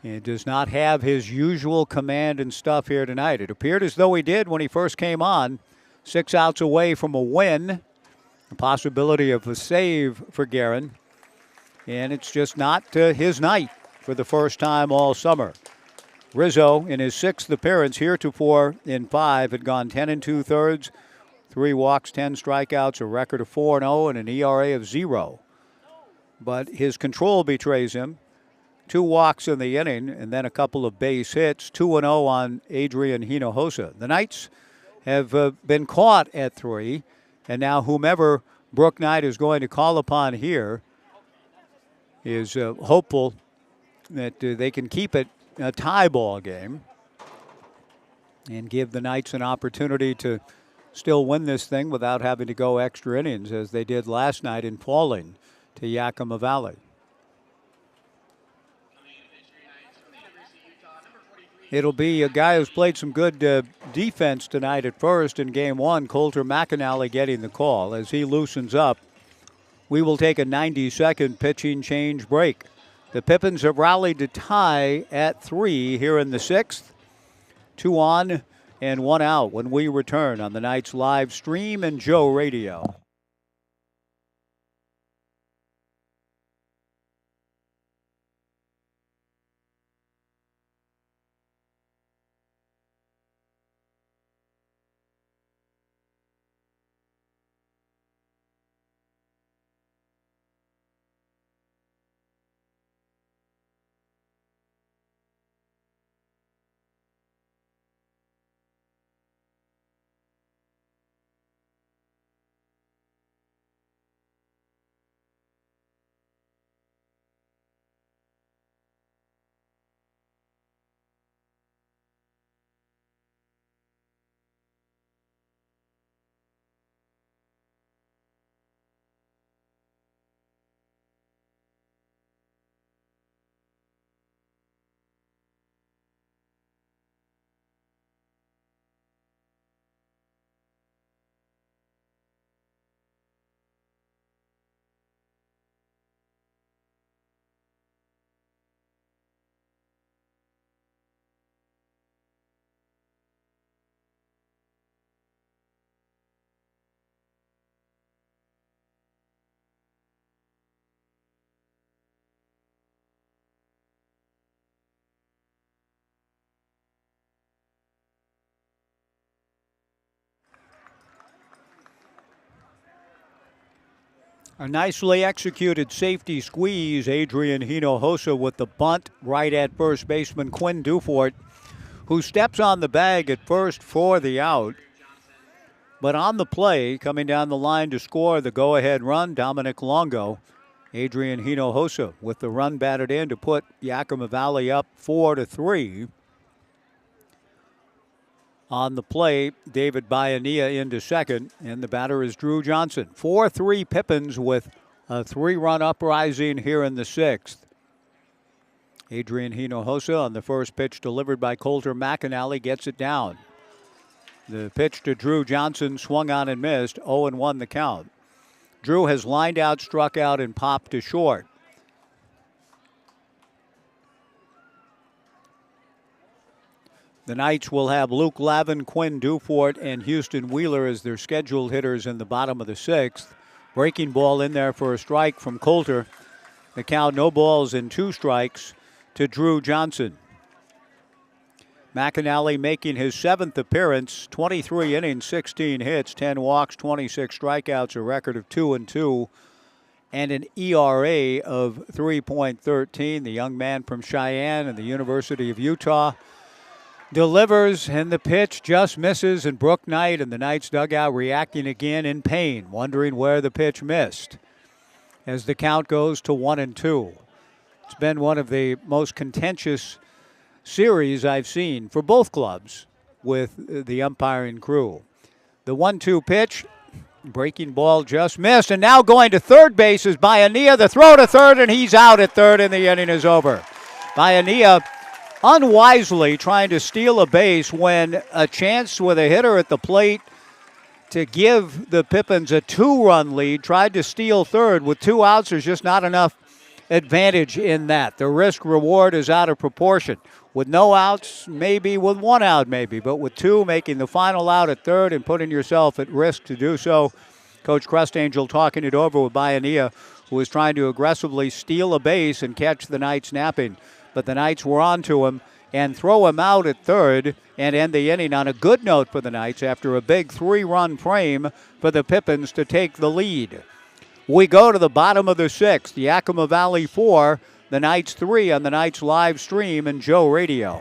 He does not have his usual command and stuff here tonight. It appeared as though he did when he first came on. 6 outs away from a win. The possibility of a save for Guerin. And it's just not his night for the first time all summer. Rizzo, in his 6th appearance, heretofore in 5, had gone 10 2/3, 3 walks, 10 strikeouts, a record of 4-0, and an ERA of 0. But his control betrays him. 2 walks in the inning, and then a couple of base hits. 2-0 on Adrian Hinojosa. The Knights have been caught at 3, and now whomever Brook Knight is going to call upon here is hopeful that they can keep it a tie ball game and give the Knights an opportunity to still win this thing without having to go extra innings, as they did last night in falling to Yakima Valley. It'll be a guy who's played some good defense tonight at first in game 1, Coulter McAnally, getting the call. As he loosens up, we will take a 90-second pitching change break. The Pippins have rallied to tie at 3 here in the 6th. 2 on and 1 out when we return on the Knights live stream and Joe Radio. A nicely executed safety squeeze. Adrian Hinojosa with the bunt right at first baseman Quinn Dufort, who steps on the bag at first for the out. But on the play, coming down the line to score the go-ahead run, Dominic Longo. Adrian Hinojosa with the run batted in to put Yakima Valley up 4-3. On the play, David Bayanilla into second, and the batter is Drew Johnson. 4-3 Pippins with a 3-run uprising here in the 6th. Adrian Hinojosa on the first pitch delivered by Colter McAnally gets it down. The pitch to Drew Johnson swung on and missed, 0-1 the count. Drew has lined out, struck out, and popped to short. The Knights will have Luke Lavin, Quinn Dufort, and Houston Wheeler as their scheduled hitters in the bottom of the 6th. Breaking ball in there for a strike from Colter. The count, no balls and 2 strikes to Drew Johnson. McAnally making his 7th appearance, 23 innings, 16 hits, 10 walks, 26 strikeouts, a record of 2-2, and an ERA of 3.13. The young man from Cheyenne and the University of Utah delivers, and the pitch just misses, and Brooke Knight and the Knights dugout reacting again in pain, wondering where the pitch missed as the count goes to 1-2. It's been one of the most contentious series I've seen for both clubs with the umpiring crew. The 1-2 pitch, breaking ball just missed, and now going to third base is Bayanilla. The throw to third, and he's out at third, and the inning is over. Bayanilla unwisely trying to steal a base when a chance with a hitter at the plate to give the Pippins a 2-run lead, tried to steal third. With 2 outs, there's just not enough advantage in that. The risk-reward is out of proportion. With no outs, maybe, with 1 out maybe, but with 2, making the final out at third and putting yourself at risk to do so. Coach Crustangel talking it over with Bayanilla, who was trying to aggressively steal a base and catch the Knights napping. But the Knights were on to him and throw him out at third and end the inning on a good note for the Knights after a big 3-run frame for the Pippins to take the lead. We go to the bottom of the 6th. Yakima Valley 4, the Knights 3 on the Knights live stream and Joe Radio.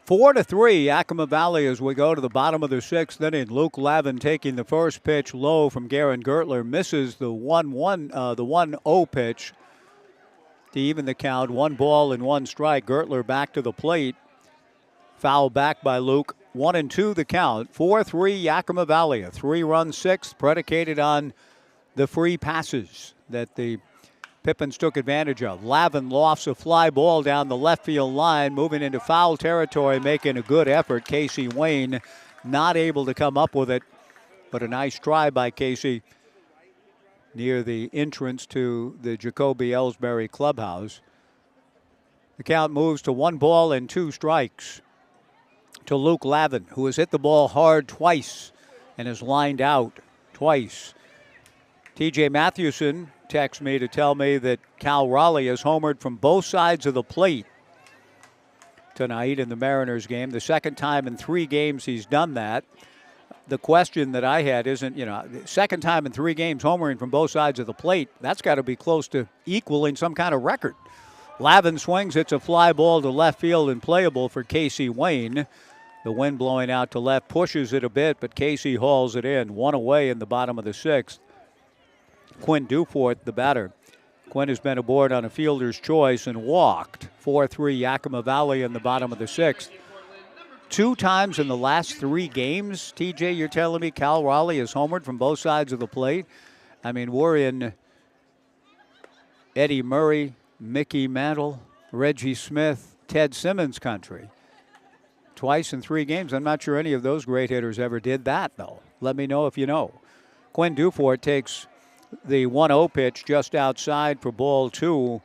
Four to three, Yakima Valley as we go to the bottom of the 6th inning. Luke Lavin taking the first pitch low from Garen Gertler, misses the 1-0 pitch to even the count. 1 ball and 1 strike. Gertler back to the plate. Foul back by Luke. 1-2 the count. 4-3 Yakima Valley. A 3-run 6th predicated on the free passes that the Pippins took advantage of. Lavin lofts a fly ball down the left field line, moving into foul territory, making a good effort. Casey Wayne not able to come up with it, but a nice try by Casey near the entrance to the Jacoby Ellsbury clubhouse. The count moves to 1 ball and 2 strikes to Luke Lavin, who has hit the ball hard twice and has lined out twice. TJ Mathewson texts me to tell me that Cal Raleigh has homered from both sides of the plate tonight in the Mariners game. The second time in 3 games he's done that. The question that I had isn't, the second time in 3 games homering from both sides of the plate, that's got to be close to equaling some kind of record. Lavin swings, it's a fly ball to left field and playable for Casey Wayne. The wind blowing out to left pushes it a bit, but Casey hauls it in. 1 away in the bottom of the 6th. Quinn Dufort, the batter. Quinn has been aboard on a fielder's choice and walked. 4-3 Yakima Valley in the bottom of the 6th. 2 times in the last 3 games, TJ, you're telling me Cal Raleigh has homered from both sides of the plate? I mean, we're in Eddie Murray, Mickey Mantle, Reggie Smith, Ted Simmons country. Twice in 3 games. I'm not sure any of those great hitters ever did that, though. Let me know if you know. Quinn Dufort takes the 1-0 pitch just outside for ball 2,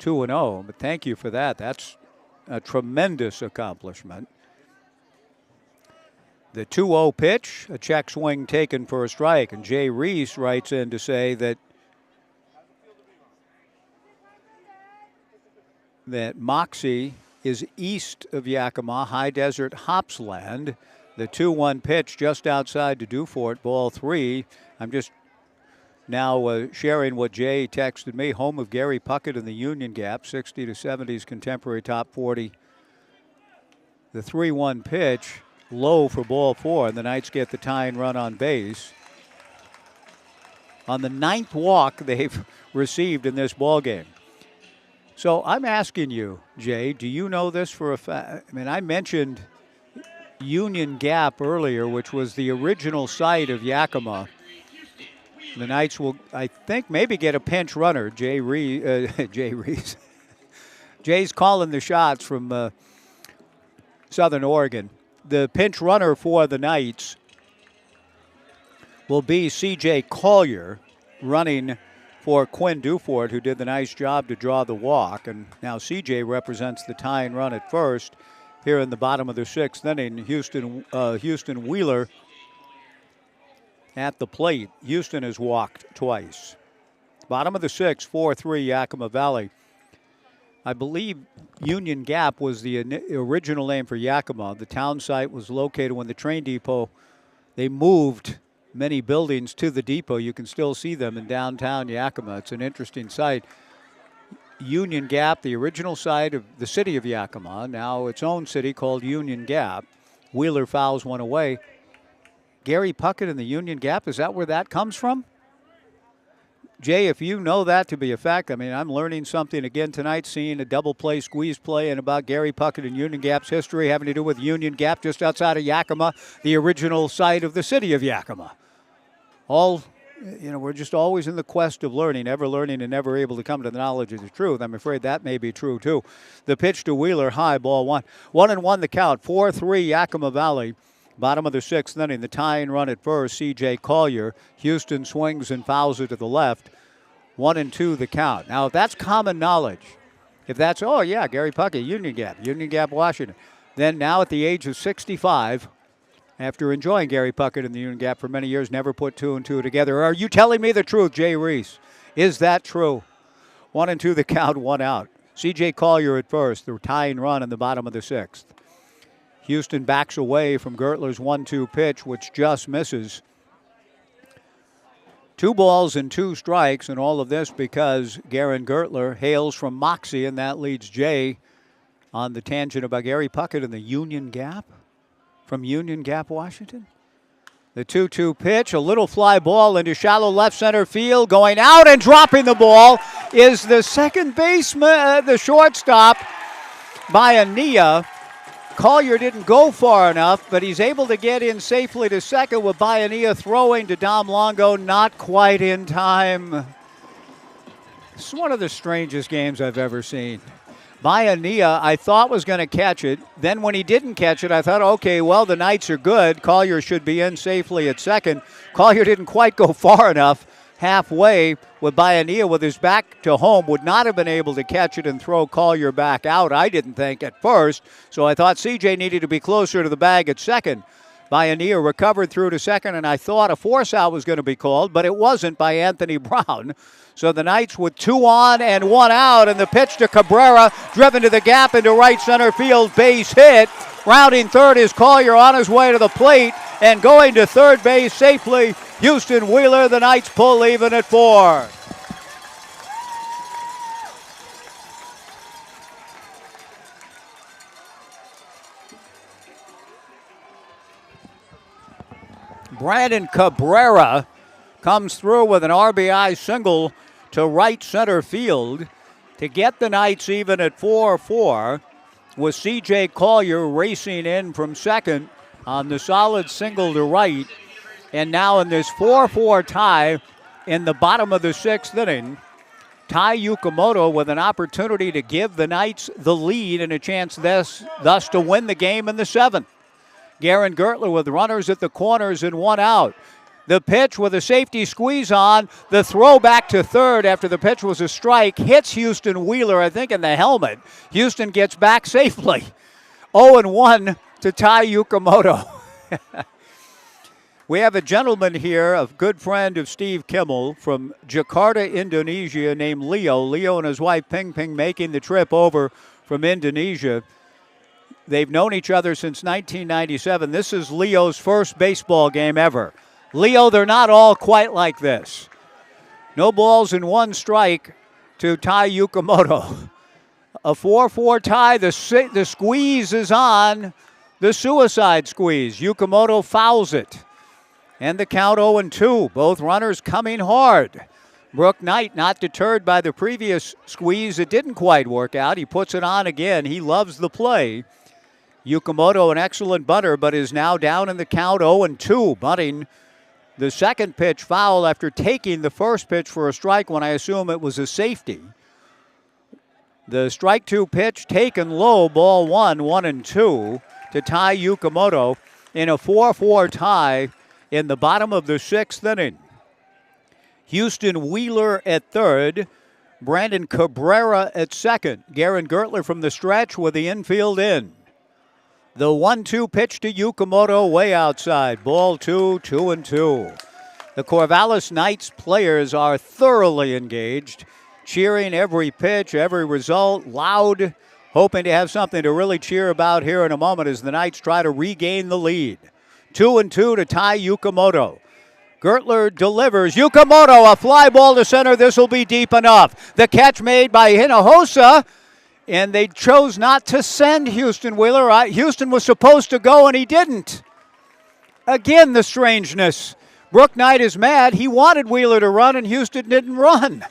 2-0. But thank you for that. That's a tremendous accomplishment. The 2-0 pitch, a check swing taken for a strike. And Jay Reese writes in to say that Moxie is east of Yakima, high desert hops land. The 2-1 pitch just outside to Dufort, ball 3. I'm just now sharing what Jay texted me. Home of Gary Puckett in the Union Gap, 60 to 70s contemporary top 40. The 3-1 pitch, low for ball 4, and the Knights get the tying run on base. On the 9th walk they've received in this ball game. So I'm asking you, Jay, do you know this for a fact? I mean, I mentioned Union Gap earlier, which was the original site of Yakima. The Knights will, I think, maybe get a pinch runner. Jay Reese. Jay's calling the shots from Southern Oregon. The pinch runner for the Knights will be C.J. Collier, running for Quinn Dufort, who did the nice job to draw the walk. And now C.J. represents the tying run at first here in the bottom of the 6th inning. Houston Wheeler at the plate. Houston has walked twice. Bottom of the 6th, 4-3 Yakima Valley. I believe Union Gap was the original name for Yakima. The town site was located when the train depot, they moved many buildings to the depot. You can still see them in downtown Yakima. It's an interesting site. Union Gap, the original site of the city of Yakima, now its own city called Union Gap. Wheeler fouls one away. Gary Puckett in the Union Gap, is that where that comes from? Jay, if you know that to be a fact, I mean, I'm learning something again tonight, seeing a double play, squeeze play, and about Gary Puckett and Union Gap's history having to do with Union Gap just outside of Yakima, the original site of the city of Yakima. All, we're just always in the quest of learning, ever learning and never able to come to the knowledge of the truth. I'm afraid that may be true, too. The pitch to Wheeler, high, ball 1. 1-1 the count, 4-3 Yakima Valley. Bottom of the 6th inning, the tying run at first, C.J. Collier. Houston swings and fouls it to the left. 1-2 the count. Now, if that's common knowledge, if that's, oh, yeah, Gary Puckett, Union Gap, Washington, then now at the age of 65, after enjoying Gary Puckett in the Union Gap for many years, never put 2 and 2 together. Are you telling me the truth, Jay Reese? Is that true? 1-2 the count, 1 out. C.J. Collier at first, the tying run in the bottom of the 6th. Houston backs away from Gertler's 1-2 pitch, which just misses. 2 balls and 2 strikes, and all of this because Garen Gertler hails from Moxie, and that leads Jay on the tangent about Gary Puckett in the Union Gap from Union Gap, Washington. The 2-2 pitch, a little fly ball into shallow left center field, going out and dropping the ball is the second baseman, the shortstop, Bayanilla. Collier didn't go far enough, but he's able to get in safely to second with Bayanilla throwing to Dom Longo, not quite in time. It's one of the strangest games I've ever seen. Bayanilla, I thought was going to catch it. Then when he didn't catch it, I thought, okay, well, the Knights are good. Collier should be in safely at second. Collier didn't quite go far enough. Halfway with Bayanilla with his back to home, would not have been able to catch it and throw Collier back out, I didn't think, at first. So I thought CJ needed to be closer to the bag at second. Bioneer recovered through to second, and I thought a force out was going to be called, but it wasn't by Anthony Brown. So the Knights with 2 on and 1 out, and the pitch to Cabrera, driven to the gap into right center field, base hit. Rounding third is Collier on his way to the plate, and going to third base safely, Houston Wheeler. The Knights pull even at 4. Brandon Cabrera comes through with an RBI single to right center field to get the Knights even at 4-4, with C.J. Collier racing in from second on the solid single to right. And now in this 4-4 tie in the bottom of the 6th inning, Tai Yukamoto with an opportunity to give the Knights the lead and a chance thus to win the game in the 7th. Garen Gertler with runners at the corners and 1 out. The pitch with a safety squeeze on. The throw back to third after the pitch was a strike. Hits Houston Wheeler, I think, in the helmet. Houston gets back safely. 0-1 to Tai Yukamoto. We have a gentleman here, a good friend of Steve Kimmel from Jakarta, Indonesia, named Leo. Leo and his wife Ping Ping making the trip over from Indonesia. They've known each other since 1997. This is Leo's first baseball game ever. Leo, they're not all quite like this. No balls and 1 strike to Tai Yukamoto. A 4-4 tie. The squeeze is on. The suicide squeeze. Yukamoto fouls it. And the count 0-2. Both runners coming hard. Brook Knight not deterred by the previous squeeze. It didn't quite work out. He puts it on again. He loves the play. Yukamoto, an excellent bunter, but is now down in the count 0-2. Bunting the second pitch foul after taking the first pitch for a strike when I assume it was a safety. The strike 2 pitch taken low, ball 1-2 to Tai Yukamoto in a 4-4 tie in the bottom of the 6th inning. Houston Wheeler at third, Brandon Cabrera at second. Garen Gertler from the stretch with the infield in. The 1-2 pitch to Yukamoto way outside. Ball 2-2. The Corvallis Knights players are thoroughly engaged, cheering every pitch, every result, loud, hoping to have something to really cheer about here in a moment as the Knights try to regain the lead. 2-2 to Tai Yukamoto. Gertler delivers. Yukamoto, a fly ball to center. This will be deep enough. The catch made by Hinojosa. And they chose not to send Houston Wheeler. Houston was supposed to go, and he didn't. Again, the strangeness. Brook Knight is mad. He wanted Wheeler to run, and Houston didn't run.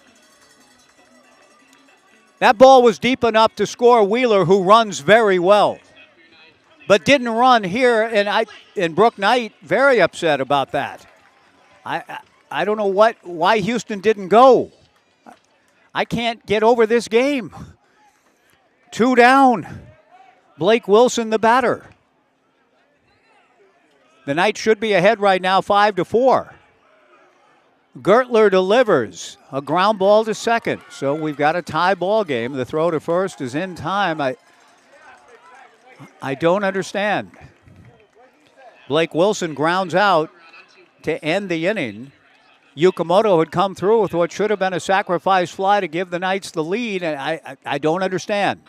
That ball was deep enough to score Wheeler, who runs very well, but didn't run here. And Brook Knight very upset about that. I don't know why Houston didn't go. I can't get over this game. 2 down. Blake Wilson, the batter. The Knights should be ahead right now, 5-4. Gertler delivers a ground ball to second. So we've got a tie ball game. The throw to first is in time. I don't understand. Blake Wilson grounds out to end the inning. Yukamoto had come through with what should have been a sacrifice fly to give the Knights the lead, and I don't understand.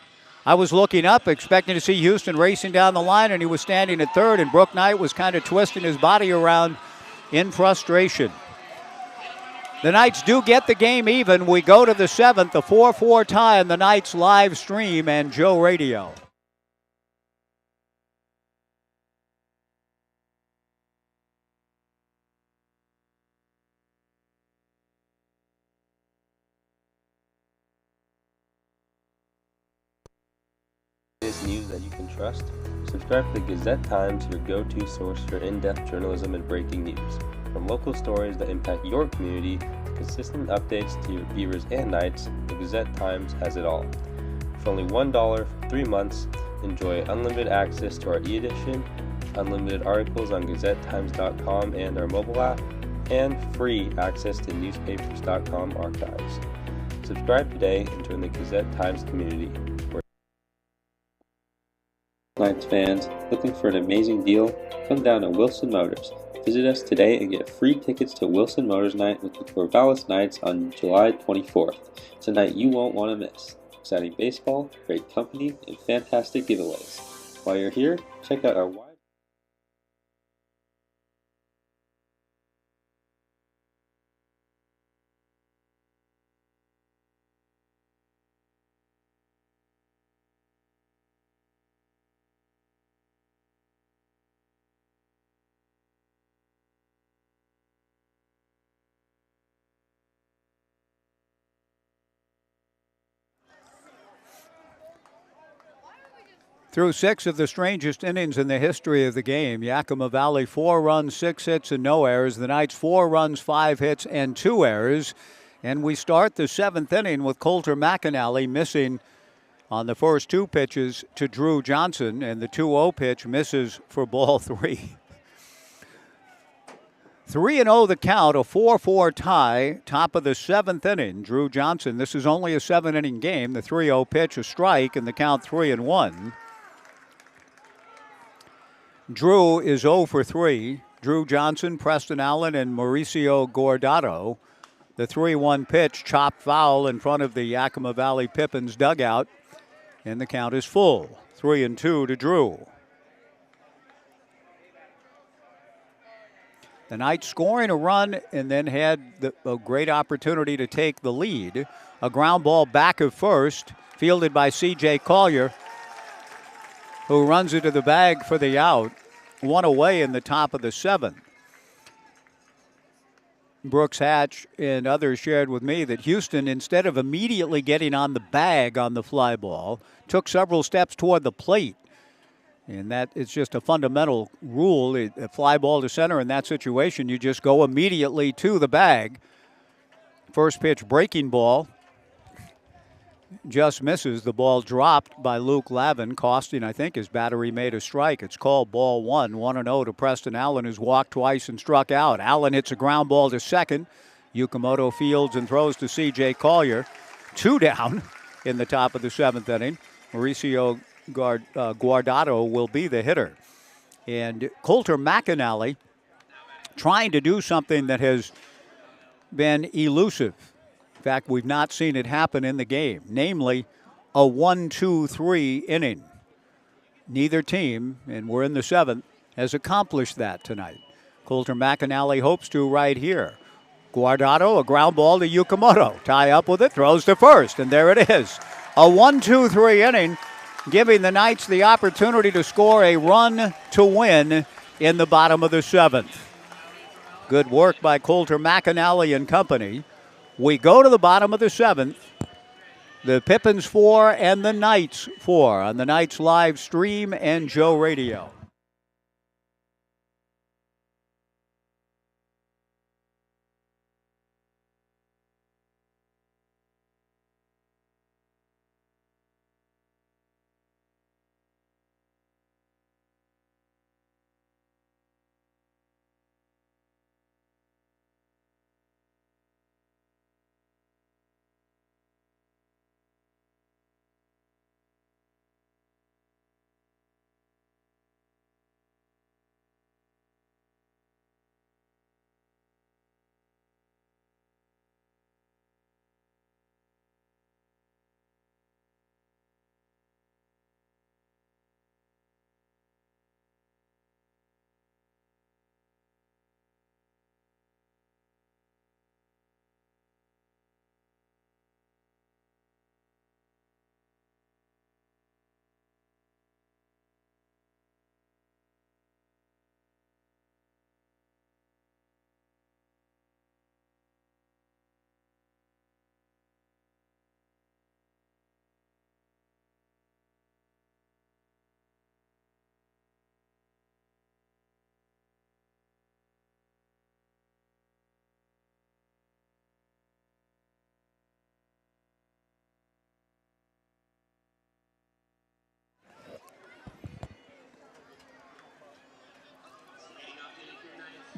I was looking up, expecting to see Houston racing down the line, and he was standing at third, and Brook Knight was kind of twisting his body around in frustration. The Knights do get the game even. We go to the 7th, a 4-4 tie on the Knights live stream and Joe Radio. News that you can trust. Subscribe to the Gazette Times, your go-to source for in-depth journalism and breaking news. From local stories that impact your community to consistent updates to your Beavers and Knights, the Gazette Times has it all. For only $1 for 3 months, enjoy unlimited access to our e-edition, unlimited articles on GazetteTimes.com and our mobile app, and free access to newspapers.com archives. Subscribe today and join the Gazette Times community. Knights fans, looking for an amazing deal? Come down to Wilson Motors. Visit us today and get free tickets to Wilson Motors Night with the Corvallis Knights on July 24th. It's a night you won't want to miss. Exciting baseball, great company, and fantastic giveaways. While you're here, check out our wide Through 6 of the strangest innings in the history of the game, Yakima Valley 4 runs, 6 hits, and no errors. The Knights 4 runs, 5 hits, and 2 errors. And we start the 7th inning with Coulter McAnally missing on the first 2 pitches to Drew Johnson, and the 2-0 pitch misses for ball 3. 3-0 the count, a 4-4 tie, top of the 7th inning. Drew Johnson, this is only a 7-inning game. The 3-0 pitch, a strike, and the count 3-1. Drew is 0 for 3. Drew Johnson, Preston Allen, and Mauricio Guardado. The 3-1 pitch, chopped foul in front of the Yakima Valley Pippins dugout, and the count is full. 3-2 to Drew. The Knights scoring a run and then had a great opportunity to take the lead. A ground ball back of first, fielded by C.J. Collier, who runs into the bag for the out. 1 away in the top of the 7th. Brooks Hatch and others shared with me that Houston, instead of immediately getting on the bag on the fly ball, took several steps toward the plate. And that is just a fundamental rule. A fly ball to center in that situation, you just go immediately to the bag. First pitch breaking ball just misses. The ball dropped by Luke Lavin, costing, I think, his battery made a strike. It's called ball 1. 1-0 to Preston Allen, who's walked twice and struck out. Allen hits a ground ball to second. Yukimoto fields and throws to C.J. Collier. 2 down in the top of the 7th inning. Mauricio Guardado will be the hitter. And Coulter McAnally trying to do something that has been elusive. In fact, we've not seen it happen in the game, namely a 1-2-3 inning. Neither team, and we're in the 7th, has accomplished that tonight. Coulter McAnally hopes to right here. Guardado, a ground ball to Yukimoto. Tie up with it, throws to first, and there it is. A 1-2-3 inning, giving the Knights the opportunity to score a run to win in the bottom of the 7th. Good work by Coulter McAnally and company. We go to the bottom of the 7th. The Pippins 4 and the Knights 4 on the Knights live stream and Joe Radio.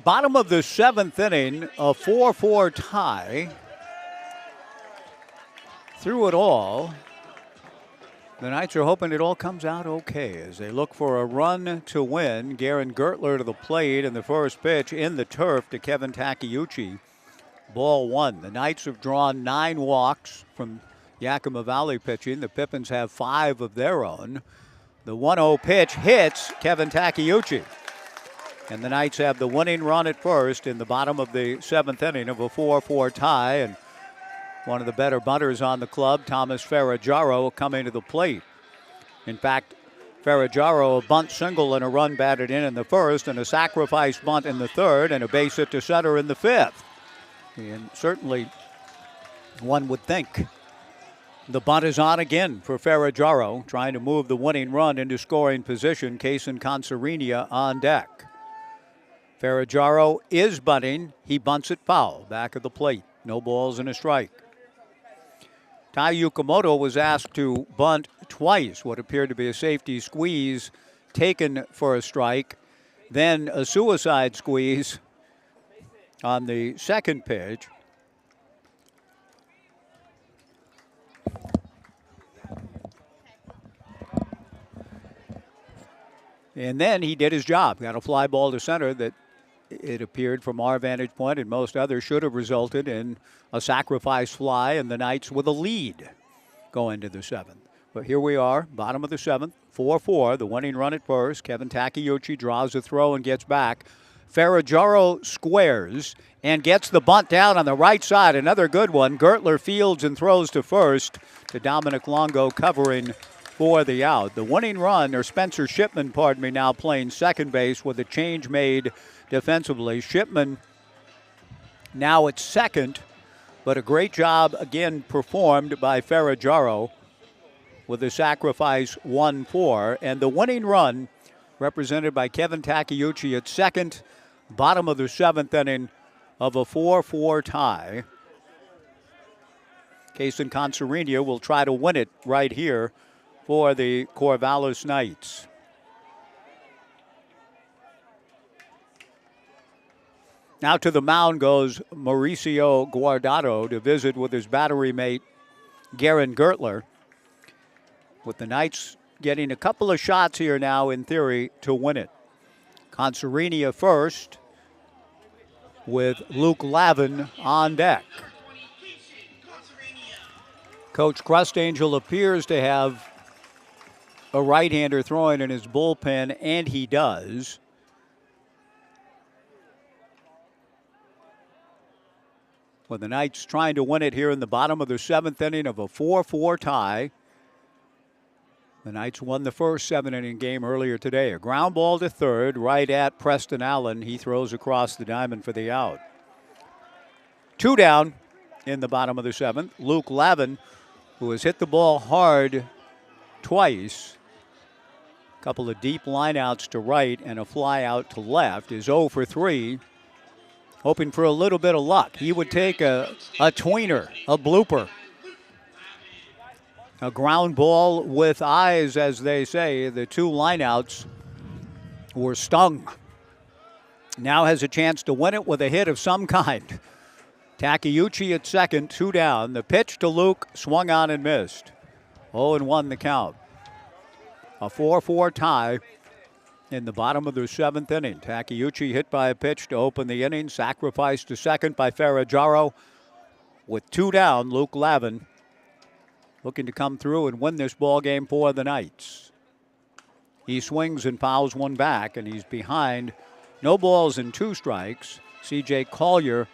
Bottom of the 7th inning, a 4-4 tie. Through it all, The Knights are hoping it all comes out okay as they look for a run to win. Garen Gertler to the plate, and the first pitch in the turf to Kevin Takeuchi. Ball one. The Knights have drawn 9 walks from Yakima Valley pitching. The Pippins have 5 of their own. The 1-0 pitch hits Kevin Takeuchi. And the Knights have the winning run at first in the bottom of the 7th inning of a 4-4 tie. And one of the better bunters on the club, Thomas Ferraggiaro, coming to the plate. In fact, Ferraggiaro, a bunt single and a run batted in the first, and a sacrifice bunt in the third, and a base hit to center in the 5th. And certainly one would think the bunt is on again for Ferraggiaro, trying to move the winning run into scoring position. Kaysen Consarinia on deck. Ferraggiaro is bunting. He bunts it foul, back of the plate. No balls and a strike. Tai Yukamoto was asked to bunt twice, what appeared to be a safety squeeze taken for a strike, then a suicide squeeze on the second pitch. And then he did his job. Got a fly ball to center that it appeared from our vantage point and most others should have resulted in a sacrifice fly, and the Knights with a lead going to the 7th. But here we are, bottom of the 7th, 4-4, the winning run at first. Kevin Takeuchi draws a throw and gets back. Ferraggiaro squares and gets the bunt down on the right side. Another good one. Gertler fields and throws to first to Dominic Longo covering for the out. The winning run, or Spencer Shipman, pardon me, now playing second base with a change made defensively. Shipman now at second, but a great job again performed by Ferraggiaro with a sacrifice 1-4. And the winning run represented by Kevin Takeuchi at second, bottom of the 7th inning of a 4-4 tie. Kaysen Consarinia will try to win it right here for the Corvallis Knights. Now to the mound goes Mauricio Guardado to visit with his battery mate, Garen Gertler. With the Knights getting a couple of shots here now, in theory, to win it. Consarinia first, with Luke Lavin on deck. Coach Crustangel appears to have a right-hander throwing in his bullpen, and he does. With the Knights trying to win it here in the bottom of the 7th inning of a 4-4 tie. The Knights won the first 7-inning game earlier today. A ground ball to third, right at Preston Allen. He throws across the diamond for the out. 2 down in the bottom of the 7th. Luke Lavin, who has hit the ball hard twice, a couple of deep lineouts to right and a fly out to left, is 0 for 3, hoping for a little bit of luck. He would take a tweener, a blooper. A ground ball with eyes, as they say. The 2 lineouts were stung. Now has a chance to win it with a hit of some kind. Takeuchi at second, 2 down. The pitch to Luke, swung on and missed. 0-1 the count. A 4-4 tie in the bottom of the 7th inning. Takeuchi hit by a pitch to open the inning. Sacrificed to second by Ferraggiaro. With 2 down, Luke Lavin looking to come through and win this ball game for the Knights. He swings and fouls one back, and he's behind. No balls and 2 strikes. C.J. Collier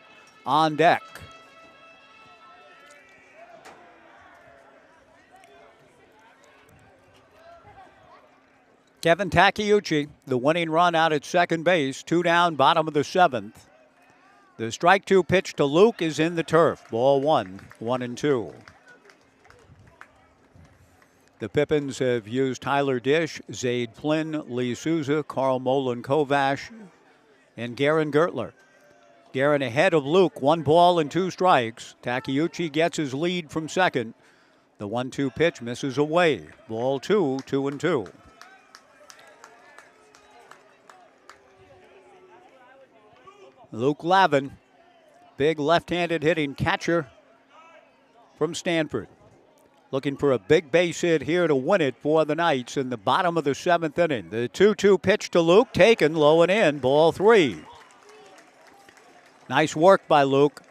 on deck. Kevin Takeuchi, the winning run out at second base. 2 down, bottom of the 7th. The strike 2 pitch to Luke is in the turf. Ball 1, 1-2. The Pippins have used Tyler Dish, Zaid Flynn, Lee Souza, Carl Molin Kovash, and Garen Gertler. Garen ahead of Luke, 1 ball and 2 strikes. Takeuchi gets his lead from second. The 1-2 pitch misses away. Ball 2, 2-2. Luke Lavin, big left-handed hitting catcher from Stanford. looking for a big base hit here to win it for the Knights in the bottom of the 7th inning. The 2-2 pitch to Luke, taken low and in, ball 3. Nice work by Luke.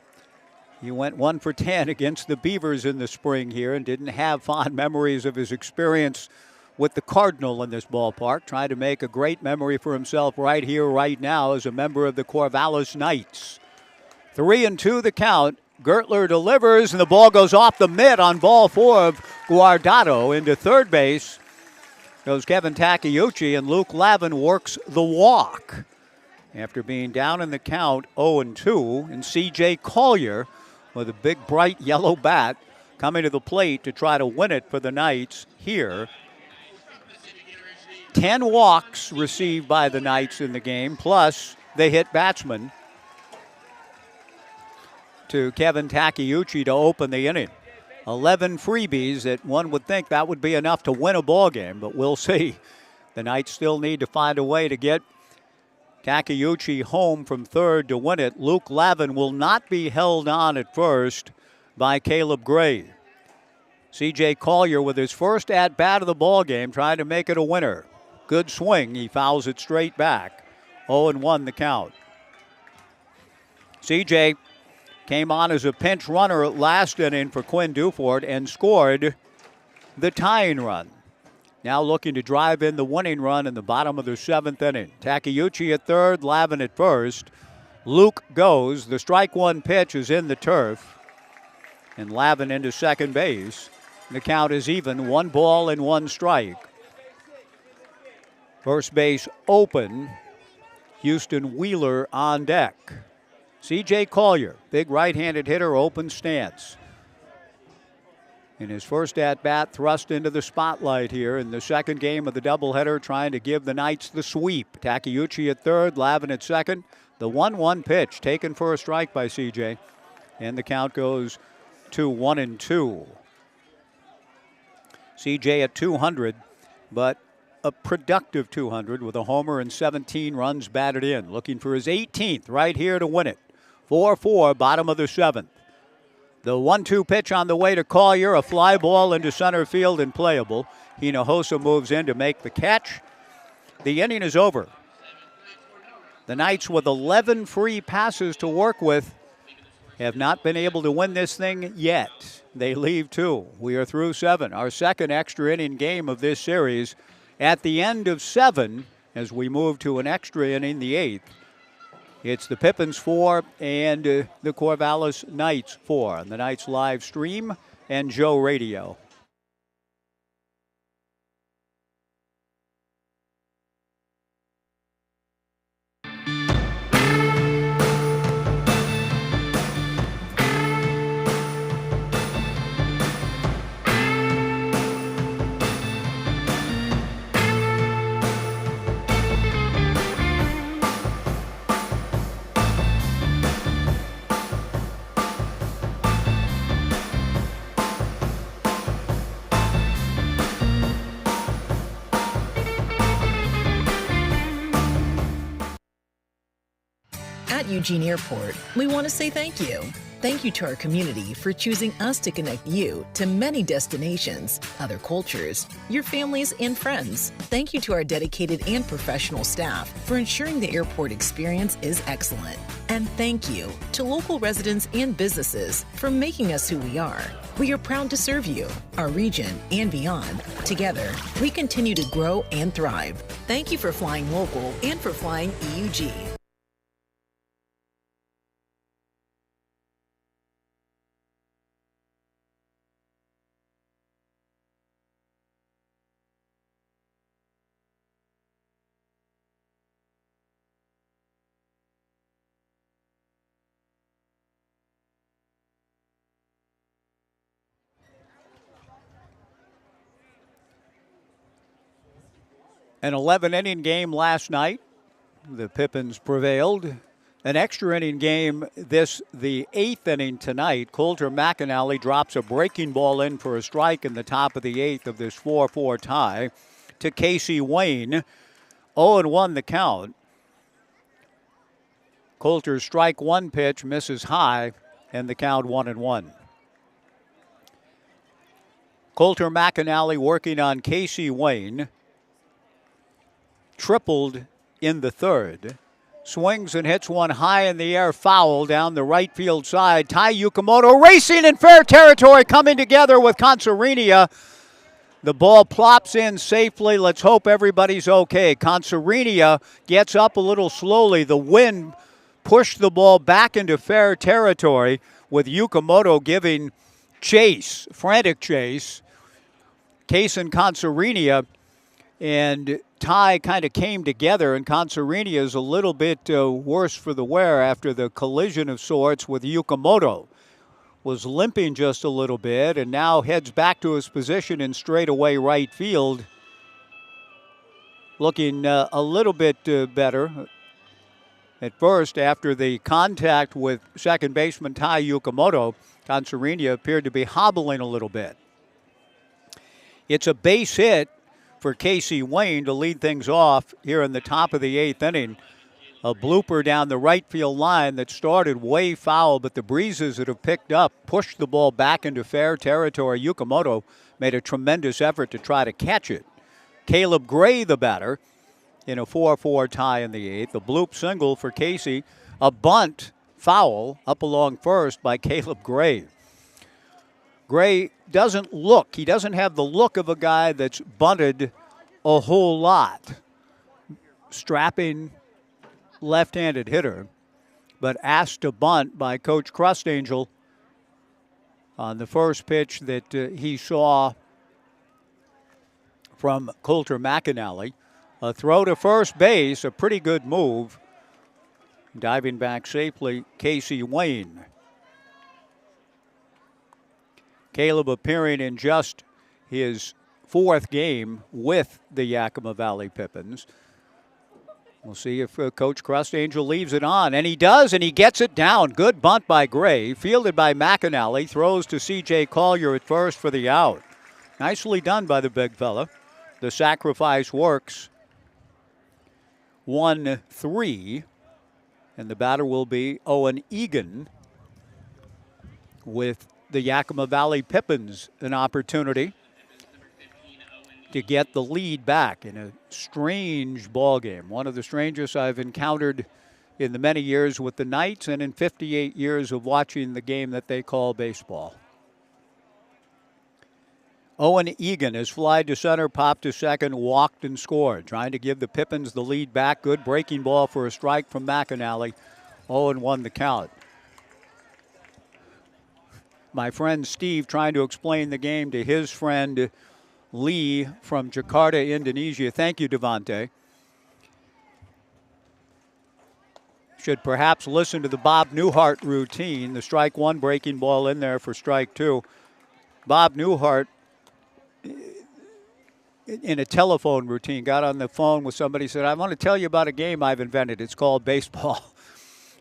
He went 1 for 10 against the Beavers in the spring here and didn't have fond memories of his experience with the Cardinal in this ballpark. Trying to make a great memory for himself right here, right now as a member of the Corvallis Knights. 3-2 the count. Gertler delivers, and the ball goes off the mitt on ball 4 of Guardado. Into third base goes Kevin Takeuchi, and Luke Lavin works the walk. After being down in the count 0-2, and C.J. Collier with a big, bright yellow bat coming to the plate to try to win it for the Knights here. 10 walks received by the Knights in the game, plus they hit batsman to Kevin Takeuchi to open the inning. 11 freebies that one would think that would be enough to win a ball game, but we'll see. The Knights still need to find a way to get Takeuchi home from third to win it. Luke Lavin will not be held on at first by Caleb Gray. C.J. Collier with his first at-bat of the ball game, trying to make it a winner. Good swing. He fouls it straight back. 0-1 the count. C.J. came on as a pinch runner last inning for Quinn Dufort and scored the tying run. Now looking to drive in the winning run in the bottom of the 7th inning. Takeuchi at third, Lavin at first. Luke goes. The strike one pitch is in the turf. And Lavin into second base. The count is even, 1 ball and 1 strike. First base open. Houston Wheeler on deck. C.J. Collier, big right-handed hitter, open stance. In his first at-bat, thrust into the spotlight here in the second game of the doubleheader, trying to give the Knights the sweep. Takeuchi at third, Lavin at second. The 1-1 pitch taken for a strike by C.J. And the count goes to 1-2. C.J. at 200, but a productive 200 with a homer and 17 runs batted in. Looking for his 18th right here to win it. 4-4, bottom of the 7th. The 1-2 pitch on the way to Collier, a fly ball into center field and playable. Hinojosa moves in to make the catch. The inning is over. The Knights, with 11 free passes to work with, have not been able to win this thing yet. They leave 2. We are through 7. Our second extra inning game of this series at the end of 7 as we move to an extra inning, the 8th. It's the Pippins 4 and the Corvallis Knights 4 on the Knights live stream and Joe Radio. At Eugene Airport, we want to say thank you. Thank you to our community for choosing us to connect you to many destinations, other cultures, your families, and friends. Thank you to our dedicated and professional staff for ensuring the airport experience is excellent. And thank you to local residents and businesses for making us who we are. We are proud to serve you, our region, and beyond. Together, we continue to grow and thrive. Thank you for flying local and for flying EUG. An 11-inning game last night. The Pippins prevailed. An extra inning game the 8th inning tonight. Coulter McAnally drops a breaking ball in for a strike in the top of the 8th of this 4-4 tie to Casey Wayne. 0-1 the count. Coulter's strike one pitch misses high, and the count 1-1. Coulter McAnally working on Casey Wayne. Tripled in the third. Swings and hits one high in the air, foul down the right field side. Tai Yukamoto racing in fair territory, coming together with Consarinia. The ball plops in safely. Let's hope everybody's okay. Consarinia gets up a little slowly. The wind pushed the ball back into fair territory, with Yukamoto giving chase, frantic chase. Case and Consarinia, and Tai kind of came together, and Consarinia is a little bit worse for the wear after the collision of sorts with Yukamoto. Was limping just a little bit and now heads back to his position in straightaway right field. Looking a little bit better at first after the contact with second baseman Tai Yukamoto. Consarinia appeared to be hobbling a little bit. It's a base hit for Casey Wayne to lead things off here in the top of the 8th inning. A blooper down the right field line that started way foul, but the breezes that have picked up pushed the ball back into fair territory. Yukamoto made a tremendous effort to try to catch it. Caleb Gray, the batter, in a 4-4 tie in the 8th. A bloop single for Casey. A bunt foul up along first by Caleb Gray. Gray doesn't look, he doesn't have the look of a guy that's bunted a whole lot. Strapping left-handed hitter, but asked to bunt by Coach Crustangel on the first pitch that he saw from Coulter McAnally. A throw to first base, a pretty good move. Diving back safely, Casey Wayne. Caleb appearing in just his 4th game with the Yakima Valley Pippins. We'll see if Coach Crustangel leaves it on. And he does, and he gets it down. Good bunt by Gray. Fielded by McAnally. Throws to C.J. Collier at first for the out. Nicely done by the big fella. The sacrifice works. 1-3. And the batter will be Owen Egan with the Yakima Valley Pippins an opportunity to get the lead back in a strange ball game. One of the strangest I've encountered in the many years with the Knights and in 58 years of watching the game that they call baseball. Owen Egan has flied to center, popped to second, walked and scored. Trying to give the Pippins the lead back. Good breaking ball for a strike from McAnally. 0-1 the count. My friend Steve trying to explain the game to his friend Lee from Jakarta, Indonesia. Thank you, Devontae. Should perhaps listen to the Bob Newhart routine. The strike one breaking ball in there for strike two. Bob Newhart, in a telephone routine, got on the phone with somebody, said, I want to tell you about a game I've invented. It's called baseball.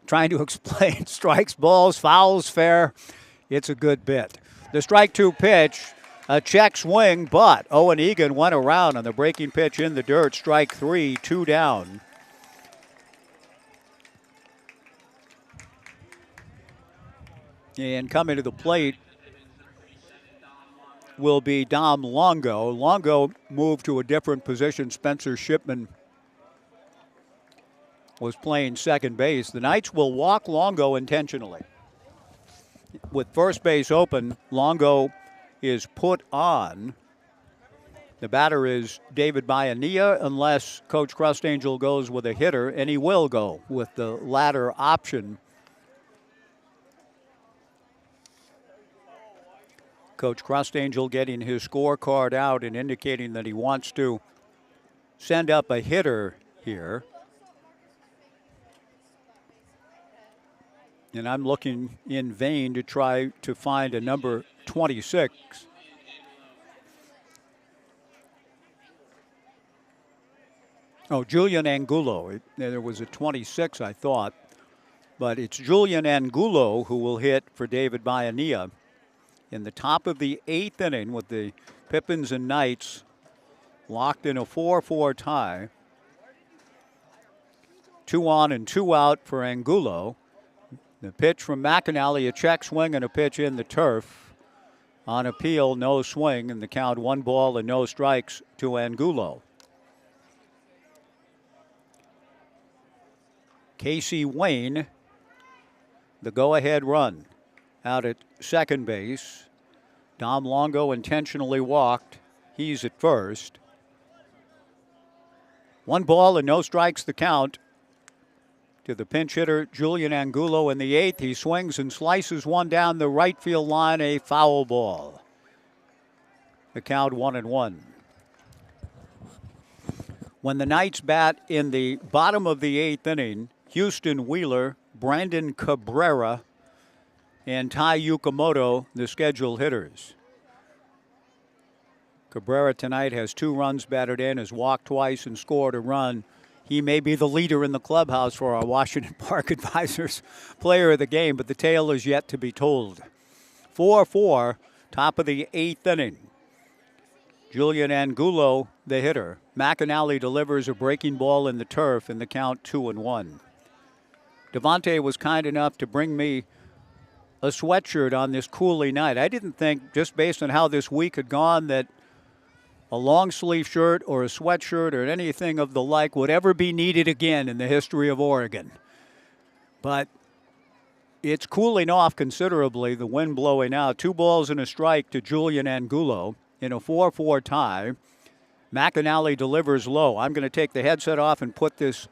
Trying to explain strikes, balls, fouls, fair. It's a good bit. The strike two pitch, a check swing, but Owen Egan went around on the breaking pitch in the dirt. Strike three, 2 down. And coming to the plate will be Dom Longo. Longo moved to a different position. Spencer Shipman was playing second base. The Knights will walk Longo intentionally. With first base open, Longo is put on. The batter is David Bayanilla, unless Coach Crustangel goes with a hitter, and he will go with the latter option. Coach Crustangel getting his scorecard out and indicating that he wants to send up a hitter here. And I'm looking in vain to try to find a number 26. Oh, Julian Angulo. There was a 26, I thought. But it's Julian Angulo who will hit for David Bayanilla in the top of the 8th inning with the Pippins and Knights locked in a 4-4 tie. 2 on and 2 out for Angulo. The pitch from McAnally, a check swing and a pitch in the turf. On appeal, no swing, and the count 1 ball and no strikes to Angulo. Casey Wayne, the go-ahead run out at second base. Dom Longo intentionally walked. He's at first. 1 ball and no strikes the count to the pinch hitter, Julian Angulo, in the 8th. He swings and slices one down the right field line, a foul ball. The count 1-1. When the Knights bat in the bottom of the 8th inning, Houston Wheeler, Brandon Cabrera, and Tai Yukamoto, the scheduled hitters. Cabrera tonight has 2 runs batted in, has walked twice and scored a run. He may be the leader in the clubhouse for our Washington Park Advisors player of the game, but the tale is yet to be told. 4-4, top of the 8th inning. Julian Angulo, the hitter. McAnally delivers a breaking ball in the turf, and the count 2-1. Devontae was kind enough to bring me a sweatshirt on this coolie night. I didn't think, just based on how this week had gone, that a long sleeve shirt or a sweatshirt or anything of the like would ever be needed again in the history of Oregon. But it's cooling off considerably, the wind blowing out. 2 balls and a strike to Julian Angulo in a 4-4 tie. McAnally delivers low. I'm going to take the headset off and put this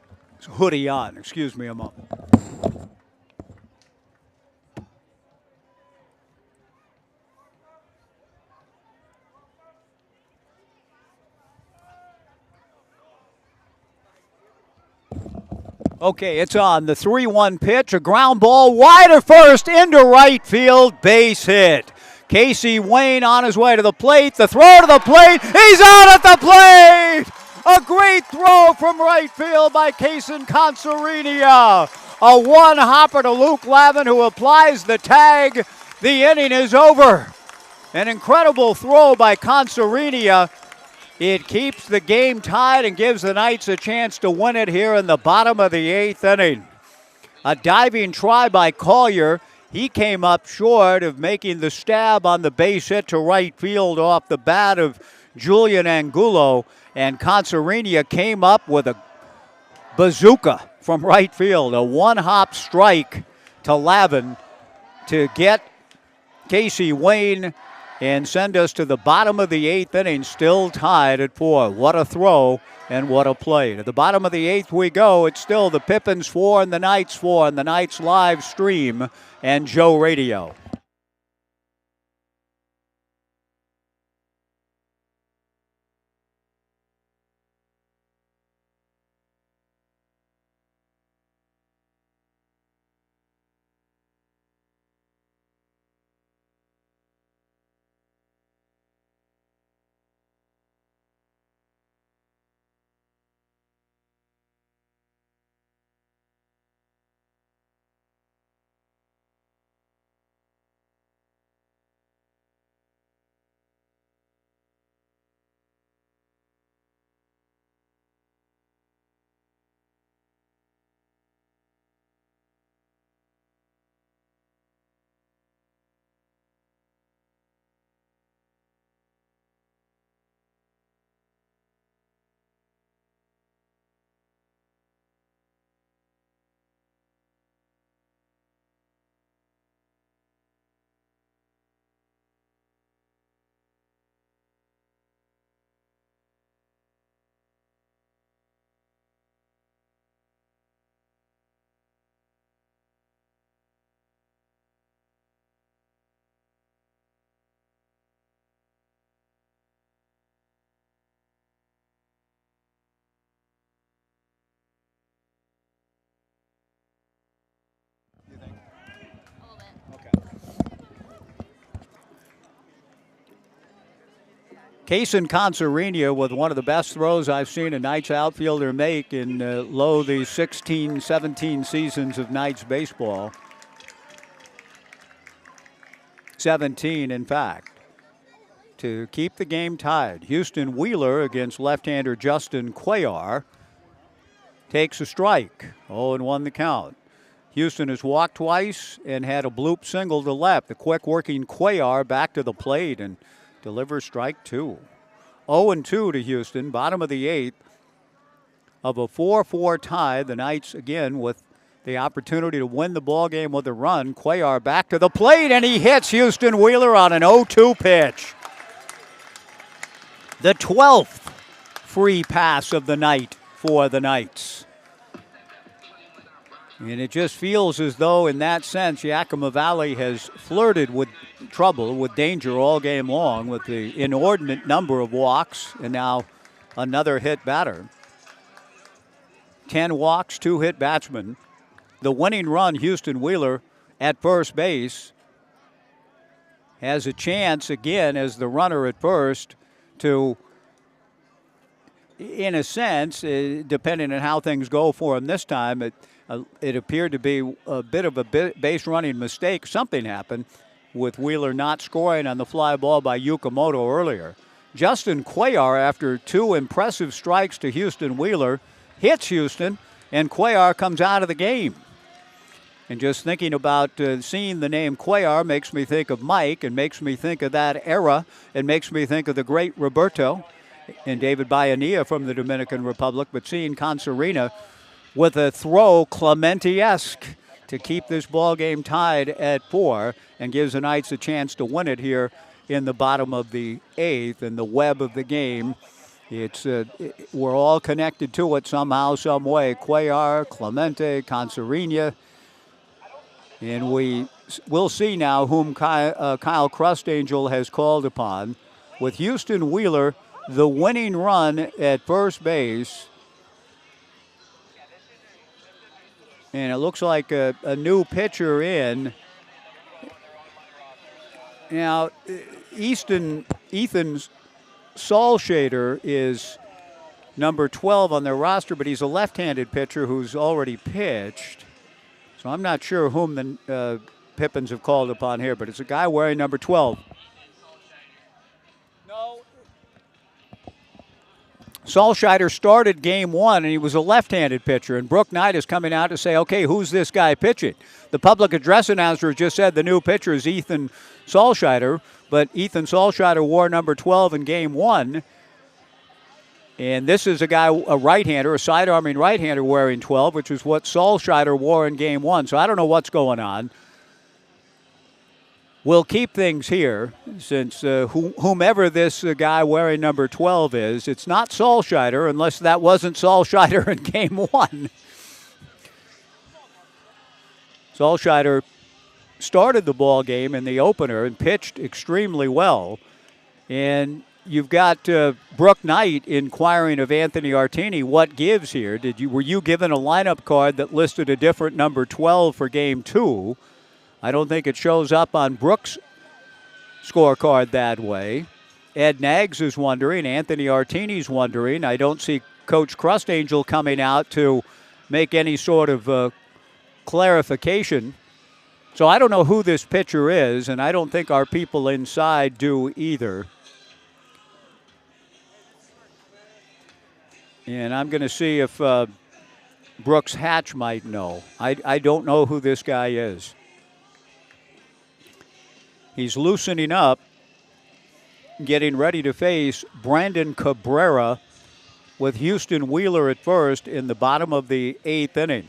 hoodie on. Excuse me a moment. Okay, it's on. The 3-1 pitch, a ground ball wide of first into right field, base hit. Casey Wayne on his way to the plate. The throw to the plate. He's out at the plate. A great throw from right field by Kason Consarinia. A one-hopper to Luke Lavin, who applies the tag. The inning is over. An incredible throw by Consarinia. It keeps the game tied and gives the Knights a chance to win it here in the bottom of the 8th inning. A diving try by Collier. He came up short of making the stab on the base hit to right field off the bat of Julian Angulo, and Consarinia came up with a bazooka from right field, a one-hop strike to Lavin to get Casey Wayne and send us to the bottom of the 8th inning, still tied at 4. What a throw and what a play. To the bottom of the 8th we go. It's still the Pippins 4 and the Knights 4 and the Knights live stream and Joe Radio. Kason Consarinia with one of the best throws I've seen a Knights outfielder make in the 16, 17 seasons of Knights baseball. 17, in fact, to keep the game tied. Houston Wheeler against left-hander Justin Cuellar takes a strike. 0-1 the count. Houston has walked twice and had a bloop single to left. The quick working Cuellar back to the plate and delivers strike 2. 0-2 to Houston, bottom of the 8th of a 4-4 tie. The Knights again with the opportunity to win the ball game with a run. Cuellar back to the plate and he hits Houston Wheeler on an 0-2 pitch. The 12th free pass of the night for the Knights. And it just feels as though, in that sense, Yakima Valley has flirted with trouble, with danger all game long, with the inordinate number of walks, and now another hit batter. 10 walks, 2 hit batsmen. The winning run, Houston Wheeler at first base, has a chance again as the runner at first to, in a sense, depending on how things go for him this time, it appeared to be a bit of a base running mistake. Something happened with Wheeler not scoring on the fly ball by Yukamoto earlier. Justin Cuellar, after 2 impressive strikes to Houston Wheeler, hits Houston, and Cuellar comes out of the game. And just thinking about seeing the name Cuellar makes me think of Mike, and makes me think of that era, and makes me think of the great Roberto and David Bayanilla from the Dominican Republic. But seeing Conserina with a throw Clemente-esque to keep this ball game tied at 4 and gives the Knights a chance to win it here in the bottom of the 8th. And the web of the game, we're all connected to it somehow, some way. Cuellar, Clemente, Conserina. And we'll see now whom Kyle Crustangel has called upon. With Houston Wheeler, the winning run at first base. And it looks like a new pitcher in. Now, Ethan Solshader is number 12 on their roster, but he's a left-handed pitcher who's already pitched. So I'm not sure whom the Pippins have called upon here, but it's a guy wearing number 12. Solscheider started game 1, and he was a left-handed pitcher. And Brooke Knight is coming out to say, okay, who's this guy pitching? The public address announcer just said the new pitcher is Ethan Solscheider, but Ethan Solscheider wore number 12 in game 1. And this is a guy, a right-hander, a side-arming right-hander wearing 12, which is what Solscheider wore in game 1. So I don't know what's going on. We'll keep things here since whomever this guy wearing number 12 is, it's not Solscheider unless that wasn't Solscheider in game 1. Solscheider started the ball game in the opener and pitched extremely well. And you've got Brooke Knight inquiring of Anthony Artini, what gives here? Were you given a lineup card that listed a different number 12 for game 2? I don't think it shows up on Brooks' scorecard that way. Ed Nags is wondering. Anthony Artini's wondering. I don't see Coach Crustangel coming out to make any sort of clarification. So I don't know who this pitcher is, and I don't think our people inside do either. And I'm going to see if Brooks Hatch might know. I don't know who this guy is. He's loosening up, getting ready to face Brandon Cabrera with Houston Wheeler at first in the bottom of the 8th inning.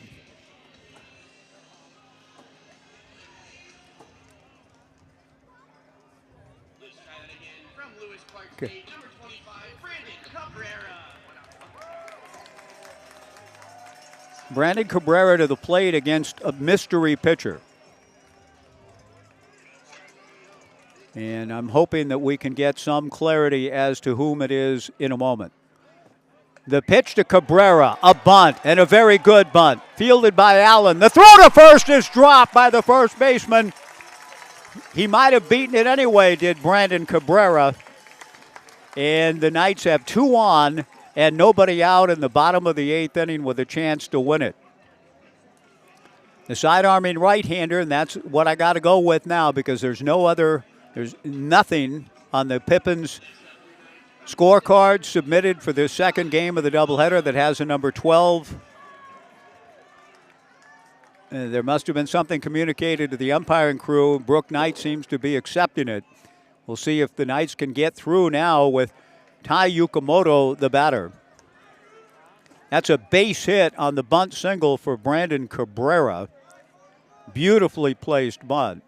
Okay. Brandon Cabrera to the plate against a mystery pitcher. And I'm hoping that we can get some clarity as to whom it is in a moment. The pitch to Cabrera, a bunt, and a very good bunt. Fielded by Allen. The throw to first is dropped by the first baseman. He might have beaten it anyway, did Brandon Cabrera. And the Knights have 2 on and nobody out in the bottom of the 8th inning with a chance to win it. The side-arming right-hander, and that's what I got to go with now because there's nothing on the Pippins scorecard submitted for this second game of the doubleheader that has a number 12. There must have been something communicated to the umpiring crew. Brooke Knight seems to be accepting it. We'll see if the Knights can get through now with Tai Yukamoto, the batter. That's a base hit on the bunt single for Brandon Cabrera. Beautifully placed bunt.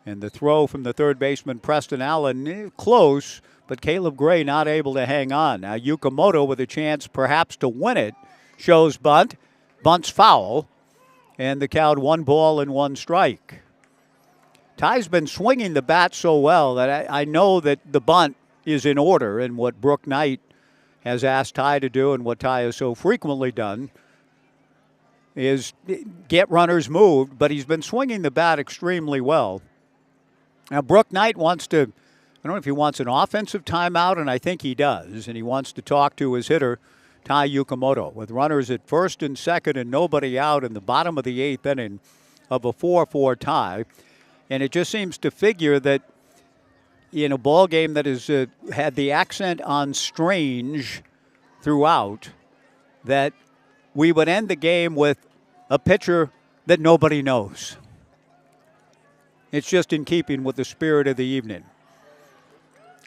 And the throw from the third baseman, Preston Allen, close, but Caleb Gray not able to hang on. Now Yukamoto with a chance perhaps to win it. Shows bunt. Bunt's foul. And the count 1 ball and 1 strike. Ty's been swinging the bat so well that I know that the bunt is in order, and what Brooke Knight has asked Ty to do and what Ty has so frequently done is get runners moved, but he's been swinging the bat extremely well. Now, Brooke Knight wants to, I don't know if he wants an offensive timeout, and I think he does, and he wants to talk to his hitter, Tai Yukamoto, with runners at first and second and nobody out in the bottom of the 8th inning of a 4-4 tie. And it just seems to figure that in a ball game that has had the accent on strange throughout, that we would end the game with a pitcher that nobody knows. It's just in keeping with the spirit of the evening.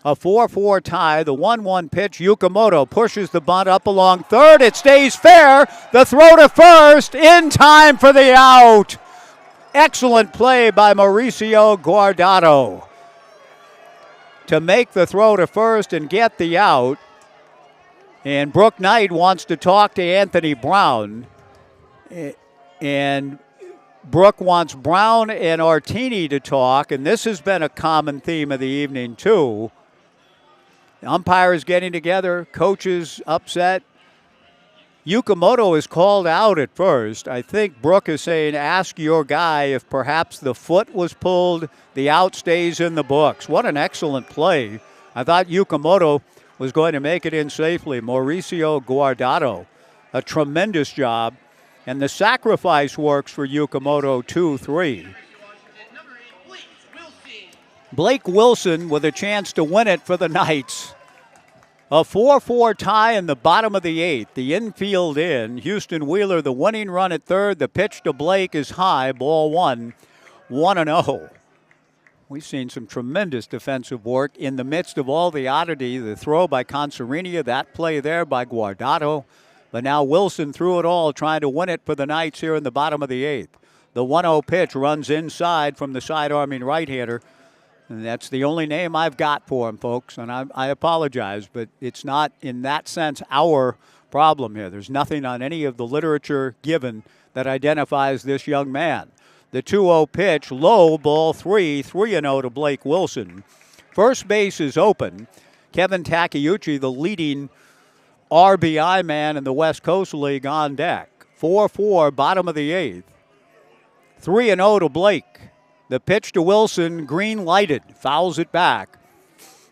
A 4-4 tie, the 1-1 pitch. Yukamoto pushes the bunt up along third. It stays fair. The throw to first in time for the out. Excellent play by Mauricio Guardado to make the throw to first and get the out. And Brooke Knight wants to talk to Anthony Brown. And Brooke wants Brown and Artini to talk, and this has been a common theme of the evening, too. The umpires getting together, coaches upset. Yukamoto is called out at first. I think Brooke is saying, ask your guy if perhaps the foot was pulled, the out stays in the books. What an excellent play. I thought Yukamoto was going to make it in safely. Mauricio Guardado, a tremendous job. And the sacrifice works for Yukamoto 2-3. Blake Wilson with a chance to win it for the Knights. A 4-4 tie in the bottom of the 8th. The infield in. Houston Wheeler, the winning run at third. The pitch to Blake is high. Ball 1, 1-0. We've seen some tremendous defensive work in the midst of all the oddity. The throw by Consarinia, that play there by Guardado. But now Wilson threw it all, trying to win it for the Knights here in the bottom of the 8th. The 1-0 pitch runs inside from the side-arming right-hander. And that's the only name I've got for him, folks. And I apologize, but it's not, in that sense, our problem here. There's nothing on any of the literature given that identifies this young man. The 2-0 pitch, low, ball 3, 3-0 to Blake Wilson. First base is open. Kevin Takeuchi, the leading RBI man in the West Coast League, on deck. 4-4, bottom of the 8th. 3-0 to Blake. The pitch to Wilson, green lighted, fouls it back.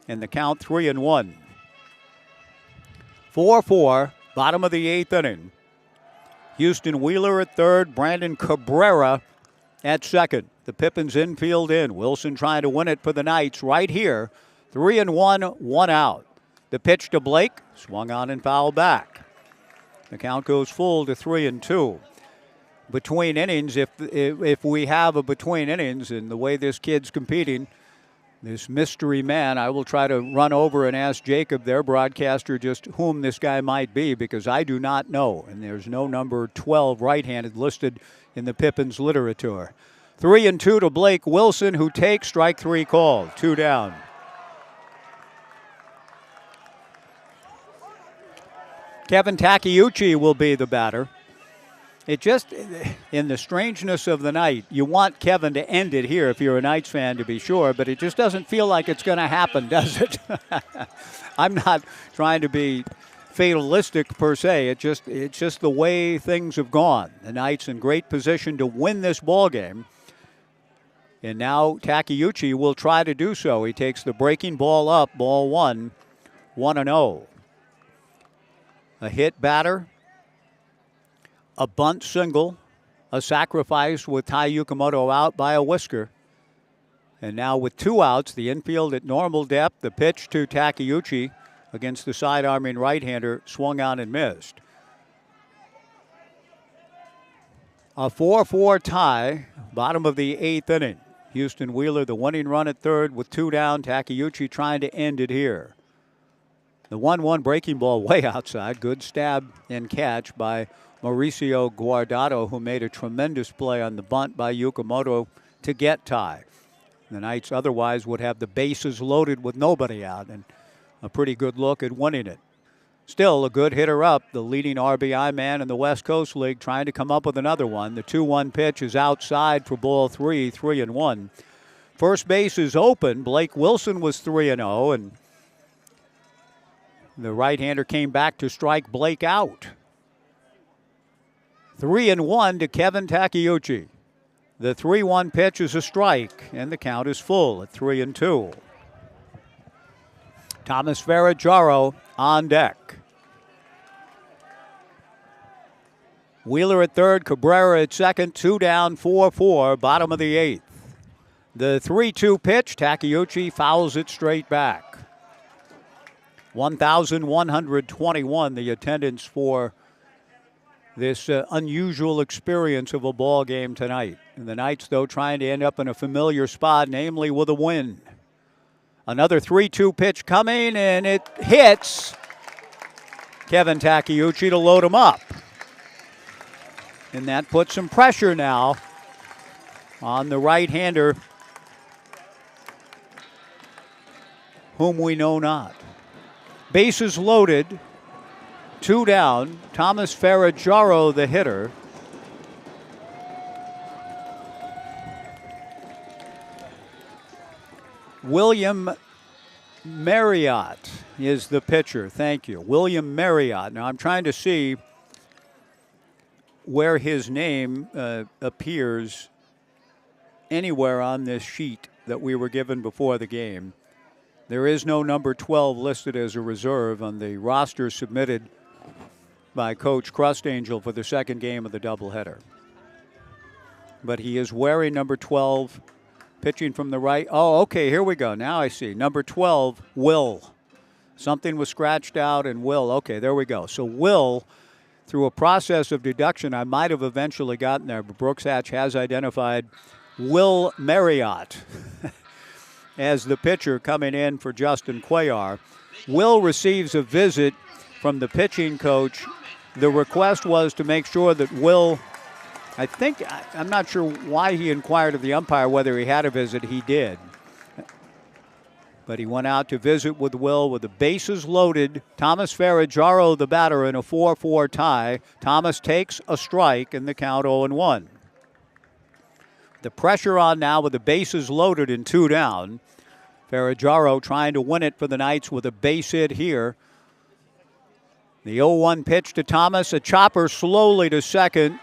And the count 3-1. 4-4, bottom of the 8th inning. Houston Wheeler at third, Brandon Cabrera at second. The Pippins infield in. Wilson trying to win it for the Knights right here. 3-1, 1 out. The pitch to Blake, swung on and fouled back. The count goes full to 3-2. Between innings, if we have a between innings, and the way this kid's competing, this mystery man, I will try to run over and ask Jacob, their broadcaster, just whom this guy might be, because I do not know. And there's no number 12 right-handed listed in the Pippins literature. 3-2 to Blake Wilson, who takes strike 3 call. 2 down. Kevin Takeuchi will be the batter. It just, in the strangeness of the night, you want Kevin to end it here if you're a Knights fan, to be sure, but it just doesn't feel like it's going to happen, does it? I'm not trying to be fatalistic per se. It's just the way things have gone. The Knights in great position to win this ball game. And now Takeuchi will try to do so. He takes the breaking ball up, ball 1, 1-0. A hit batter. A bunt single, a sacrifice with Tai Yukamoto out by a whisker. And now with 2 outs, the infield at normal depth, the pitch to Takeuchi against the side-arming right-hander, swung on and missed. A 4-4 tie, bottom of the 8th inning. Houston Wheeler, the winning run at third with 2 down. Takeuchi trying to end it here. The 1-1 breaking ball way outside. Good stab and catch by Mauricio Guardado, who made a tremendous play on the bunt by Yukamoto to get tie. The Knights otherwise would have the bases loaded with nobody out, and a pretty good look at winning it. Still a good hitter up, the leading RBI man in the West Coast League, trying to come up with another one. The 2-1 pitch is outside for ball 3, 3-1. First base is open. Blake Wilson was 3-0, and the right-hander came back to strike Blake out. 3-1 to Kevin Takeuchi. The 3-1 pitch is a strike, and the count is full at 3-2. Thomas Ferraggiaro on deck. Wheeler at third, Cabrera at second, 2 down, 4-4, bottom of the 8th. The 3-2 pitch, Takeuchi fouls it straight back. 1,121 the attendance for this unusual experience of a ball game tonight. And the Knights, though, trying to end up in a familiar spot, namely with a win. Another 3-2 pitch coming, and it hits Kevin Takeuchi to load him up. And that puts some pressure now on the right-hander, whom we know not. Bases loaded, 2 down. Thomas Ferraggiaro, the hitter. William Marriott is the pitcher. Thank you. William Marriott. Now I'm trying to see where his name appears anywhere on this sheet that we were given before the game. There is no number 12 listed as a reserve on the roster submitted by Coach Crustangel for the second game of the doubleheader. But he is wearing number 12, pitching from the right. Oh, okay, here we go. Now I see. Number 12, Will. Something was scratched out, and Will. Okay, there we go. So Will, through a process of deduction, I might have eventually gotten there, but Brooks Hatch has identified Will Marriott as the pitcher coming in for Justin Cuellar. Will receives a visit from the pitching coach. The request was to make sure that Will, I'm not sure why he inquired of the umpire whether he had a visit. He did. But he went out to visit with Will with the bases loaded. Thomas Ferraggiaro, the batter, in a 4-4 tie. Thomas takes a strike in the count 0-1. The pressure on now with the bases loaded and 2 down. Ferraggiaro trying to win it for the Knights with a base hit here. The 0-1 pitch to Thomas, a chopper slowly to second.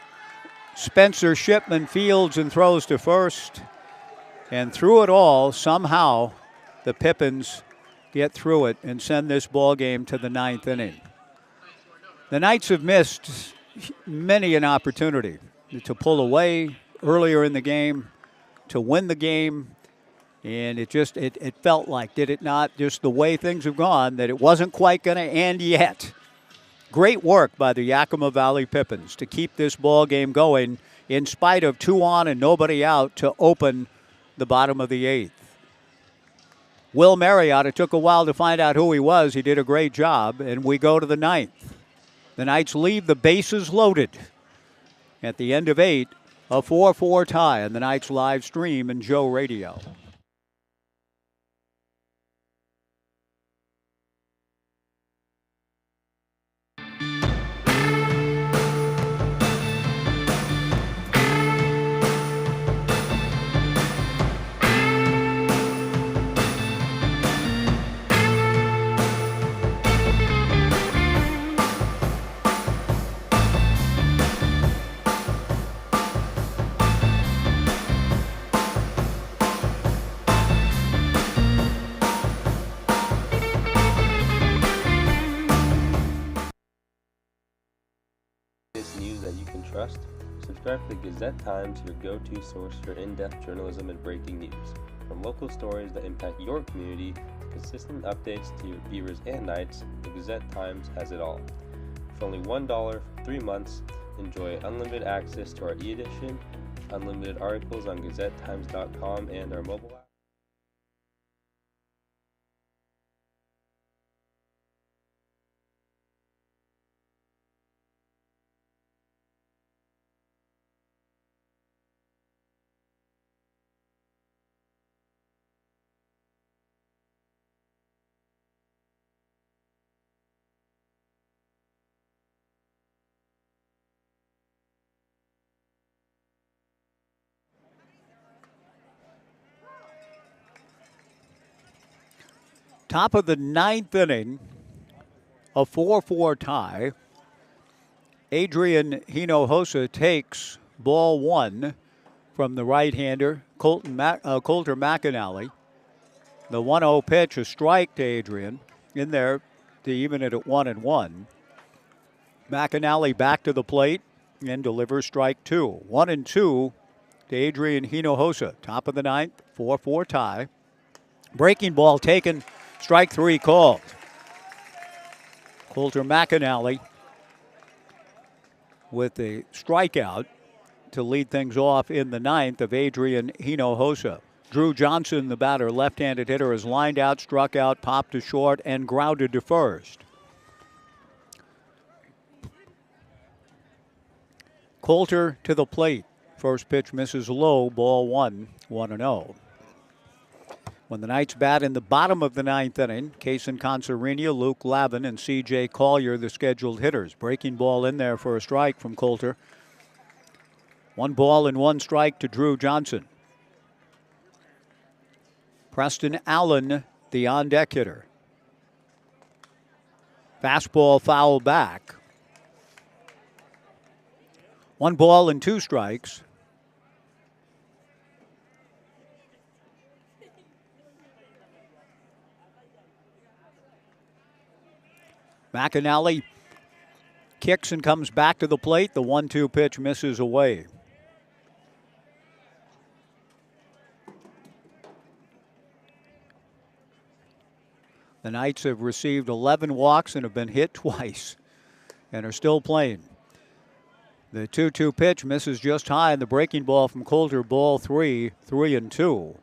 Spencer Shipman fields and throws to first. And through it all, somehow, the Pippins get through it and send this ball game to the 9th inning. The Knights have missed many an opportunity to pull away earlier in the game, to win the game. And it felt like, did it not, just the way things have gone, that it wasn't quite going to end yet. Great work by the Yakima Valley Pippins to keep this ball game going in spite of 2 on and nobody out to open the bottom of the 8th. Will Marriott, it took a while to find out who he was. He did a great job, and we go to the 9th. The Knights leave the bases loaded. At the end of 8, a 4-4 tie on the Knights live stream and Joe Radio. Trust? Subscribe to the Gazette-Times, your go-to source for in-depth journalism and breaking news. From local stories that impact your community to consistent updates to your Beavers and Knights, the Gazette-Times has it all. For only $1 for 3 months, enjoy unlimited access to our e-edition, unlimited articles on GazetteTimes.com and our mobile app. Top of the ninth inning, a 4-4 tie. Adrian Hinojosa takes ball one from the right-hander, Coulter McAnally. The 1-0 pitch, a strike to Adrian, in there to even it at 1-1. McAnally back to the plate and delivers strike two. 1-2 to Adrian Hinojosa. Top of the ninth, 4-4 tie. Breaking ball taken, strike three called. Coulter McAnally with a strikeout to lead things off in the ninth of Adrian Hinojosa. Drew Johnson, the batter, left-handed hitter, is lined out, struck out, popped to short, and grounded to first. Coulter to the plate. First pitch misses low, ball one, 1-0. When the Knights bat in the bottom of the ninth inning, Kaysen Concerina, Luke Lavin, and C.J. Collier, the scheduled hitters. Breaking ball in there for a strike from Coulter. 1 ball and 1 strike to Drew Johnson. Preston Allen, the on-deck hitter. Fastball foul back. 1 ball and 2 strikes. McAnally kicks and comes back to the plate. The 1-2 pitch misses away. The Knights have received 11 walks and have been hit twice and are still playing. The 2-2 pitch misses just high, and the breaking ball from Coulter, ball 3, 3-2.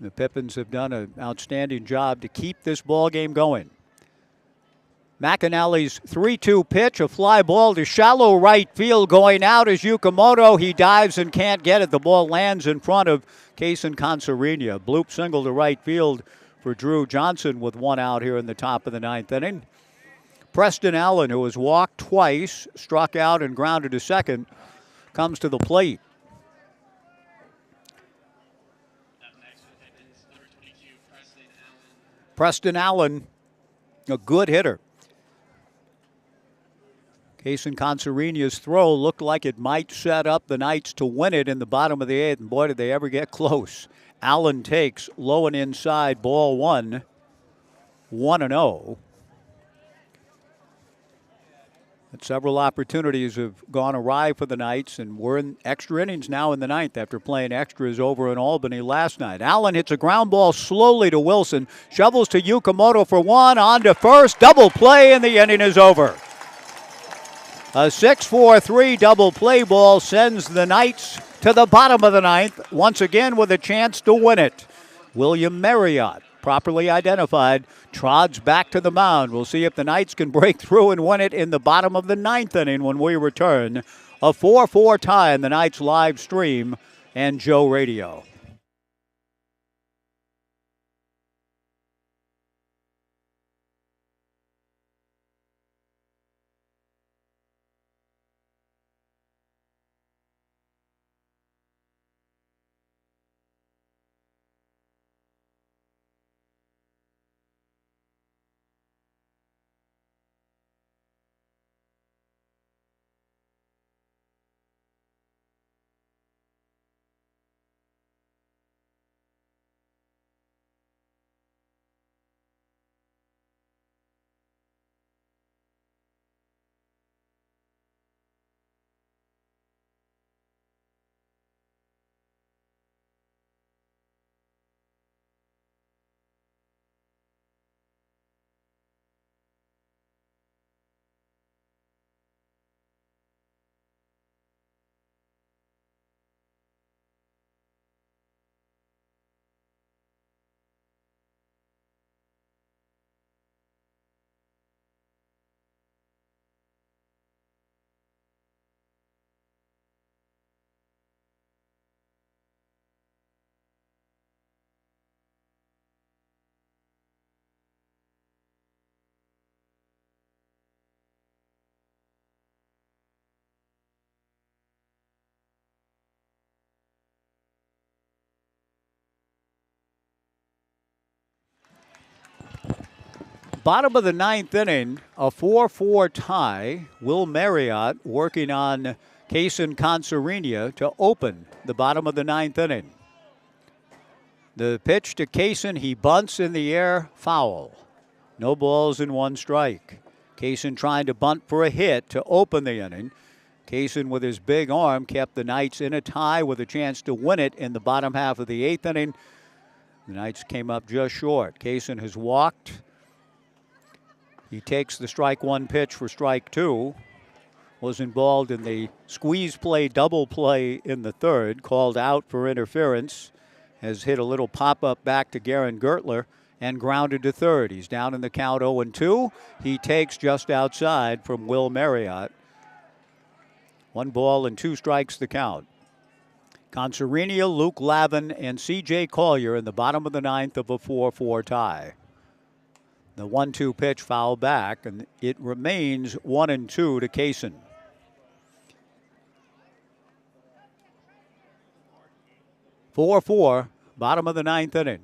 The Pippins have done an outstanding job to keep this ball game going. McAnally's 3-2 pitch, a fly ball to shallow right field. Going out is Yukimoto. He dives and can't get it. The ball lands in front of Kaysen Concerina. Bloop single to right field for Drew Johnson with 1 out here in the top of the ninth inning. Preston Allen, who has walked twice, struck out and grounded to second, comes to the plate. Preston Allen, a good hitter. Kaysen Concerina's throw looked like it might set up the Knights to win it in the bottom of the eighth, and boy, did they ever get close. Allen takes low and inside, ball 1, 1-0. But several opportunities have gone awry for the Knights, and we're in extra innings now in the ninth after playing extras over in Albany last night. Allen hits a ground ball slowly to Wilson, shovels to Yukimoto for 1, on to first, double play, and the inning is over. A 6-4-3 double play ball sends the Knights to the bottom of the ninth, once again with a chance to win it. William Marriott, properly identified, trods back to the mound. We'll see if the Knights can break through and win it in the bottom of the ninth inning when we return. A 4-4 tie in the Knights live stream and Joe Radio. Bottom of the ninth inning, a 4-4 tie. Will Marriott working on Kaysen Concerina to open the bottom of the ninth inning. The pitch to Kaysen, he bunts in the air, foul. No balls and 1 strike. Kaysen trying to bunt for a hit to open the inning. Kaysen with his big arm kept the Knights in a tie with a chance to win it in the bottom half of the 8th inning. The Knights came up just short. Kaysen has walked. He takes the strike 1 pitch for strike 2. Was involved in the squeeze play, double play in the 3rd. Called out for interference. Has hit a little pop-up back to Garen Gertler and grounded to 3rd. He's down in the count 0-2. He takes just outside from Will Marriott. 1 ball and 2 strikes the count. Concerina, Luke Lavin, and C.J. Collier in the bottom of the 9th of a 4-4 tie. The 1-2 pitch foul back, and it remains 1-2 to Kaysen. Four, bottom of the 9th inning.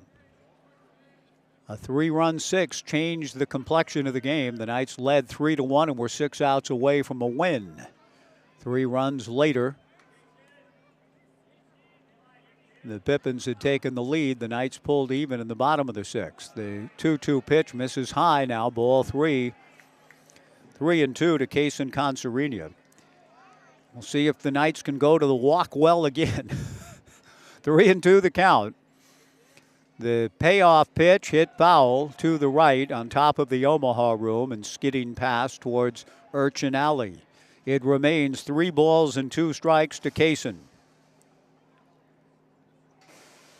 A 3-run 6 changed the complexion of the game. The Knights led 3-1 and were 6 outs away from a win. 3 runs later, the Pippins had taken the lead. The Knights pulled even in the bottom of the 6th. The 2-2 pitch misses high now, ball 3. 3-2 to Kaysen Concerina. We'll see if the Knights can go to the walk well again. 3-2 the count. The payoff pitch hit foul to the right on top of the Omaha room and skidding past towards Urchin Alley. It remains 3 balls and 2 strikes to Kaysen.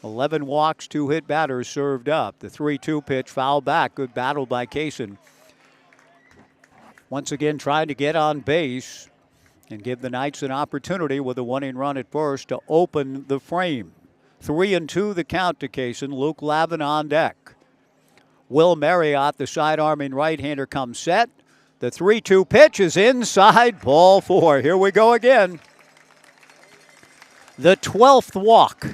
11 walks, 2 hit batters served up. The 3-2 pitch foul back. Good battle by Kaysen. Once again trying to get on base and give the Knights an opportunity with a winning run at first to open the frame. 3-2 the count to Kaysen. Luke Lavin on deck. Will Marriott, the side-arming right-hander, comes set. The 3-2 pitch is inside, ball 4. Here we go again. The 12th walk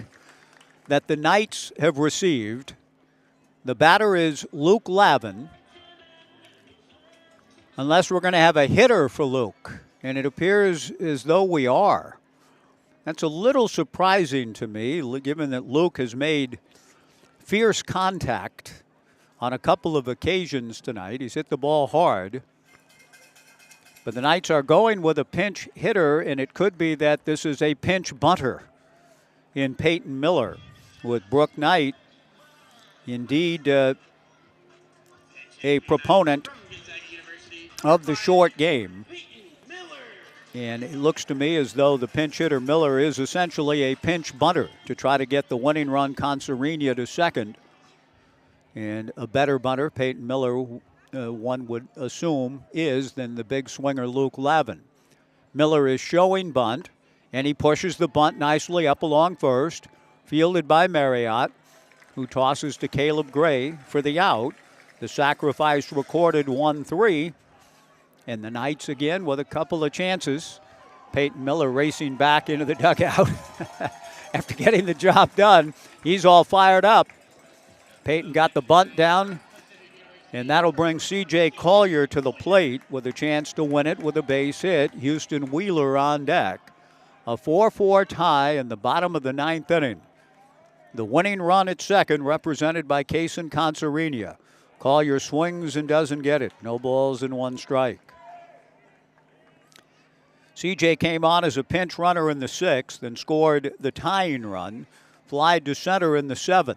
that the Knights have received. The batter is Luke Lavin. Unless we're going to have a hitter for Luke, and it appears as though we are. That's a little surprising to me, given that Luke has made fierce contact on a couple of occasions tonight. He's hit the ball hard. But the Knights are going with a pinch hitter, and it could be that this is a pinch bunter in Peyton Miller, with Brooke Knight indeed a proponent of the short game. And it looks to me as though the pinch hitter Miller is essentially a pinch bunter to try to get the winning run Concerina to second. And a better bunter, Peyton Miller, one would assume, is than the big swinger Luke Lavin. Miller is showing bunt, and he pushes the bunt nicely up along first, fielded by Marriott, who tosses to Caleb Gray for the out. The sacrifice recorded 1-3, and the Knights again with a couple of chances. Peyton Miller racing back into the dugout after getting the job done. He's all fired up. Peyton got the bunt down, and that'll bring C.J. Collier to the plate with a chance to win it with a base hit. Houston Wheeler on deck. A 4-4 tie in the bottom of the 9th inning. The winning run at second represented by Kaysen Concerina. Collier swings and doesn't get it. No balls and 1 strike. C.J. came on as a pinch runner in the 6th and scored the tying run. Flied to center in the 7th.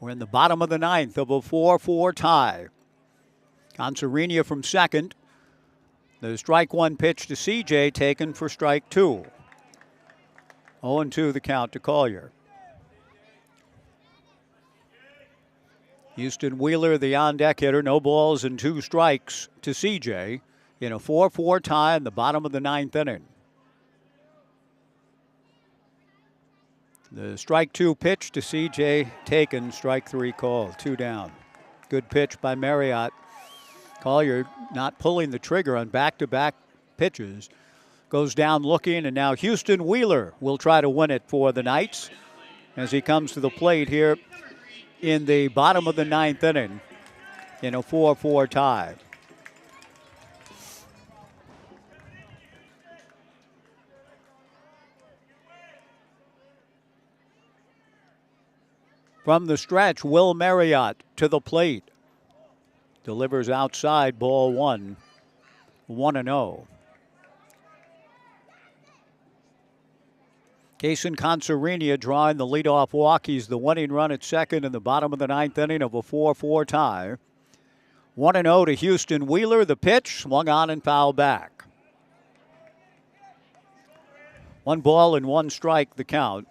We're in the bottom of the 9th of a 4-4 tie. Concerina from second. The strike 1 pitch to C.J. taken for strike 2. 0-2 the count to Collier. Houston Wheeler, the on-deck hitter, no balls and 2 strikes to C.J. in a 4-4 tie in the bottom of the 9th inning. The strike 2 pitch to C.J. taken, strike 3 called, 2 down. Good pitch by Marriott. Collier not pulling the trigger on back-to-back pitches. Goes down looking, and now Houston Wheeler will try to win it for the Knights as he comes to the plate here in the bottom of the 9th inning. in a 4-4 tie. From the stretch, Will Marriott to the plate. Delivers outside, ball one. 1-0. Kason Concerina drawing the leadoff walk. He's the winning run at second in the bottom of the ninth inning of a 4-4 tie. 1-0 to Houston Wheeler. The pitch swung on and fouled back. 1 ball and 1 strike the count.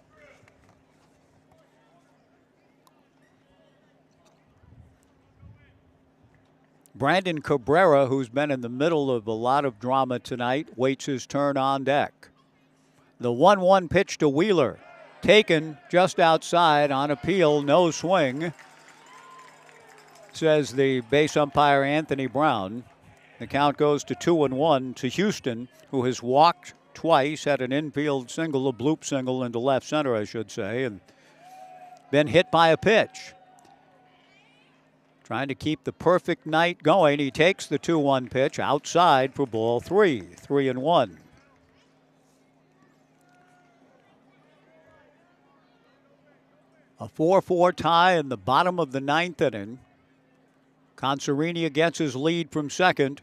Brandon Cabrera, who's been in the middle of a lot of drama tonight, waits his turn on deck. The 1-1 pitch to Wheeler, taken just outside on appeal, no swing, says the base umpire Anthony Brown. The count goes to 2-1 to Houston, who has walked twice, had an infield single, a bloop single into left center, I should say, and been hit by a pitch. Trying to keep the perfect night going. He takes the 2-1 pitch outside for ball 3, 3-1. A 4-4 tie in the bottom of the ninth inning. Concerina gets his lead from second.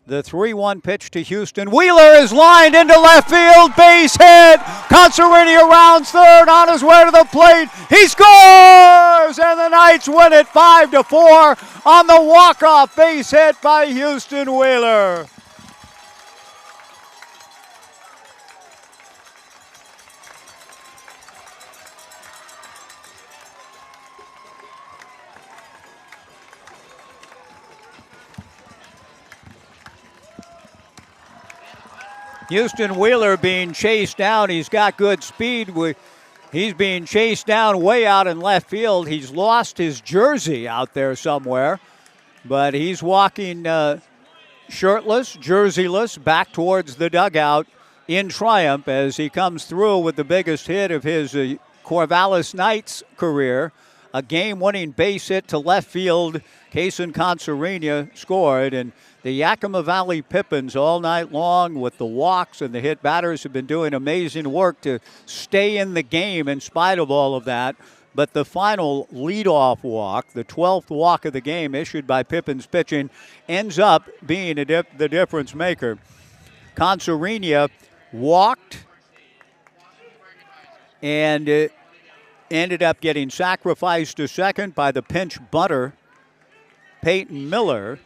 The 3-1 pitch to Houston. Wheeler is lined into left field. Base hit. Concerina rounds third on his way to the plate. He scores! And the Knights win it 5-4 on the walk-off base hit by Houston Wheeler. Houston Wheeler being chased down. He's got good speed. He's being chased down way out in left field. He's lost his jersey out there somewhere, but he's walking shirtless, jerseyless, back towards the dugout in triumph as he comes through with the biggest hit of his Corvallis Knights career. A game-winning base hit to left field. Kason Concerina scored, and the Yakima Valley Pippins all night long with the walks and the hit batters have been doing amazing work to stay in the game in spite of all of that. But the final leadoff walk, the 12th walk of the game issued by Pippins pitching, ends up being the difference maker. Concerina walked and ended up getting sacrificed to second by the pinch bunter, Peyton Miller.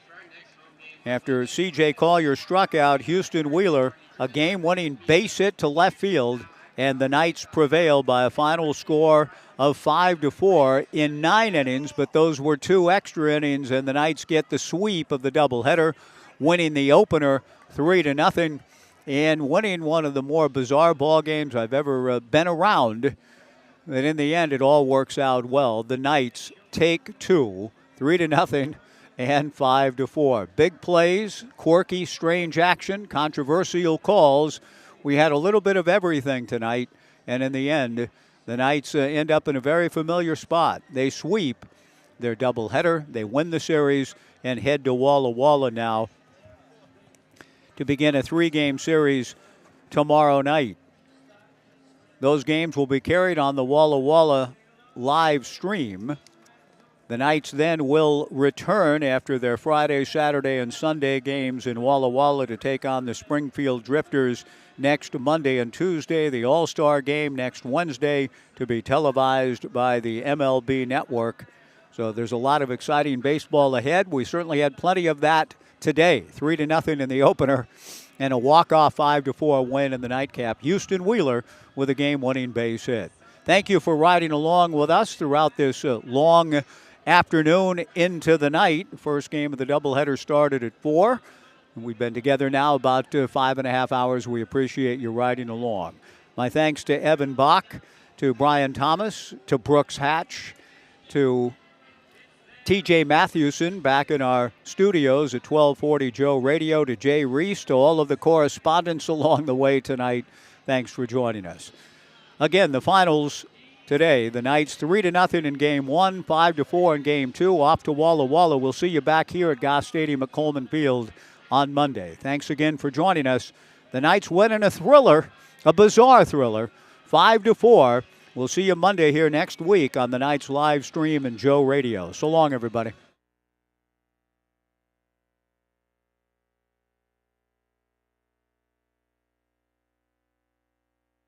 After C.J. Collier struck out Houston Wheeler, a game-winning base hit to left field, and the Knights prevail by a final score of 5-4 in 9 innings, but those were 2 extra innings, and the Knights get the sweep of the doubleheader, winning the opener 3-0, and winning one of the more bizarre ball games I've ever been around. But in the end, it all works out well. The Knights take 2, 3-0. And 5-4. Big plays, quirky, strange action, controversial calls. We had a little bit of everything tonight, and in the end, the Knights end up in a very familiar spot. They sweep their doubleheader, they win the series, and head to Walla Walla now to begin a 3-game series tomorrow night. Those games will be carried on the Walla Walla live stream. The Knights then will return after their Friday, Saturday, and Sunday games in Walla Walla to take on the Springfield Drifters next Monday and Tuesday. The All-Star game next Wednesday to be televised by the MLB Network. So there's a lot of exciting baseball ahead. We certainly had plenty of that today. 3-0 in the opener and a walk-off 5-4 win in the nightcap. Houston Wheeler with a game-winning base hit. Thank you for riding along with us throughout this long afternoon into the night. First game of the doubleheader started at 4. And we've been together now about 5.5 hours. We appreciate you riding along. My thanks to Evan Bach, to Brian Thomas, to Brooks Hatch, to TJ Mathewson back in our studios at 1240 Joe Radio, to Jay Reese, to all of the correspondents along the way tonight. Thanks for joining us. Again, the finals today. The Knights 3-0 in Game 1, 5-4 in Game 2. Off to Walla Walla. We'll see you back here at Goss Stadium at Coleman Field on Monday. Thanks again for joining us. The Knights win in a thriller, a bizarre thriller, 5-4. We'll see you Monday here next week on the Knights live stream and Joe Radio. So long, everybody.